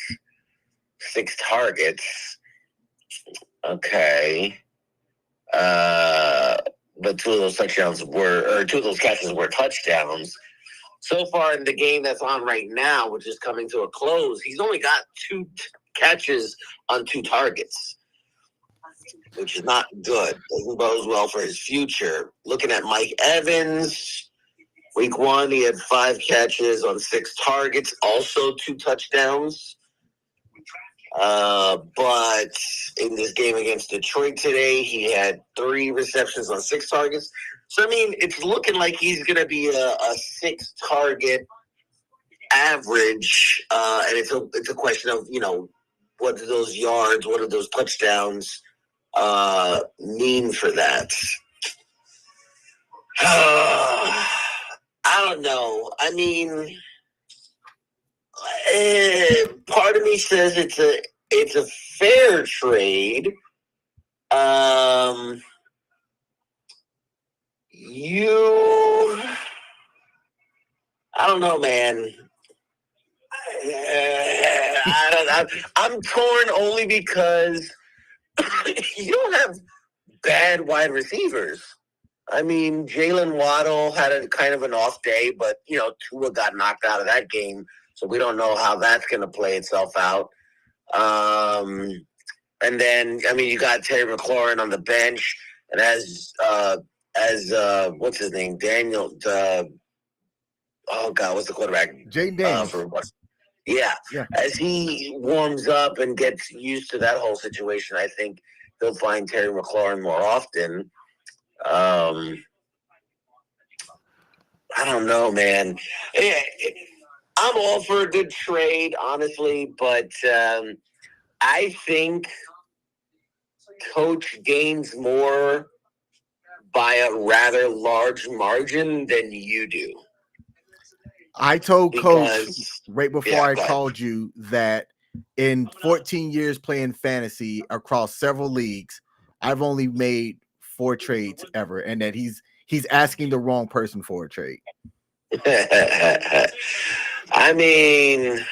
6 targets. Okay. But 2 of those catches were touchdowns. So far in the game that's on right now, which is coming to a close, he's only got 2 catches on 2 targets, which is not good. Doesn't bode well for his future. Looking at Mike Evans, week 1 he had 5 catches on 6 targets, also 2 touchdowns. But in this game against Detroit today, he had 3 receptions on 6 targets. So, I mean, it's looking like he's going to be a 6-target average. And it's a question of, what do those yards, what do those touchdowns mean for that? I don't know. I mean, part of me says it's a fair trade. I don't know, man. I'm torn only because you don't have bad wide receivers. I mean, Jalen Waddle had a kind of an off day, but Tua got knocked out of that game, so we don't know how that's going to play itself out. And then, I mean, you got Terry McLaurin on the bench, and as what's his name, Daniel? What's the quarterback? Jaden Daniels. Yeah, as he warms up and gets used to that whole situation, I think he'll find Terry McLaurin more often. I don't know, man. I'm all for a good trade, honestly, but I think Coach gains more by a rather large margin than you do. I told Coach right before I called you that in 14 years playing fantasy across several leagues, I've only made 4 trades ever, and that he's asking the wrong person for a trade. I mean,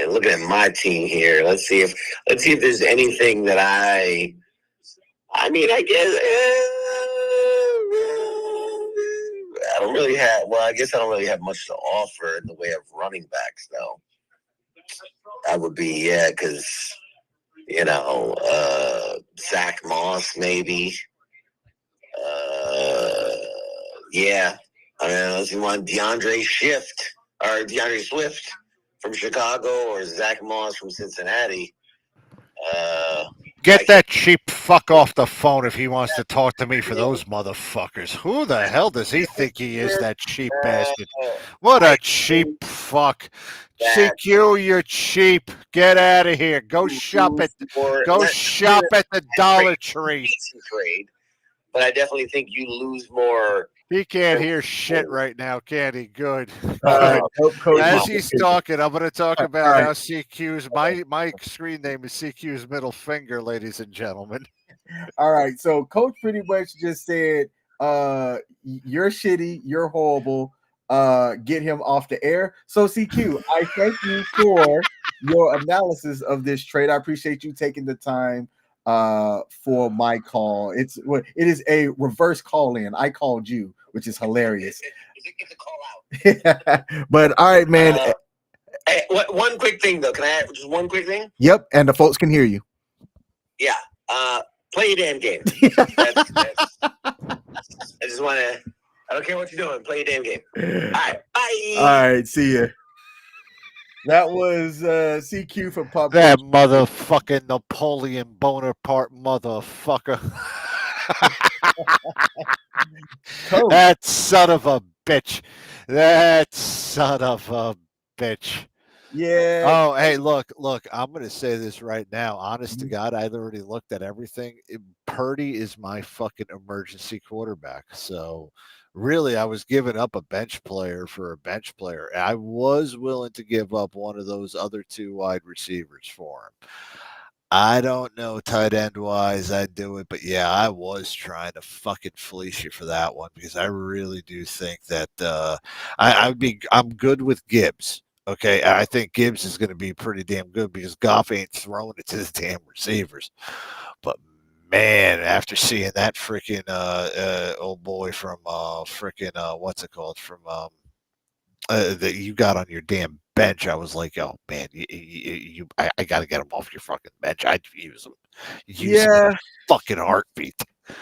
looking at my team here, let's see if there's anything that I guess I don't really have. Well, I guess I don't really have much to offer in the way of running backs, though. That would be because Zach Moss maybe. Yeah. I mean, unless you want DeAndre Swift from Chicago or Zach Moss from Cincinnati. Get that cheap fuck off the phone if he wants to talk to me for those motherfuckers. Who the hell does he think he is, that cheap bastard? What a cheap fuck. CQ, you're cheap. Get out of here. Go shop at the Dollar Tree. But I definitely think you lose more. He can't hear shit right now, can he? Good. As he's talking, I'm going to talk about how CQ's, my screen name is CQ's middle finger, ladies and gentlemen. All right. So Coach pretty much just said, you're shitty, you're horrible. Get him off the air. So CQ, I thank you for your analysis of this trade. I appreciate you taking the time for my call. It is a reverse call in. I called you, which is hilarious. It's a call out. But all right, man. Hey, one quick thing though. Can I add just one quick thing? Yep, and the folks can hear you. Yeah. Play your damn game. That's, I just want to. I don't care what you're doing. Play your damn game. All right. Bye. All right. See ya. That was CQ for Pop. That motherfucking Napoleon Bonaparte motherfucker. Coach. That son of a bitch. That son of a bitch. Yeah. Oh, hey, look, I'm going to say this right now. Honest to God, I already looked at everything. Purdy is my fucking emergency quarterback. So, really, I was giving up a bench player for a bench player. I was willing to give up one of those other two wide receivers for him. I don't know tight end wise, I'd do it, but yeah, I was trying to fucking fleece you for that one because I really do think that I'm good with Gibbs. Okay, I think Gibbs is going to be pretty damn good because Goff ain't throwing it to the damn receivers. But man, after seeing that freaking old boy from freaking what's it called from that you got on your damn bench, I was like, oh man, I got to get him off your fucking bench. I'd use him in Yeah. a fucking heartbeat.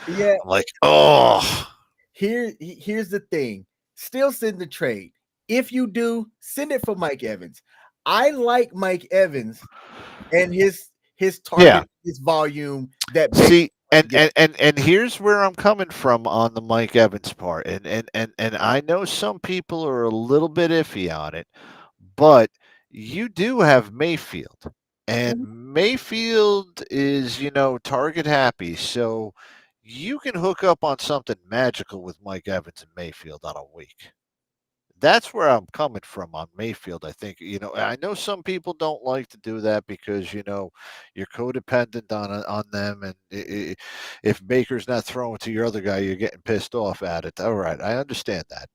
Yeah. I'm like, oh. Here's the thing. Still send the trade. If you do, send it for Mike Evans. I like Mike Evans and his target, his volume. That See, and here's where I'm coming from on the Mike Evans part, and I know some people are a little bit iffy on it, but you do have Mayfield, and Mayfield is target happy, so you can hook up on something magical with Mike Evans and Mayfield on a week. That's where I'm coming from on Mayfield. I think, I know some people don't like to do that because, you're codependent on them. And if Baker's not throwing to your other guy, you're getting pissed off at it. All right. I understand that.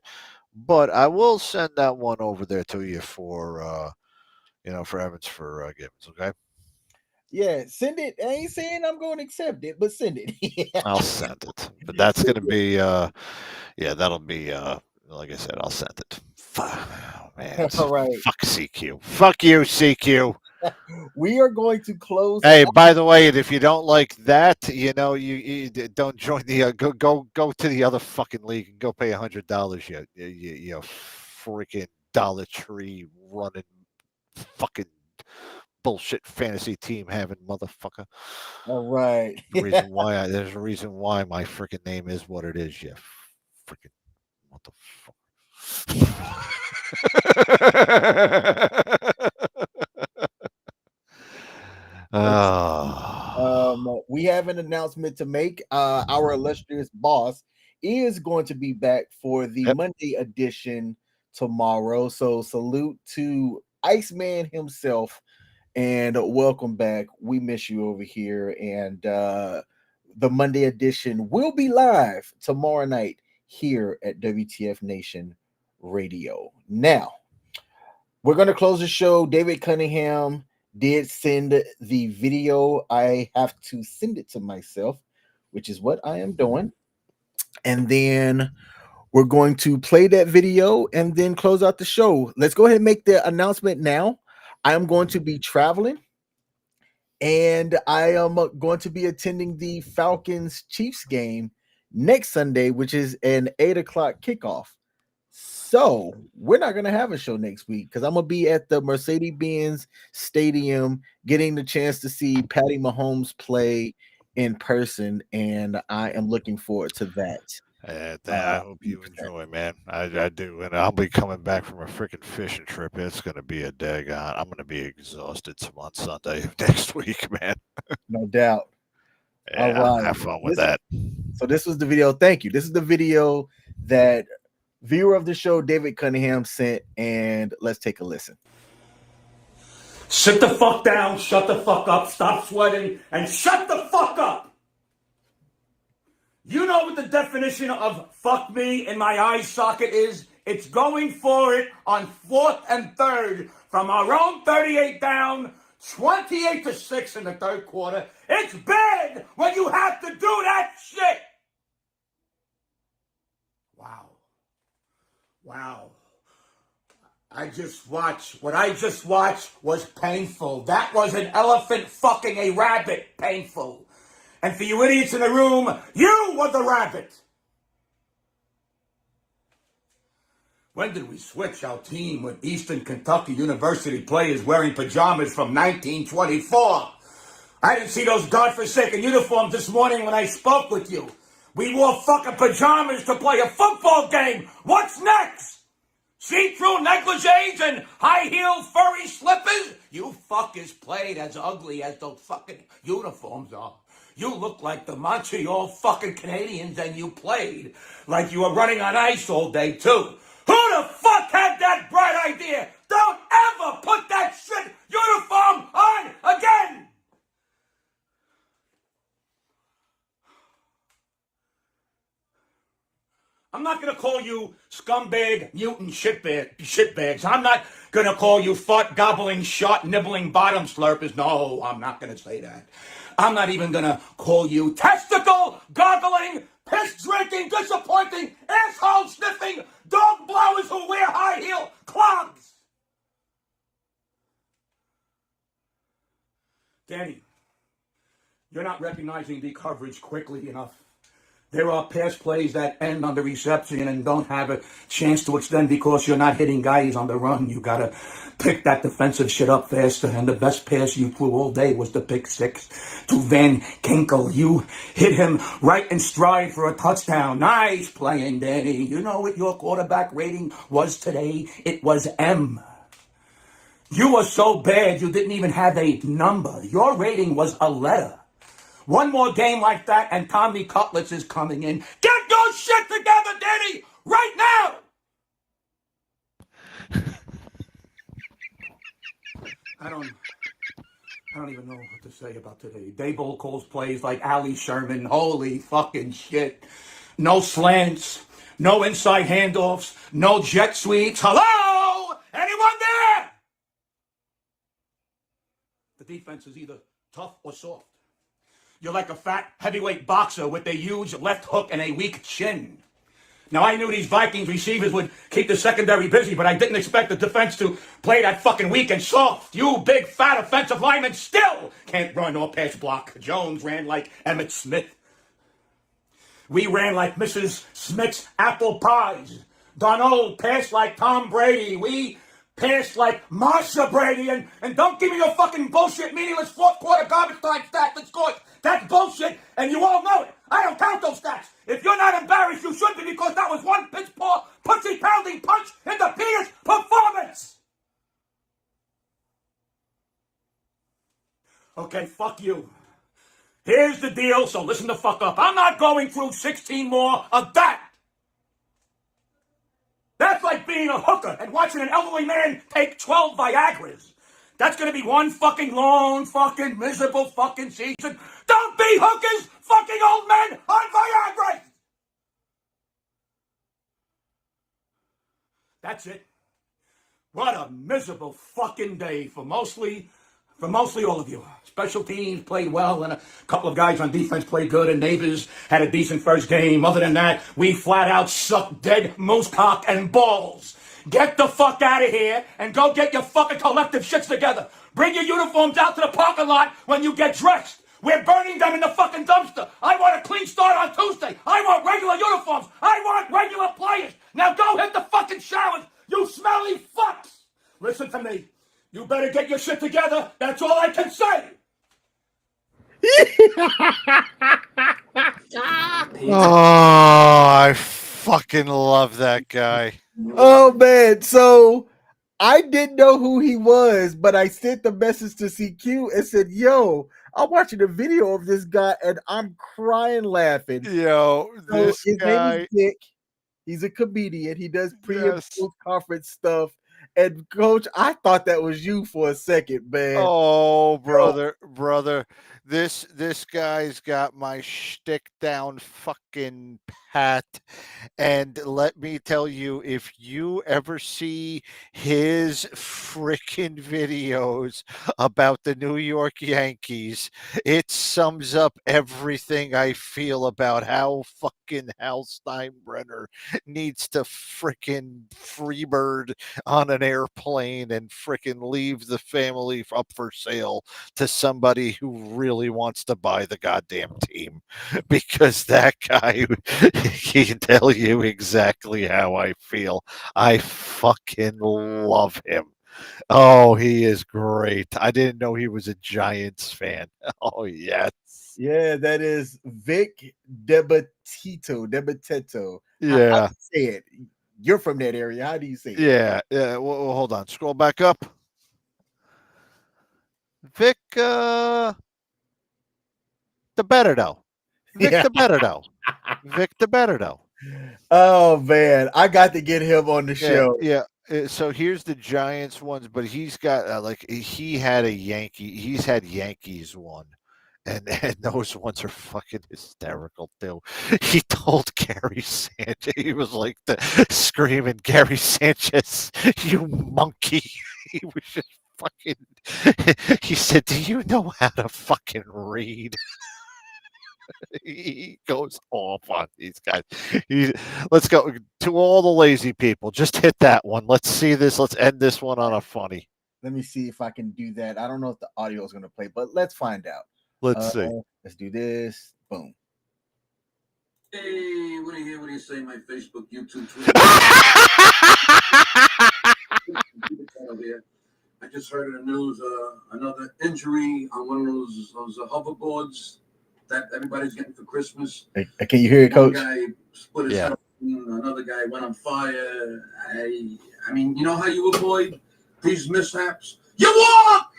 But I will send that one over there to you for Evans for Gibbons. Okay. Yeah, send it. I ain't saying I'm going to accept it, but send it. I'll send it. But that's going to be, that'll be, like I said, I'll send it. Oh, man. All right. Fuck CQ. Fuck you, CQ. We are going to close. Hey, by the way, if you don't like that, you don't join the go to the other fucking league and go pay $100. You freaking Dollar Tree running fucking bullshit fantasy team having motherfucker. All right. There's a reason why my freaking name is what it is. You freaking motherfucker. We have an announcement to make. Our illustrious boss is going to be back for the Monday edition tomorrow. So salute to Iceman himself and welcome back. We miss you over here. And the Monday edition will be live tomorrow night here at WTF Nation Radio. Now, we're going to close the show. David Cunningham did send the video. I have to send it to myself, which is what I am doing. And then we're going to play that video and then close out the show. Let's go ahead and make the announcement now. I am going to be traveling and I am going to be attending the Falcons Chiefs game next Sunday, which is an 8:00 kickoff. So we're not going to have a show next week because I'm going to be at the Mercedes-Benz Stadium getting the chance to see Patty Mahomes play in person. And I am looking forward to that. I hope you enjoy, man. I do. And I'll be coming back from a freaking fishing trip. It's going to be a daggone. I'm going to be exhausted on Sunday next week, man. No doubt. Yeah, all right. Have fun with that. So this was the video. Thank you. This is the video that viewer of the show, David Cunningham, sent, and let's take a listen. Sit the fuck down, shut the fuck up, stop sweating, and shut the fuck up! You know what the definition of fuck me in my eye socket is? It's going for it on 4th and 3rd from our own 38 down, 28-6 in the third quarter. It's bad when you have to do that shit! Wow. What I just watched was painful. That was an elephant fucking a rabbit. Painful. And for you idiots in the room, you were the rabbit. When did we switch our team with Eastern Kentucky University players wearing pajamas from 1924? I didn't see those godforsaken uniforms this morning when I spoke with you. We wore fucking pajamas to play a football game. What's next? See-through negligees and high-heel furry slippers? You fuckers played as ugly as those fucking uniforms are. You look like the Montreal fucking Canadians, and you played like you were running on ice all day, too. Who the fuck had that bright idea? Don't ever put that shit uniform on again! I'm not gonna call you scumbag, mutant shitbags. I'm not gonna call you fart gobbling, shot nibbling bottom slurpers. No, I'm not gonna say that. I'm not even gonna call you testicle goggling, piss drinking, disappointing, asshole sniffing, dog blowers who wear high heel clogs. Danny, you're not recognizing the coverage quickly enough. There are pass plays that end on the reception and don't have a chance to extend because you're not hitting guys on the run. You gotta pick that defensive shit up faster. And the best pass you threw all day was the pick six to Van Kinkel. You hit him right in stride for a touchdown. Nice playing, Danny. You know what your quarterback rating was today? It was M. You were so bad you didn't even have a number. Your rating was a letter. One more game like that and Tommy Cutlets is coming in. Get your shit together, Danny, right now! I don't even know what to say about today. Daboll calls plays like Ali Sherman. Holy fucking shit. No slants, no inside handoffs, no jet sweeps. Hello? Anyone there? The defense is either tough or soft. You're like a fat heavyweight boxer with a huge left hook and a weak chin. Now, I knew these Vikings receivers would keep the secondary busy, but I didn't expect the defense to play that fucking weak and soft. You big fat offensive linemen still can't run or pass block. Jones ran like Emmitt Smith. We ran like Mrs. Smith's apple pies. Darnold passed like Tom Brady. We passed like Marsha Brady. And don't give me your fucking bullshit, meaningless fourth quarter garbage time stats that scored. That's bullshit, and you all know it. I don't count those stats. If you're not embarrassed, you should be, because that was one piss-poor, pussy-pounding punch in the penis performance. Okay, fuck you. Here's the deal, so listen the fuck up. I'm not going through 16 more of that. That's like being a hooker and watching an elderly man take 12 Viagras. That's gonna be one fucking long, fucking miserable fucking season. Don't be hookers, fucking old men on Viagra! That's it. What a miserable fucking day for mostly all of you. Special teams played well, and a couple of guys on defense played good, and Neighbors had a decent first game. Other than that, we flat out sucked dead moose cock and balls. Get the fuck out of here and go get your fucking collective shits together. Bring your uniforms out to the parking lot when you get dressed. We're burning them in the fucking dumpster. I want a clean start on Tuesday. I want regular uniforms. I want regular players. Now go hit the fucking showers, you smelly fucks. Listen to me. You better get your shit together. That's all I can say. Oh, I fucking love that guy. Oh man, so I didn't know who he was, but I sent the message to CQ and said, "Yo, I'm watching a video of this guy and I'm crying laughing." Yo, this his guy. name is Dick. He's a comedian. He does pre and post conference stuff. And Coach, I thought that was you for a second, man. Oh, brother. This guy's got my shtick down fucking pat. And let me tell you, if you ever see his freaking videos about the New York Yankees, it sums up everything I feel about how fucking Hal Steinbrenner needs to freaking freebird on an airplane and freaking leave the family up for sale to somebody who really wants to buy the goddamn team, because that guy, he can tell you exactly how I feel. I fucking love him. Oh, he is great. I didn't know he was a Giants fan. Oh, yes. Yeah, that is Vic Debateto. How Yeah. do you say it? You're from that area. How do you say it? Yeah. Yeah. Well, hold on. Scroll back up. Vic the better though. Vic Yeah. the better though. Vic the better though. Oh man, I got to get him on the Yeah, show. yeah. So here's the Giants ones, but he's got he had a Yankee. He's had Yankees one, and those ones are fucking hysterical too. He told Gary Sanchez, he was like screaming, "Gary Sanchez, you monkey!" He was just fucking. He said, "Do you know how to fucking read?" He goes off on these guys. Let's go to all the lazy people. Just hit that one. Let's see this. Let's end this one on a funny. Let me see if I can do that. I don't know if the audio is going to play, but let's find out. Let's see. Let's do this. Boom. Hey, what do you say? My Facebook, YouTube, Twitter. Here. I just heard in the news another injury on one of those hoverboards that everybody's getting for Christmas. Can you hear it, Coach? One guy split his head, another guy went on fire. I mean, you know how you avoid these mishaps? You walk,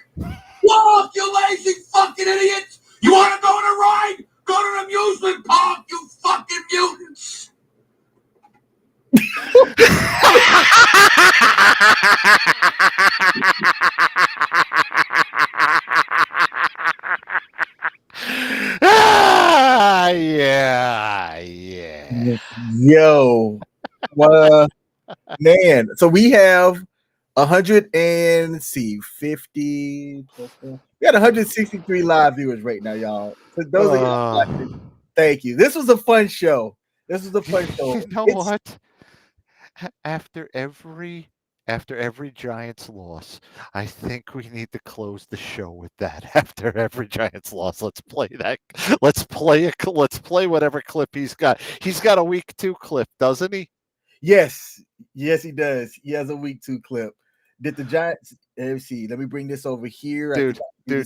you lazy fucking idiots. You want to go on a ride? Go to an amusement park, you fucking mutants. Yeah. Yo, man. So we have 100 and let's see, 50. We got 163 live viewers right now, y'all. For those of y'all watching, thank you. This was a fun show. You know what? After every Giants loss, I think we need to close the show with that. After every Giants loss, let's play that. Let's play whatever clip he's got. He's got a week 2 clip, doesn't he? Yes, he does. He has a week 2 clip. Did the Giants? Let's see. Let me bring this over here, dude. You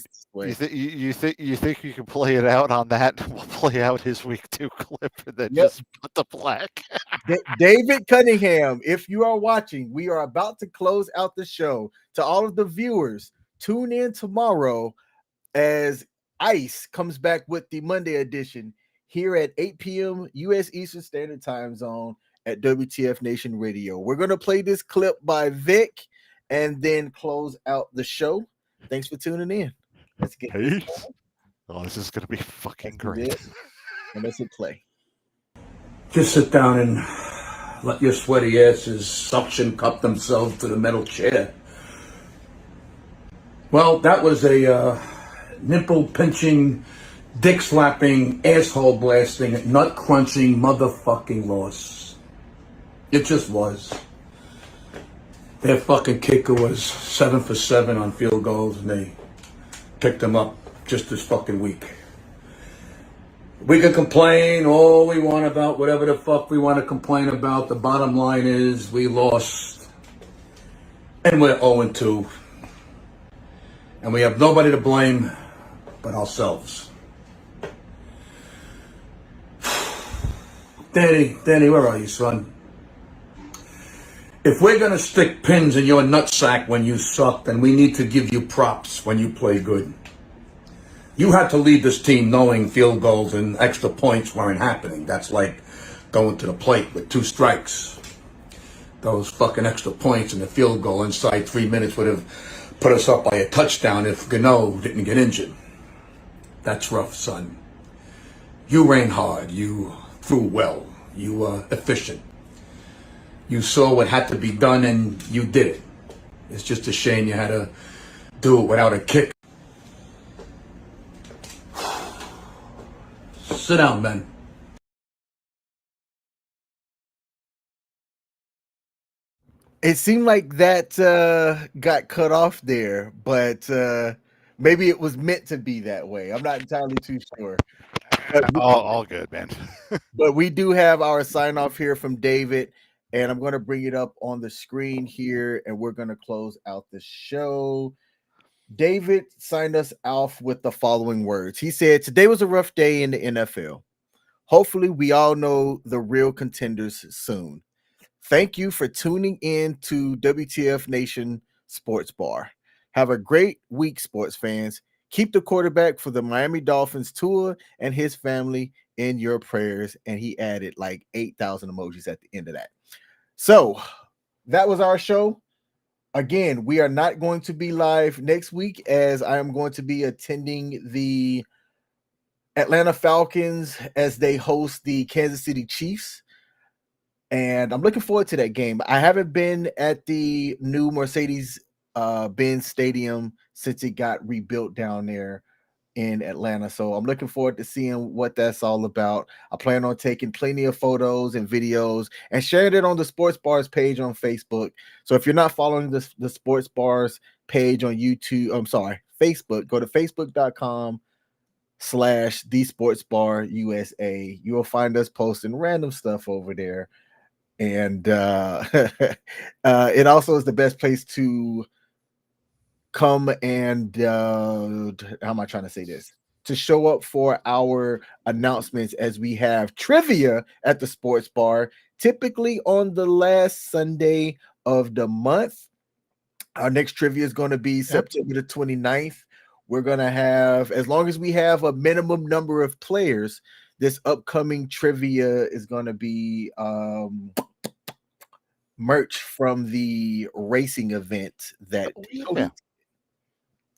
think you can play it out on that? We'll play out his week 2 clip and then just put the black. David Cunningham, if you are watching, we are about to close out the show. To all of the viewers, tune in tomorrow as ICE comes back with the Monday edition here at 8 p.m. U.S. Eastern Standard Time Zone at WTF Nation Radio. We're going to play this clip by Vic and then close out the show. Thanks for tuning in. Let's get this. Oh, this is going to be fucking great. And let's hit play. Just sit down and let your sweaty asses suction cup themselves to the metal chair. Well, that was a nipple pinching, dick slapping, asshole blasting, nut crunching motherfucking loss. It just was. Their fucking kicker was 7 for 7 on field goals, and they picked them up just this fucking week. We can complain all we want about whatever the fuck we want to complain about. The bottom line is we lost, and we're 0-2. And we have nobody to blame but ourselves. Danny, where are you, son? If we're going to stick pins in your nutsack when you suck, then we need to give you props when you play good. You had to lead this team knowing field goals and extra points weren't happening. That's like going to the plate with 2 strikes. Those fucking extra points and the field goal inside 3 minutes would have put us up by a touchdown if Gano didn't get injured. That's rough, son. You ran hard. You threw well. You were efficient. You saw what had to be done and you did it. It's just a shame you had to do it without a kick. Sit down, man. It seemed like that got cut off there, but maybe it was meant to be that way. I'm not entirely too sure. All good, man. But we do have our sign off here from David, and I'm going to bring it up on the screen here, and we're going to close out the show. David signed us off with the following words. He said, "Today was a rough day in the NFL. Hopefully, we all know the real contenders soon. Thank you for tuning in to WTF Nation Sports Bar. Have a great week, sports fans. Keep the quarterback for the Miami Dolphins Tua and his family in your prayers." And he added like 8,000 emojis at the end of that. So that was our show. Again, we are not going to be live next week as I am going to be attending the Atlanta Falcons as they host the Kansas City Chiefs. And I'm looking forward to that game. I haven't been at the new Mercedes-Benz Stadium since it got rebuilt down there in Atlanta. So I'm looking forward to seeing what that's all about. I plan on taking plenty of photos and videos and sharing it on the Sports Bars page on Facebook. So if you're not following the Sports Bars page on Facebook, go to facebook.com/The Sports Bar USA. You will find us posting random stuff over there. And it also is the best place to come and how am I trying to say this? To show up for our announcements as we have trivia at the Sports Bar, typically on the last Sunday of the month. Our next trivia is going to be September the 29th. We're going to have, as long as we have a minimum number of players, this upcoming trivia is going to be merch from the racing event that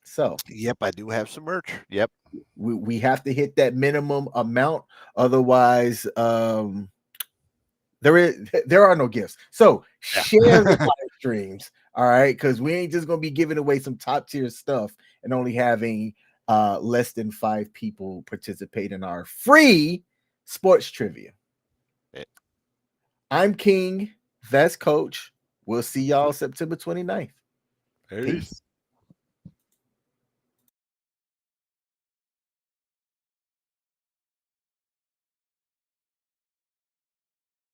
So, yep, I do have some merch. Yep. We have to hit that minimum amount. Otherwise, there are no gifts. So share the live streams. All right. Because we ain't just going to be giving away some top tier stuff and only having less than 5 people participate in our free sports trivia. I'm King. That's Coach. We'll see y'all September 29th. Peace.